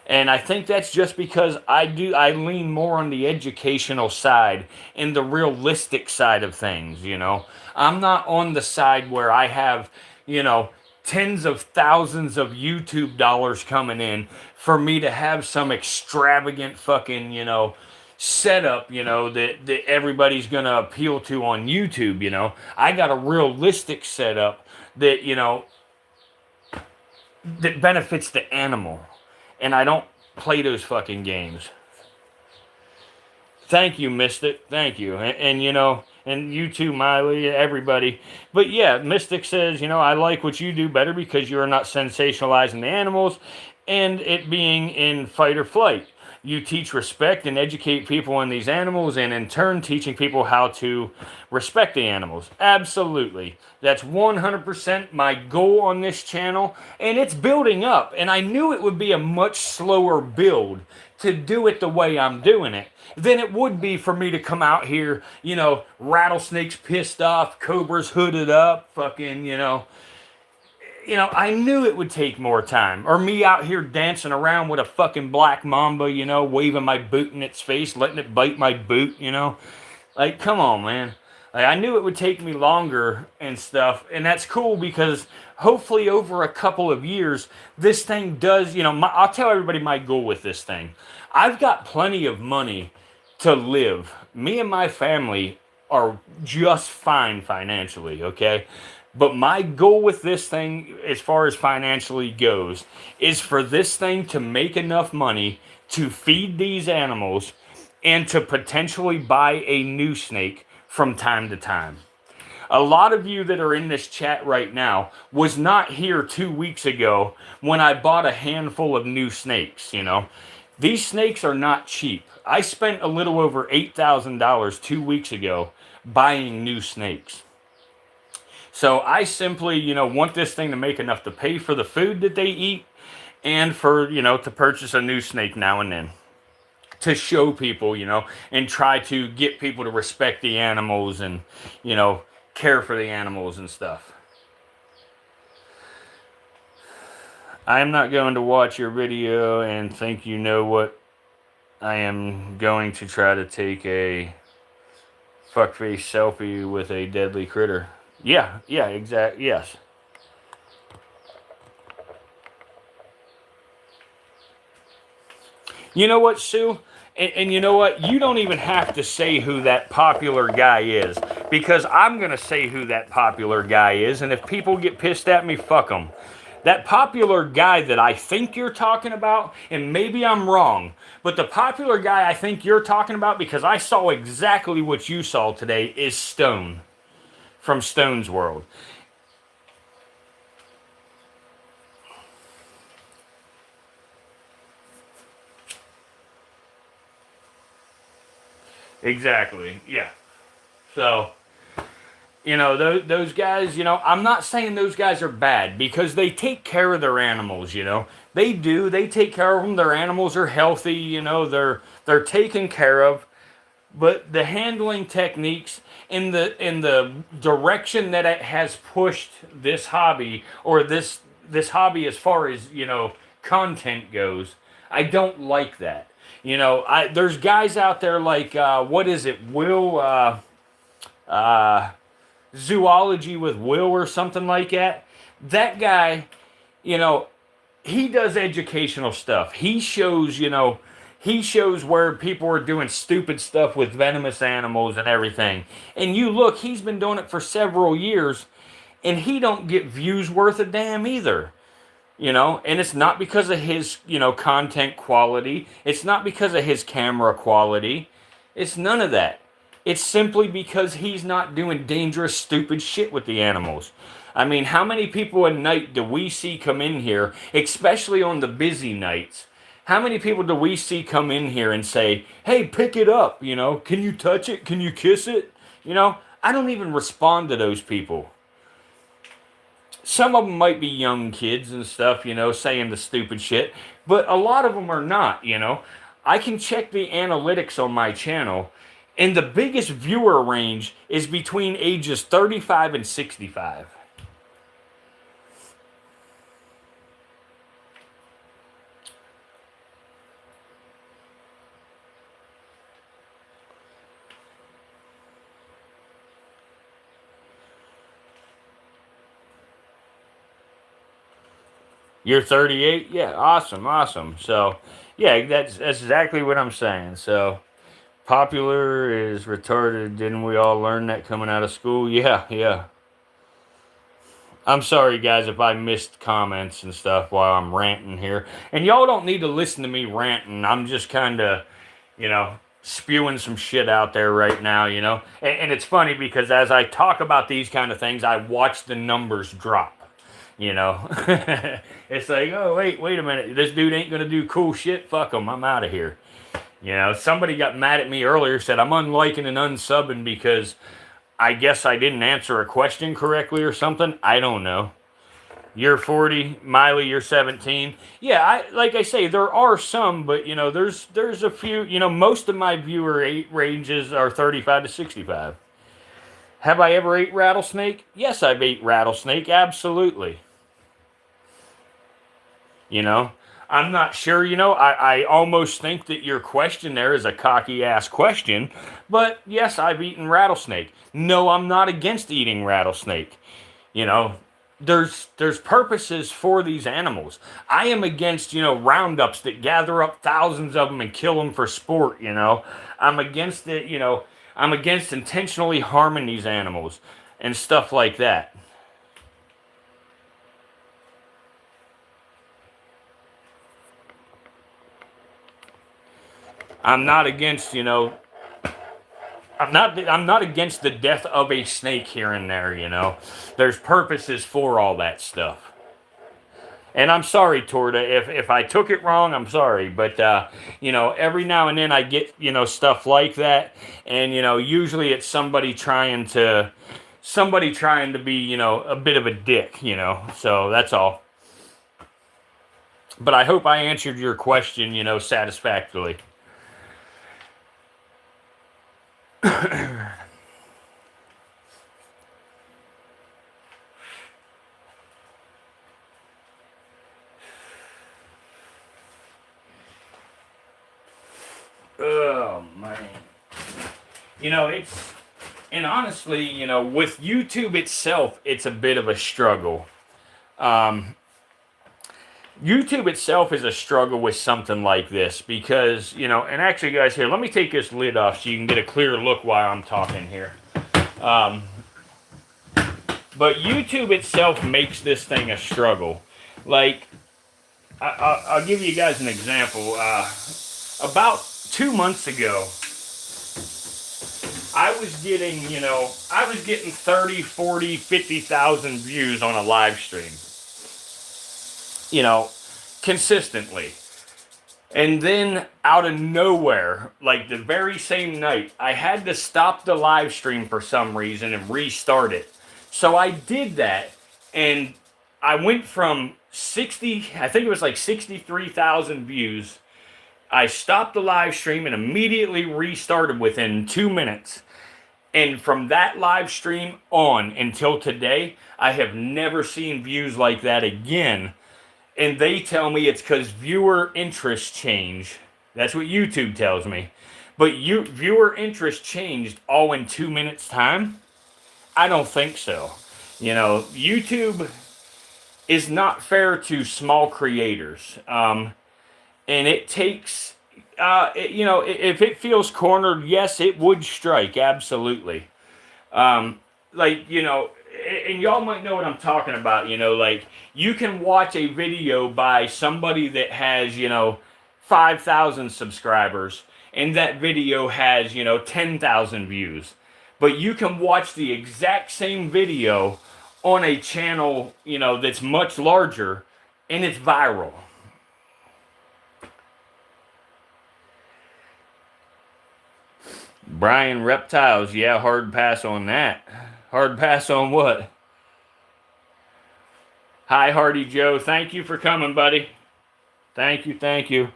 And I think that's just because I lean more on the educational side and the realistic side of things, you know. I'm not on the side where I have, you know, tens of thousands of YouTube dollars coming in for me to have some extravagant fucking, you know, setup, you know, that everybody's gonna appeal to on YouTube, you know. I got a realistic setup that, you know, that benefits the animal. And I don't play those fucking games. Thank you, Mystic. Thank you. And you know, and you too, Miley, everybody. But yeah, Mystic says, you know, I like what you do better because you are not sensationalizing the animals and it being in fight or flight. You teach respect and educate people on these animals, and in turn, teaching people how to respect the animals. Absolutely. That's 100% my goal on this channel, and it's building up. And I knew it would be a much slower build to do it the way I'm doing it than it would be for me to come out here, you know, rattlesnakes pissed off, cobras hooded up, fucking, you know, I knew it would take more time. Or me out here dancing around with a fucking black mamba, you know, waving my boot in its face, letting it bite my boot, you know. Like, come on, man. Like, I knew it would take me longer and stuff. And that's cool because hopefully over a couple of years, this thing does, you know, I'll tell everybody my goal with this thing. I've got plenty of money to live. Me and my family are just fine financially, okay? But my goal with this thing, as far as financially goes, is for this thing to make enough money to feed these animals and to potentially buy a new snake from time to time. A lot of you that are in this chat right now was not here 2 weeks ago when I bought a handful of new snakes, you know. These snakes are not cheap. I spent a little over $8,000 2 weeks ago buying new snakes. So I simply, you know, want this thing to make enough to pay for the food that they eat and for, you know, to purchase a new snake now and then. To show people, you know, and try to get people to respect the animals and, you know, care for the animals and stuff. I'm not going to watch your video and think you know what I am going to try to take a fuckface selfie with a deadly critter. Yeah, yeah, exactly. Yes. You know what, Sue? And you know what? You don't even have to say who that popular guy is, because I'm going to say who that popular guy is, and if people get pissed at me, fuck them. That popular guy that I think you're talking about, and maybe I'm wrong, but the popular guy I think you're talking about, because I saw exactly what you saw today, is Stone from Stone's World. Exactly. Yeah. So, those guys, I'm not saying those guys are bad, because they take care of their animals. They do. They take care of them. Their animals are healthy. They're taken care of. But the handling techniques in the direction that it has pushed this hobby, or this hobby as far as content goes, I don't like that. There's guys out there like what is it, Will, uh, Zoology with Will or something like that. That guy, you know, he does educational stuff. He shows where people are doing stupid stuff with venomous animals and everything. And you look, he's been doing it for several years, and he don't get views worth a damn either. And it's not because of his, content quality. It's not because of his camera quality. It's none of that. It's simply because he's not doing dangerous, stupid shit with the animals. I mean, how many people a night do we see come in here, especially on the busy nights? How many people do we see come in here and say, hey, pick it up, can you touch it? Can you kiss it? I don't even respond to those people. Some of them might be young kids and stuff, saying the stupid shit, but a lot of them are not. I can check the analytics on my channel, and the biggest viewer range is between ages 35 and 65. You're 38? Yeah, awesome, awesome. So, yeah, that's exactly what I'm saying. So, popular is retarded. Didn't we all learn that coming out of school? Yeah, yeah. I'm sorry, guys, if I missed comments and stuff while I'm ranting here. And y'all don't need to listen to me ranting. I'm just kind of, spewing some shit out there right now. And it's funny because as I talk about these kind of things, I watch the numbers drop. It's like, oh, wait a minute. This dude ain't going to do cool shit. Fuck him. I'm out of here. Somebody got mad at me earlier, said I'm unliking and unsubbing because I guess I didn't answer a question correctly or something. I don't know. You're 40, Miley, you're 17. Yeah, like I say, there are some, but there's a few. Most of my viewer ranges are 35 to 65. Have I ever ate rattlesnake? Yes, I've ate rattlesnake, absolutely. I'm not sure, I almost think that your question there is a cocky ass question, but yes, I've eaten rattlesnake. No, I'm not against eating rattlesnake. You know, there's purposes for these animals. I am against, roundups that gather up thousands of them and kill them for sport. I'm against it, I'm against intentionally harming these animals and stuff like that. I'm not against, I'm not against the death of a snake here and there. There's purposes for all that stuff. And I'm sorry, Torta, if I took it wrong, I'm sorry. But every now and then I get, stuff like that, and usually it's somebody trying to be, a bit of a dick. So that's all. But I hope I answered your question, satisfactorily. You know, and honestly, you know, with YouTube itself, it's a bit of a struggle. YouTube itself is a struggle with something like this because, you know, and actually, guys, here, let me take this lid off so you can get a clear look while I'm talking here. But YouTube itself makes this thing a struggle. Like, I'll give you guys an example. About 2 months ago, I was getting, you know, 30, 40, 50,000 views on a live stream. You know, consistently. And then out of nowhere, like the very same night, I had to stop the live stream for some reason and restart it. So I did that, and I went from 60, I think it was like 63,000 views. I stopped the live stream and immediately restarted within 2 minutes. And from that live stream on until today, I have never seen views like that again. And they tell me it's because viewer interest changed. That's what YouTube tells me. But viewer interest changed all in 2 minutes time? I don't think so. You know, YouTube is not fair to small creators. And it takes, you know, if it feels cornered, yes, it would strike, absolutely. Like, you know, and y'all might know what I'm talking about, you know, like, you can watch a video by somebody that has, you know, 5,000 subscribers, and that video has, you know, 10,000 views. But you can watch the exact same video on a channel, you know, that's much larger, and it's viral. Brian, reptiles, yeah, hard pass on that. Hard pass on what? Hi, Hardy Joe. Thank you for coming, buddy. Thank you, thank you.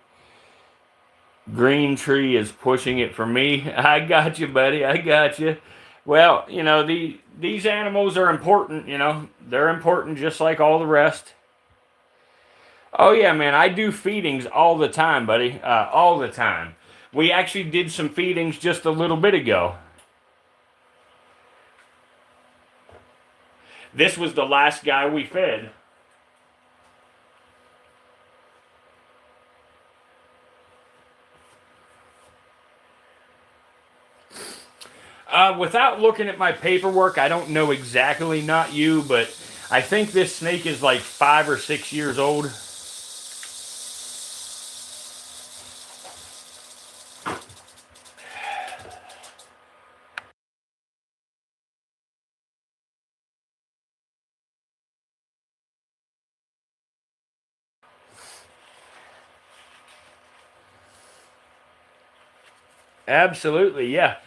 Green Tree is pushing it for me. I got you, buddy. I got you. Well, you know, these animals are important, you know. They're important just like all the rest. Oh, yeah, man. I do feedings all the time, buddy. All the time. We actually did some feedings just a little bit ago. This was the last guy we fed. Without looking at my paperwork, I don't know exactly, not you, but I think this snake is like 5 or 6 years old. Absolutely, yeah.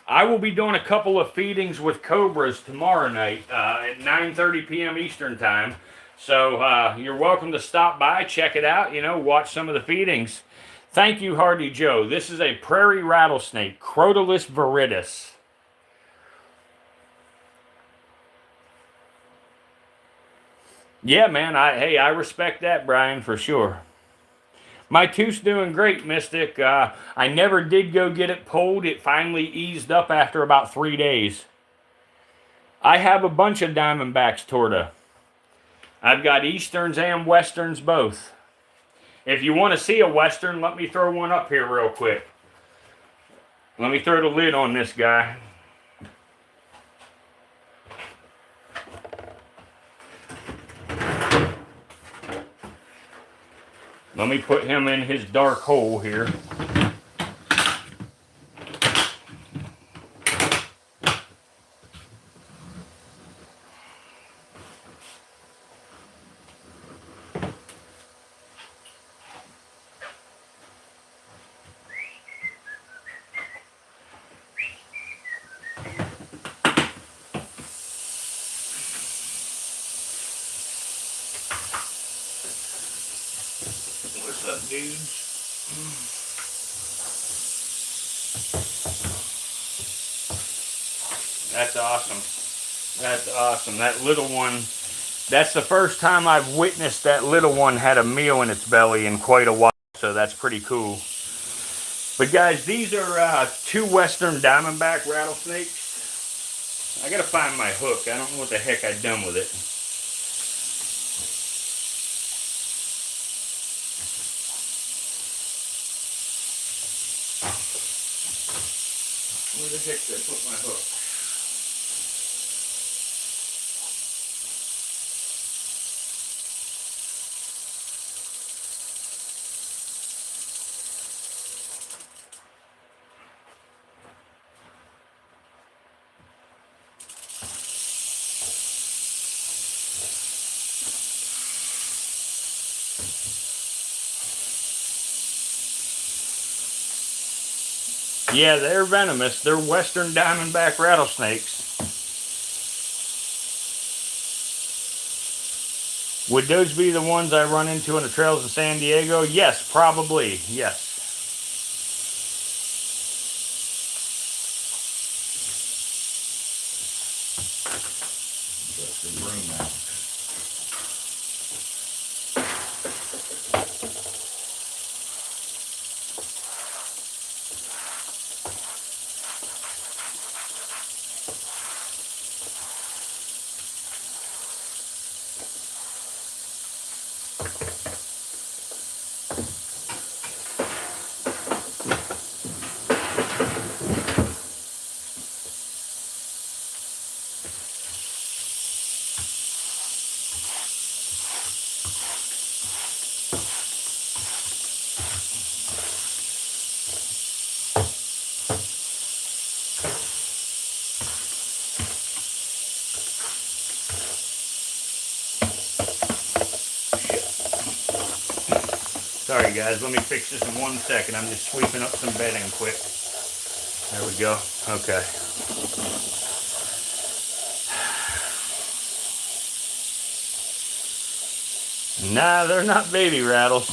I will be doing a couple of feedings with cobras tomorrow night at 9:30 p.m. Eastern time. So you're welcome to stop by, check it out, you know, watch some of the feedings. Thank you, Hardy Joe. This is a prairie rattlesnake, Crocodile viridis. Yeah, man. I respect that, Brian, for sure. My tooth's doing great, Mystic. I never did go get it pulled. It finally eased up after about 3 days. I have a bunch of diamondbacks, Torta. I've got easterns and westerns both. If you want to see a western, let me throw one up here real quick. Let me throw the lid on this guy. Let me put him in his dark hole here. What's up, dudes? That's awesome. That's awesome. That little one, that's the first time I've witnessed that little one had a meal in its belly in quite a while, so that's pretty cool. But guys, these are 2 western diamondback rattlesnakes. I gotta find my hook. I don't know what the heck I've done with it. Where the heck did I put my hook? Yeah, they're venomous. They're western diamondback rattlesnakes. Would those be the ones I run into on the trails in San Diego? Yes, probably. Yes. That's the broom out. Sorry guys, let me fix this in 1 second. I'm just sweeping up some bedding quick. There we go. Okay. Nah, they're not baby rattles.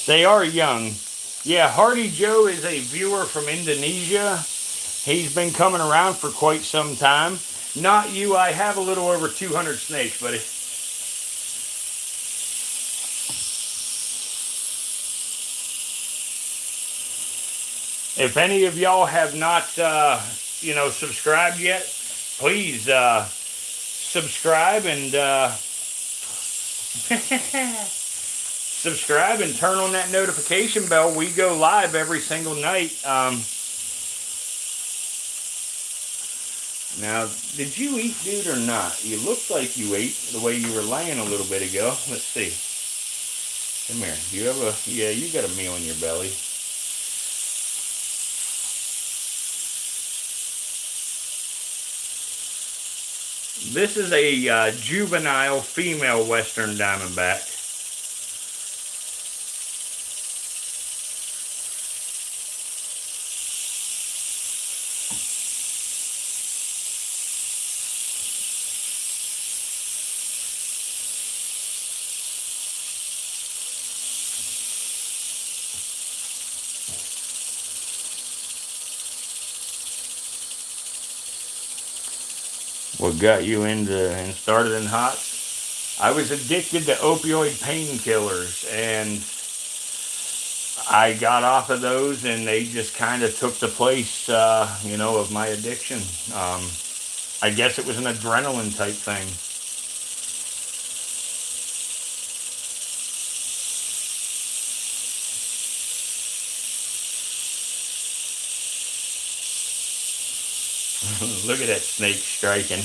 They are young. Yeah, Hardy Joe is a viewer from Indonesia. He's been coming around for quite some time. Not you, I have a little over 200 snakes, buddy. If any of y'all have not, subscribed yet, please subscribe and subscribe and turn on that notification bell. We go live every single night. Now, did you eat, dude, or not? You looked like you ate the way you were laying a little bit ago. Let's see. Come here. Do you have a... Yeah, you got a meal in your belly. This is a juvenile female western diamondback. What got you into and started in HOTS? I was addicted to opioid painkillers, and I got off of those, and they just kind of took the place, of my addiction. I guess it was an adrenaline type thing. Look at that snake striking.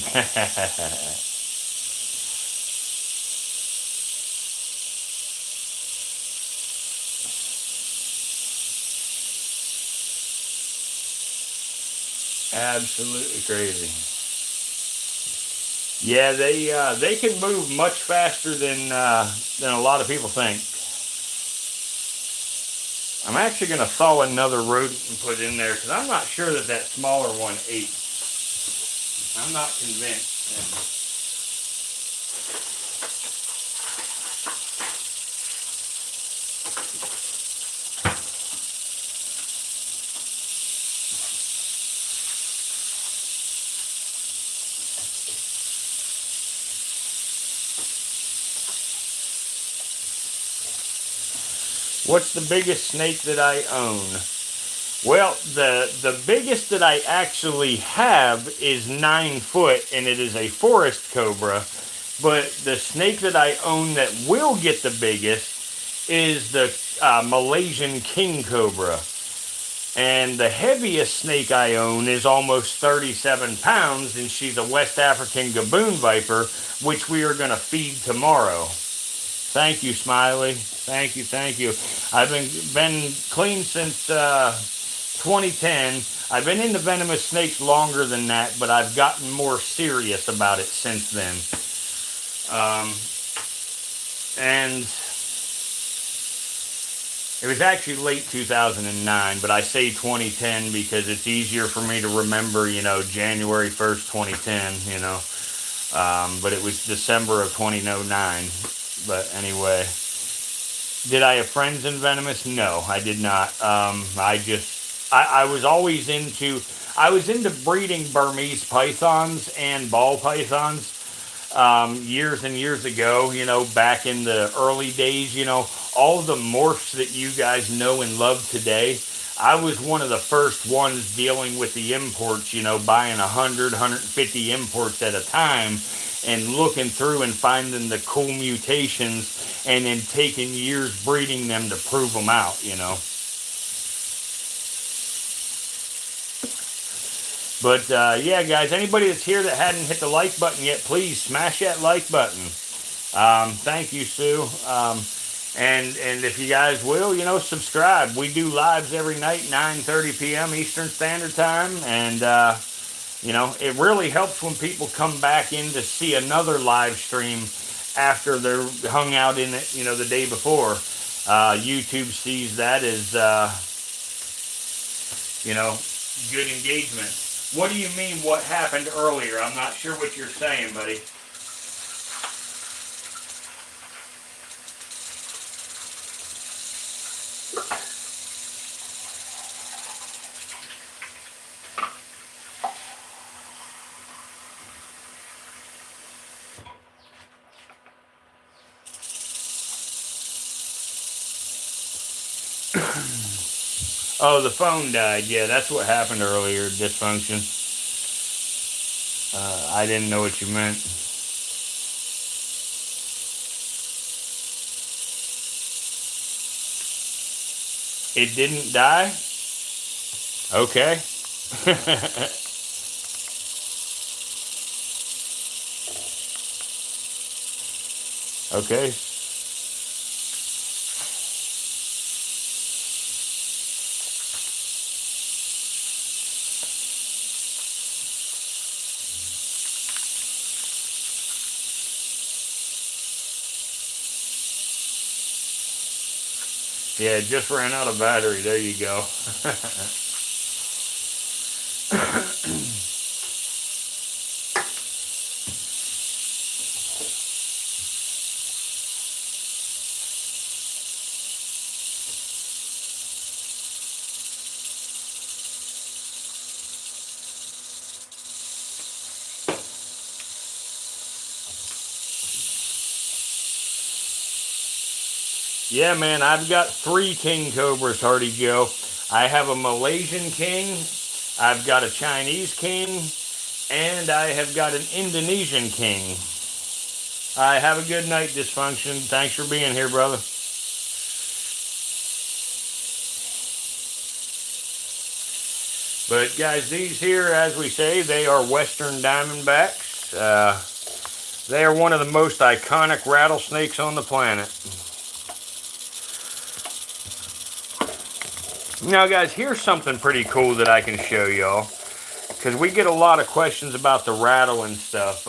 Absolutely crazy. Yeah, they can move much faster than a lot of people think. I'm actually going to thaw another rodent and put in there because I'm not sure that smaller one ate. I'm not convinced. What's the biggest snake that I own? Well, the biggest that I actually have is 9 foot, and it is a forest cobra. But the snake that I own that will get the biggest is the Malaysian king cobra. And the heaviest snake I own is almost 37 pounds, and she's a West African Gaboon viper, which we are going to feed tomorrow. Thank you, Smiley. Thank you, thank you. I've been clean since 2010. I've been into venomous snakes longer than that, but I've gotten more serious about it since then. And it was actually late 2009, but I say 2010 because it's easier for me to remember, you know, January 1st, 2010, you know. But it was December of 2009. But anyway, did I have friends in venomous? No, I did not. I was always into, I was into breeding Burmese pythons and ball pythons. Years and years ago, you know, back in the early days, you know, all the morphs that you guys know and love today, I was one of the first ones dealing with the imports, you know, buying 100, 150 imports at a time and looking through and finding the cool mutations and then taking years breeding them to prove them out, you know. But, yeah, guys, anybody that's here that hadn't hit the like button yet, please smash that like button. Thank you, Sue. And if you guys will, you know, subscribe. We do lives every night, 9:30 p.m. Eastern Standard Time. And, you know, it really helps when people come back in to see another live stream after they're hung out in it, you know, the day before. YouTube sees that as, you know, good engagement. What do you mean what happened earlier? I'm not sure what you're saying, buddy. Oh, the phone died. Yeah, that's what happened earlier, dysfunction. I didn't know what you meant. It didn't die? Okay. Okay. Yeah, it just ran out of battery. There you go. Yeah, man, I've got 3 king cobras, Hardy Joe. I have a Malaysian king, I've got a Chinese king, and I have got an Indonesian king. Have a good night, Dysfunction. Thanks for being here, brother. But, guys, these here, as we say, they are Western Diamondbacks. They are one of the most iconic rattlesnakes on the planet. Now, guys, here's something pretty cool that I can show y'all, because we get a lot of questions about the rattle and stuff.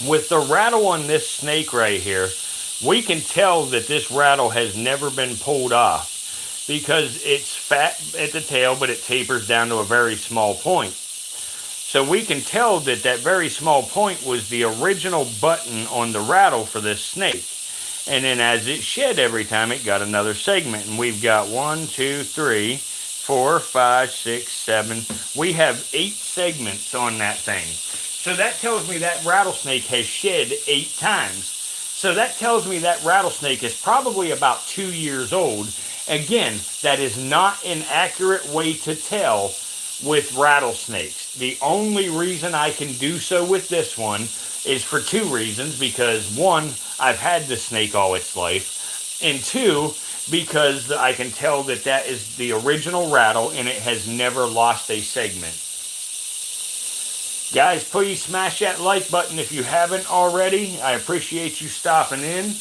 With the rattle on this snake right here, we can tell that this rattle has never been pulled off, because it's fat at the tail, but it tapers down to a very small point. So we can tell that that very small point was the original button on the rattle for this snake. And then as it shed every time, it got another segment. And we've got 1, 2, 3, 4, 5, 6, 7. We have 8 segments on that thing. So that tells me that rattlesnake has shed 8 times. So that tells me that rattlesnake is probably about 2 years old. Again, that is not an accurate way to tell with rattlesnakes. The only reason I can do so with this one is for 2 reasons. Because 1, I've had the snake all its life. And 2, because I can tell that that is the original rattle and it has never lost a segment. Guys, please smash that like button if you haven't already. I appreciate you stopping in.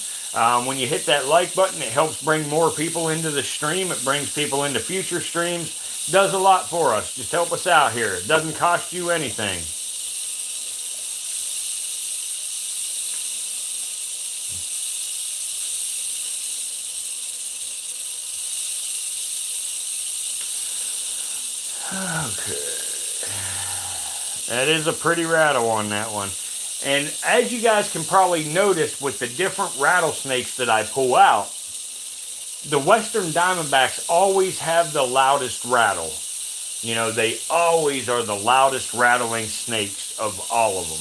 When you hit that like button, it helps bring more people into the stream. It brings people into future streams. It does a lot for us. Just help us out here. It doesn't cost you anything. Okay. That is a pretty rattle on that one. And as you guys can probably notice with the different rattlesnakes that I pull out, the Western Diamondbacks always have the loudest rattle. You know, they always are the loudest rattling snakes of all of them.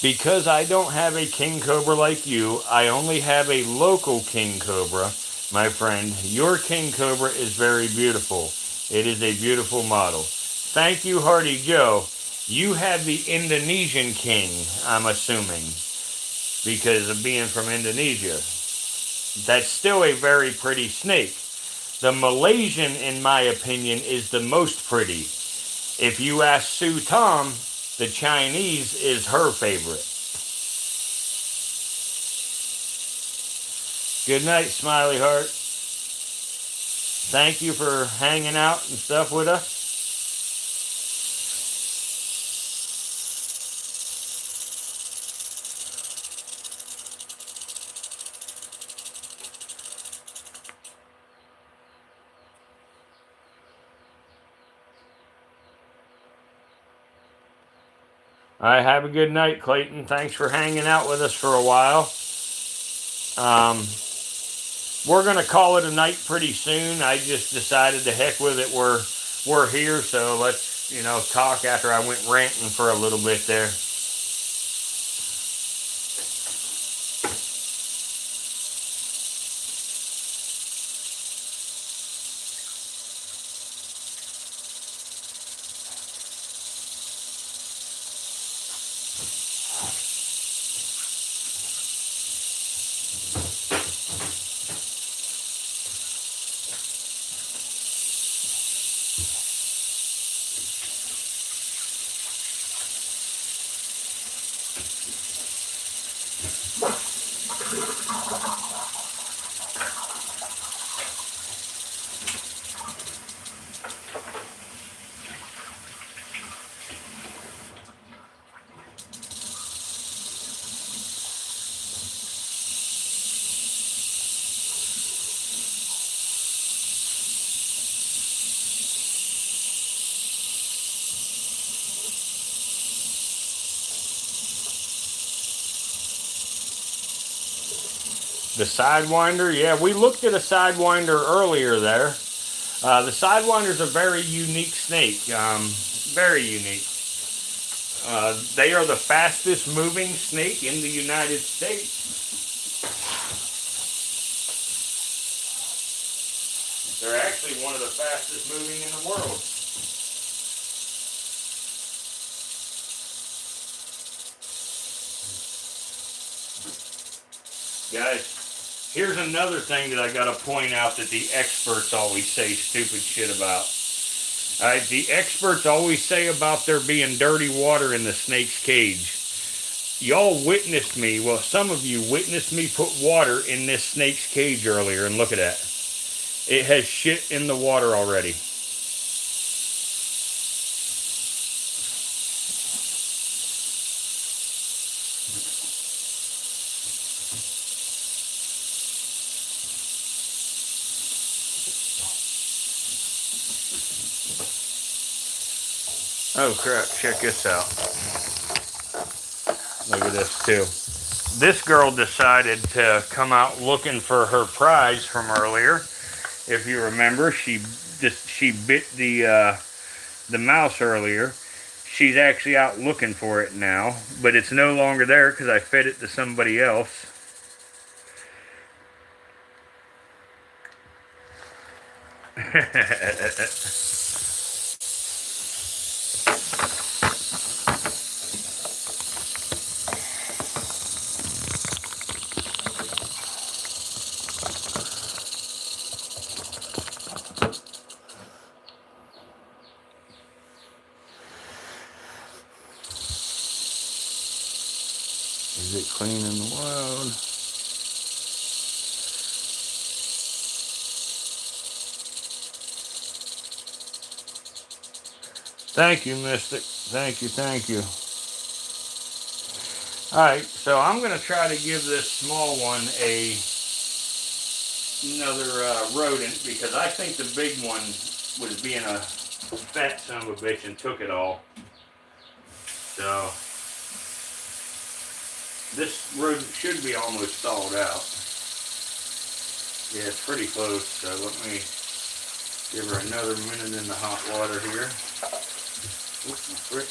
Because I don't have a king cobra like you, I only have a local king cobra. My friend, your king cobra is very beautiful. It is a beautiful model. Thank you, Hardy Joe. You have the Indonesian king, I'm assuming, because of being from Indonesia. That's still a very pretty snake. The Malaysian, in my opinion, is the most pretty. If you ask Sue Tom, the Chinese is her favorite. Good night, Smiley Heart. Thank you for hanging out and stuff with us. All right, have a good night, Clayton. Thanks for hanging out with us for a while. We're going to call it a night pretty soon. I just decided to heck with it. We're here, so let's, talk after I went ranting for a little bit there. The Sidewinder, yeah, we looked at a Sidewinder earlier there. The Sidewinder is a very unique snake, very unique. They are the fastest moving snake in the United States. They're actually one of the fastest moving in the world. Guys, here's another thing that I got to point out that the experts always say stupid shit about. Alright, the experts always say about there being dirty water in the snake's cage. Y'all witnessed me, well, some of you witnessed me put water in this snake's cage earlier, and look at that. It has shit in the water already. Oh crap, check this out. Look at this too. This girl decided to come out looking for her prize from earlier. If you remember, she bit the mouse earlier. she's actually out looking for it now, but it's no longer there because I fed it to somebody else. Is it clean in the wild? Thank you, Mystic. Thank you, thank you. Alright, so I'm going to try to give this small one another rodent, because I think the big one was being a fat son of a bitch and took it all. So, this rodent should be almost thawed out. Yeah, it's pretty close, so let me give her another minute in the hot water here. Oops, my frick.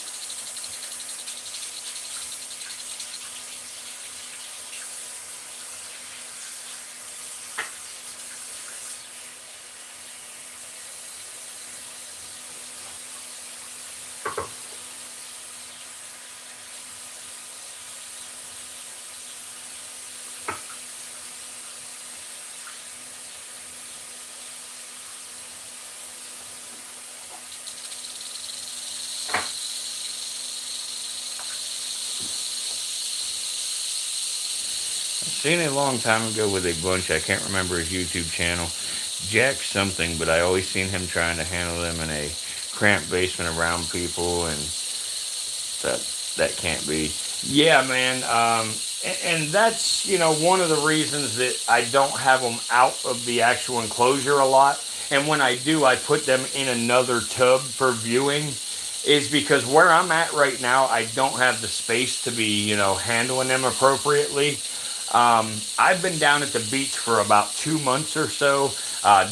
Seen it a long time ago with a bunch. I can't remember his YouTube channel. Jack something, but I always seen him trying to handle them in a cramped basement around people, and that can't be. Yeah, man. And that's, you know, one of the reasons that I don't have them out of the actual enclosure a lot. And when I do, I put them in another tub for viewing, is because where I'm at right now, I don't have the space to be, you know, handling them appropriately. I've been down at the beach for about 2 months or so,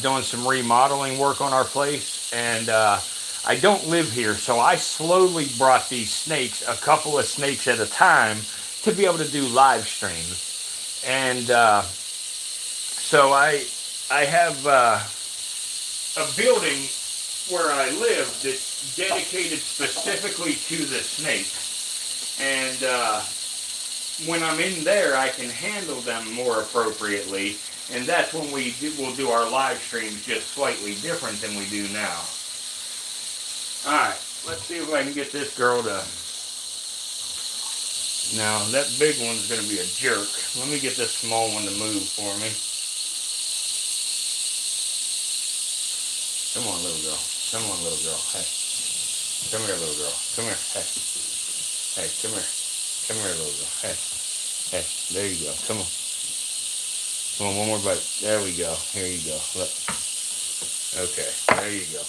doing some remodeling work on our place, and I don't live here, so I slowly brought these snakes, a couple of snakes at a time, to be able to do live streams. And so I have a building where I live that's dedicated specifically to the snakes, and when I'm in there, I can handle them more appropriately, and that's when we'll do our live streams just slightly different than we do now. Alright, let's see if I can get this girl to... Now, that big one's going to be a jerk. Let me get this small one to move for me. Come on, little girl. Come on, little girl. Hey. Come here, little girl. Come here. Hey. Hey, come here. Come here, little girl. Hey. Hey, there you go. Come on. Come on, one more bite. There we go. Here you go. Look. Okay, there you go.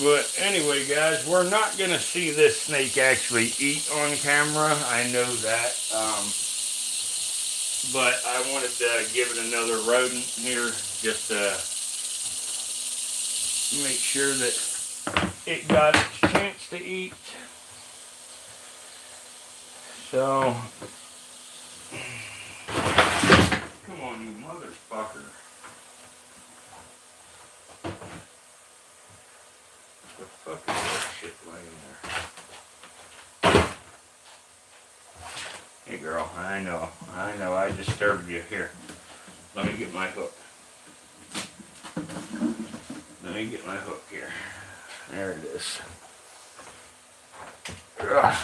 But anyway, guys, we're not going to see this snake actually eat on camera. I know that. But I wanted to give it another rodent here just to make sure that it got its chance to eat. So, come on, you motherfucker. The fuck is that shit laying there? Hey girl, I know, I disturbed you. Here, let me get my hook. Let me get my hook here. There it is. Ugh.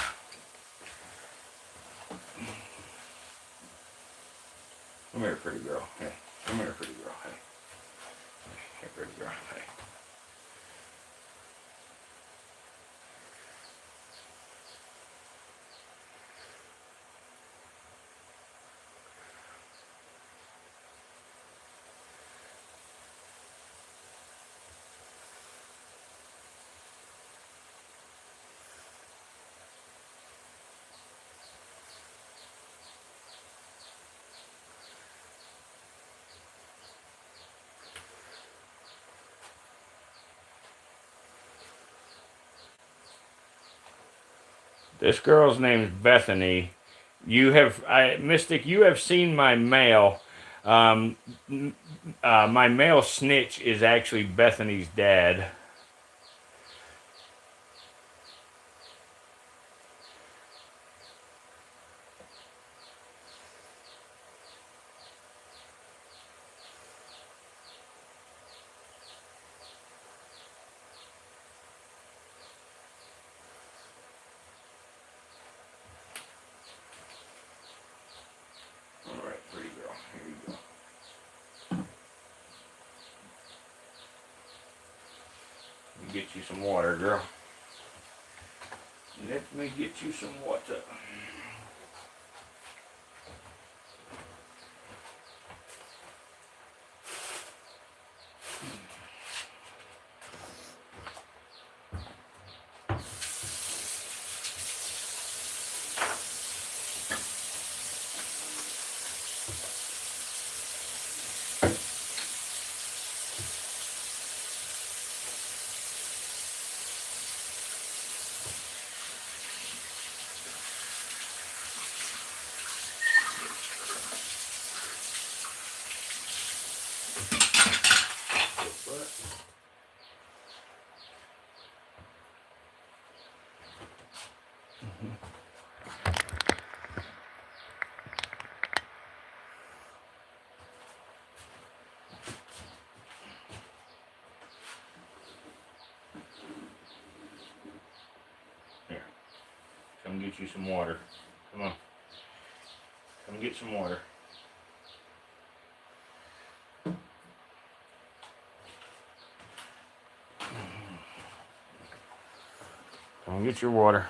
Come here, pretty girl. Hey, come here, pretty girl. Hey. Hey, pretty girl. Hey. This girl's name's Bethany. Mystic, you have seen my male. Um, my male snitch is actually Bethany's dad. All right, pretty girl. Here you go. Let me get you some water, girl. Let me get you some water. Here, come get you some water. Come on. Come get some water. Come get your water.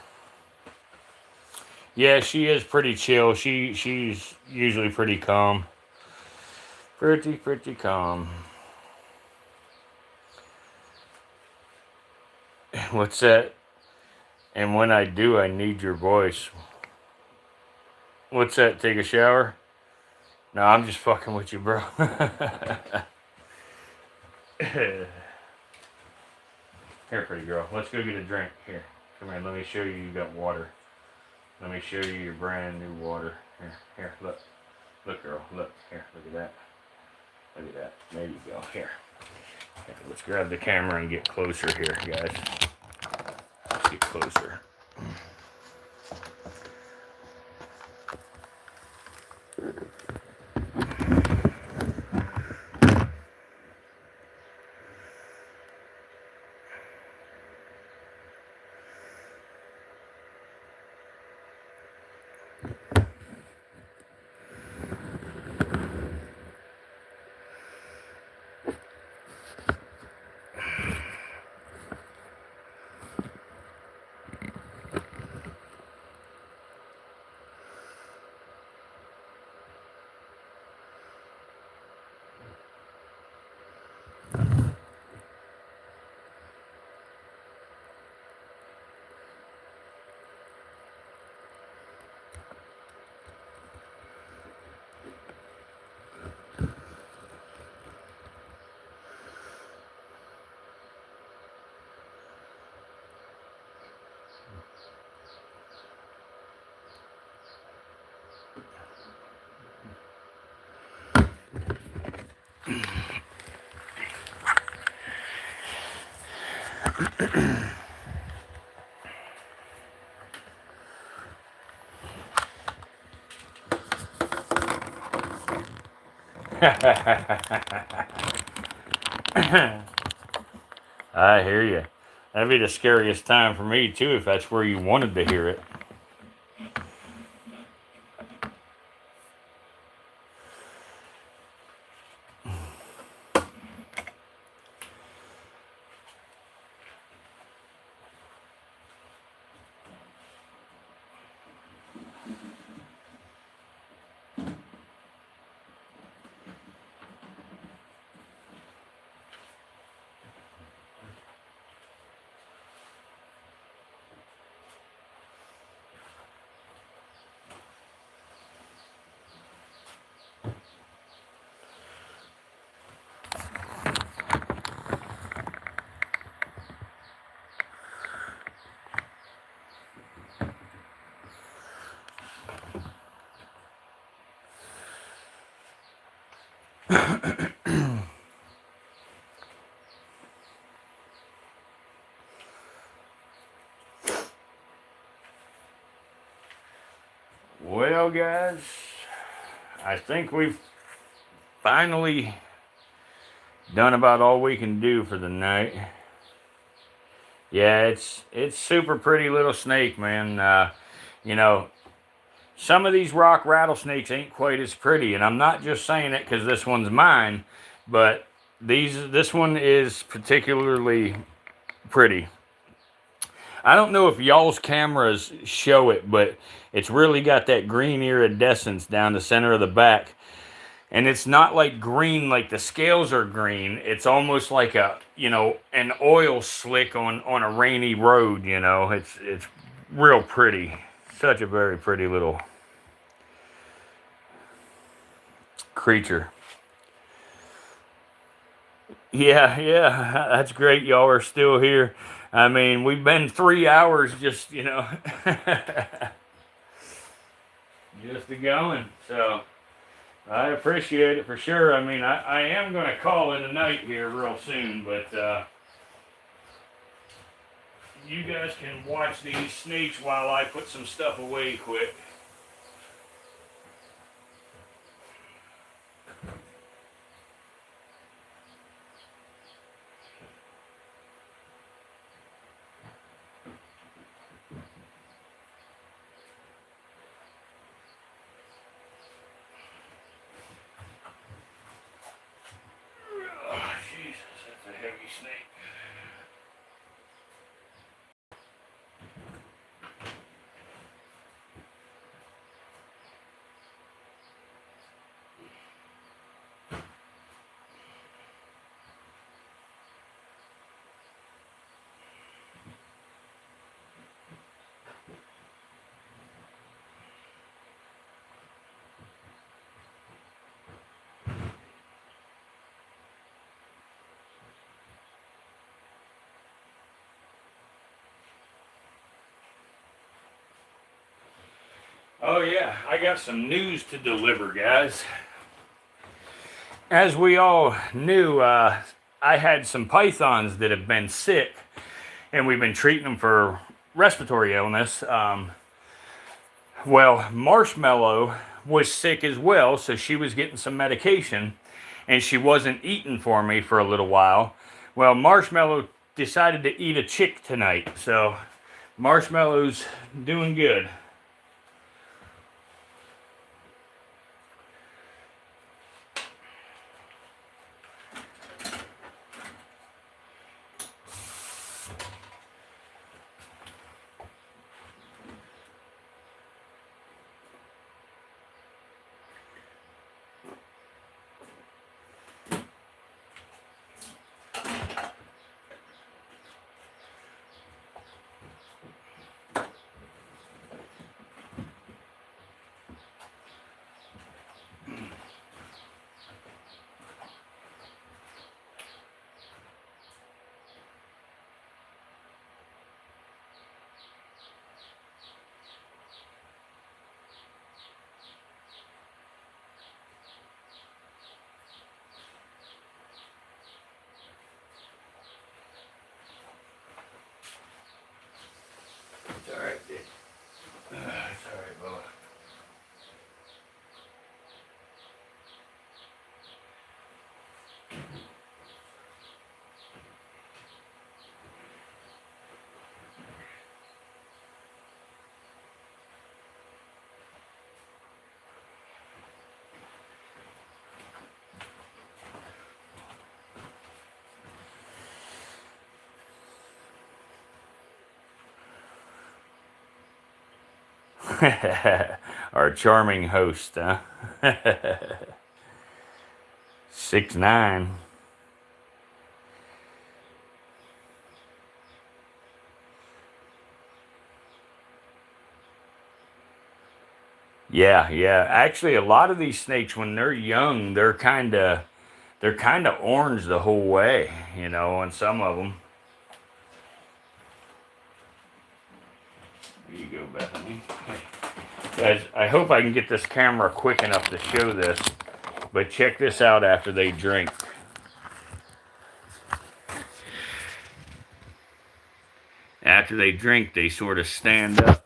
Yeah, she is pretty chill. She's usually pretty calm. Pretty calm. What's that? And when I do, I need your voice. What's that? Take a shower? No, I'm just fucking with you, bro. Here, pretty girl. Let's go get a drink. Here, come here. Let me show you got water. Let me show you your brand new water. Here, look. Look, girl. Look. Here, look at that. Look at that. There you go. Here, let's grab the camera and get closer here, guys. Let's get closer. I hear you. That'd be the scariest time for me too if that's where you wanted to hear it. Well, guys, I think we've finally done about all we can do for the night. Yeah, it's super pretty little snake, man. You know, some of these rock rattlesnakes ain't quite as pretty, and I'm not just saying it because this one's mine, but this one is particularly pretty. I don't know if y'all's cameras show it, but it's really got that green iridescence down the center of the back. And it's not like green like the scales are green. It's almost like an oil slick on a rainy road, you know. It's real pretty. Such a very pretty little creature. Yeah, yeah, that's great. Y'all are still here. I mean, we've been 3 hours just, just going. So I appreciate it for sure. I mean, I am going to call it a night here real soon, but you guys can watch these snakes while I put some stuff away quick. Oh, Jesus, that's a heavy snake. Oh yeah, I got some news to deliver, guys. As we all knew, I had some pythons that have been sick, and we've been treating them for respiratory illness. Well, Marshmallow was sick as well, so she was getting some medication, and she wasn't eating for me for a little while. Well, Marshmallow decided to eat a chick tonight, so Marshmallow's doing good. It's all right, Dick. It's all right, Bubba. Our charming host, huh? 6'9". Yeah, yeah. Actually, a lot of these snakes, when they're young, they're kind of orange the whole way, on some of them. There you go, Bethany. Guys, I hope I can get this camera quick enough to show this. But check this out after they drink. After they drink, they sort of stand up.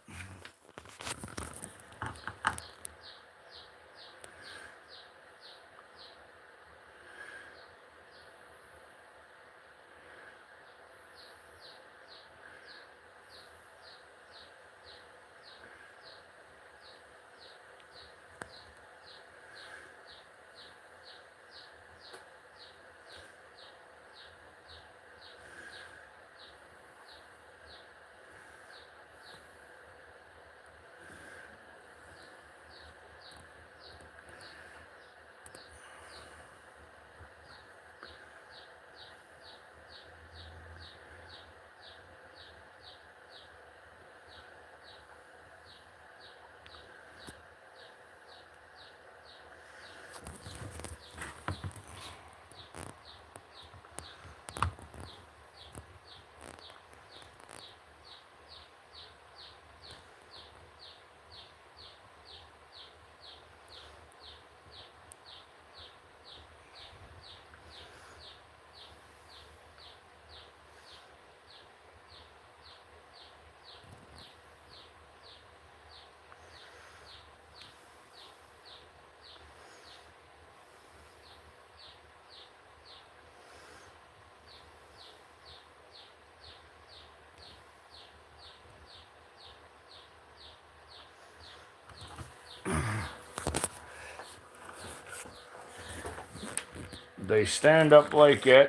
They stand up like that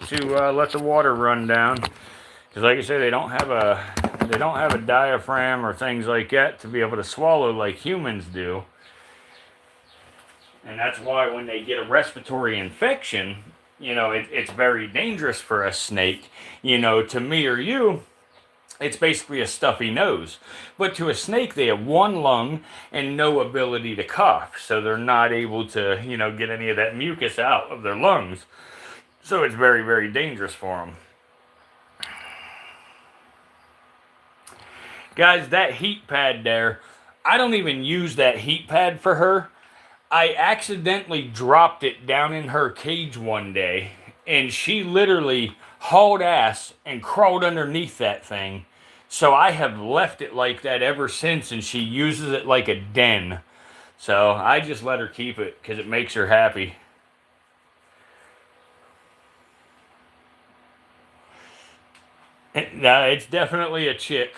to let the water run down. Because like I say, they don't have a diaphragm or things like that to be able to swallow like humans do. And that's why when they get a respiratory infection, you know, it's very dangerous for a snake. You know, to me or you, it's basically a stuffy nose. But to a snake, they have one lung and no ability to cough. So they're not able to, you know, get any of that mucus out of their lungs. So it's very, very dangerous for them. Guys, that heat pad there, I don't even use that heat pad for her. I accidentally dropped it down in her cage one day, and she literally hauled ass and crawled underneath that thing. So I have left it like that ever since, and she uses it like a den. So I just let her keep it because it makes her happy. No, it's definitely a chick.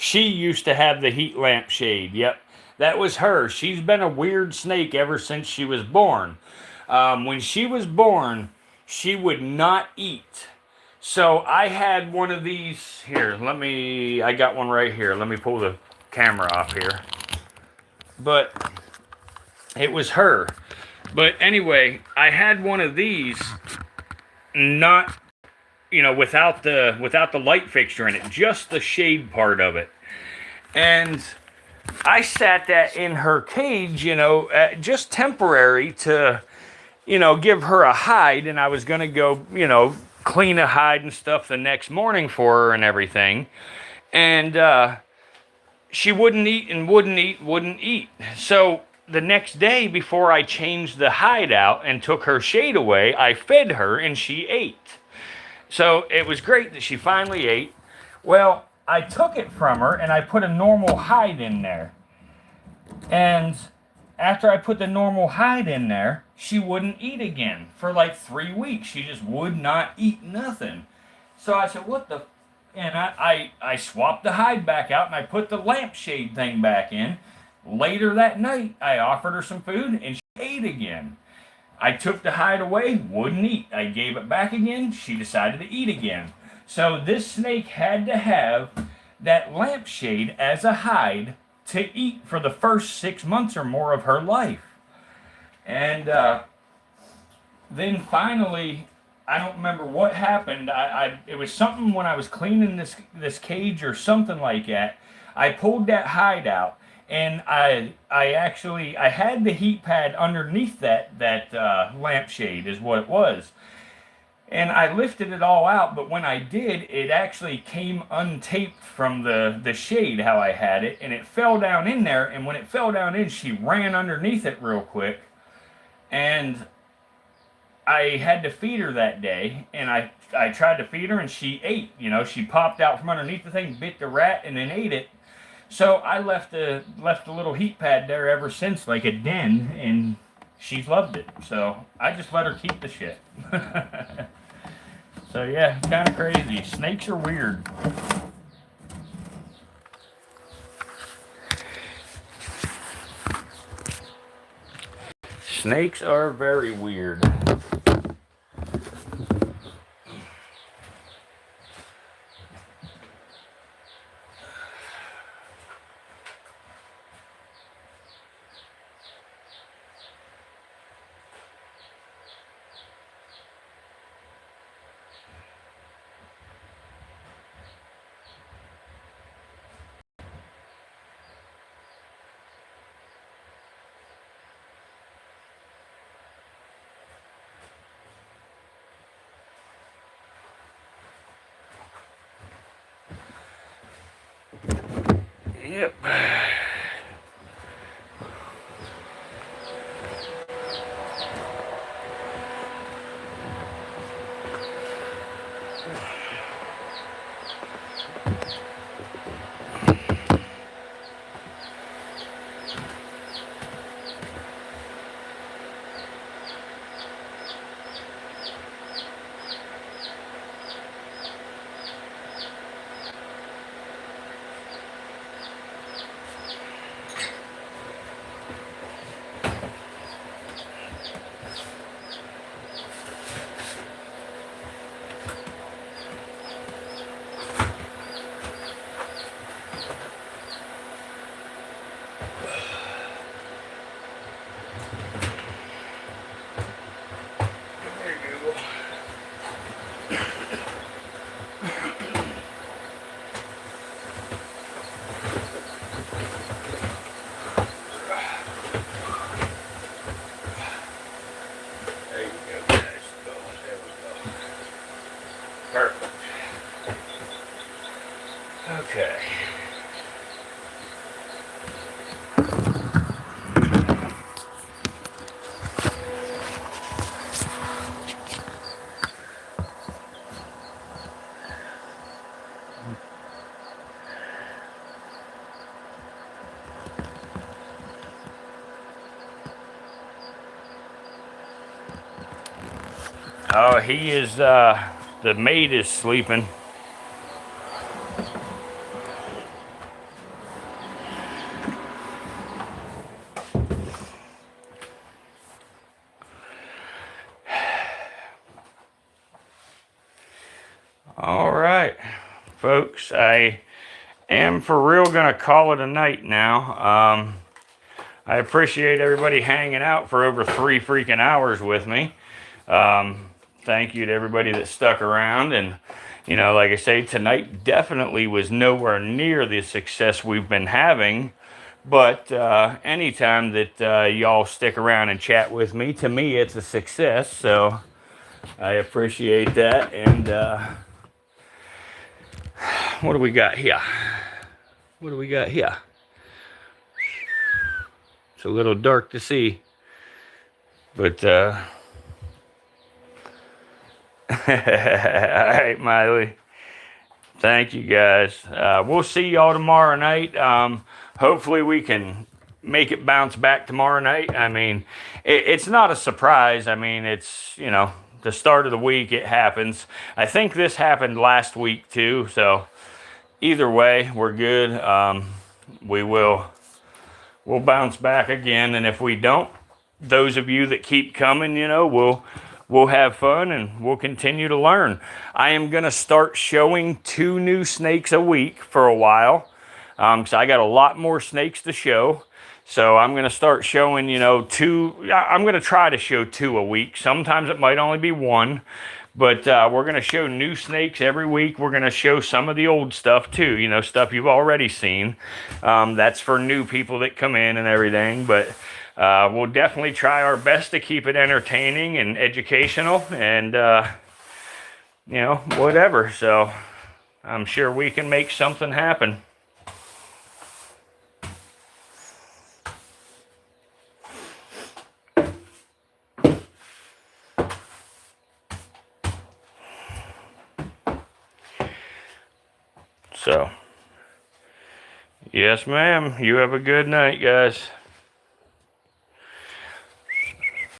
She used to have the heat lamp shade. Yep, that was her. She's been a weird snake ever since she was born. When she was born, she would not eat. So I had one of these here. I got one right here. Let me pull the camera off here. But it was her. But anyway, I had one of these, not, you know, without the light fixture in it, just the shade part of it. And I sat that in her cage, you know, just temporary to, you know, give her a hide. And I was going to go, you know, clean a hide and stuff the next morning for her and everything. And she wouldn't eat and wouldn't eat. So the next day, before I changed the hide out and took her shade away, I fed her and she ate. So it was great that she finally ate. Well, I took it from her and I put a normal hide in there. And after I put the normal hide in there, she wouldn't eat again for like 3 weeks. She just would not eat nothing. So I said, what the? And I swapped the hide back out and I put the lampshade thing back in. Later that night, I offered her some food and she ate again. I took the hide away, wouldn't eat. I gave it back again. She decided to eat again.
So this snake had to have that lampshade as a hide to eat for the first 6 months or more of her life. And then finally, I don't remember what happened. It was something when I was cleaning this cage or something like that. I pulled that hide out, and I had the heat pad underneath that lampshade is what it was. And I lifted it all out, but when I did, it actually came untaped from the shade how I had it, and it fell down in there. And when it fell down in, she ran underneath it real quick, and I had to feed her that day. And I tried to feed her, and she ate. You know, she popped out from underneath the thing, bit the rat, and then ate it. So I left a little heat pad there ever since, like a den, and she's loved it. So I just let her keep the shit. So yeah, kind of crazy. Snakes are weird. Snakes are very weird. Yep. Perfect. Okay. Oh, he is, the mate is sleeping. All right, folks, I am for real gonna call it a night now. I appreciate everybody hanging out for over 3 freaking hours with me. Thank you to everybody that stuck around. And, you know, like I say, tonight definitely was nowhere near the success we've been having. But anytime that y'all stick around and chat with me, to me, it's a success. So I appreciate that. And what do we got here? What do we got here? It's a little dark to see. But, all right, Miley. Thank you, guys. We'll see y'all tomorrow night. Hopefully we can make it bounce back tomorrow night. I mean, it's not a surprise. I mean, it's, you know, the start of the week, it happens. I think this happened last week too. So either way, we're good. We'll bounce back again. And if we don't, those of you that keep coming, you know,
we'll have fun and we'll continue to learn. I am going to start showing 2 new snakes a week for a while. So I got a lot more snakes to show. So I'm going to start showing, 2. I'm going to try to show 2 a week. Sometimes it might only be 1. But we're going to show new snakes every week. We're going to show some of the old stuff too, stuff you've already seen. That's for new people that come in and everything. But we'll definitely try our best to keep it entertaining and educational and, whatever. So I'm sure we can make something happen. So, yes, ma'am. You have a good night, guys.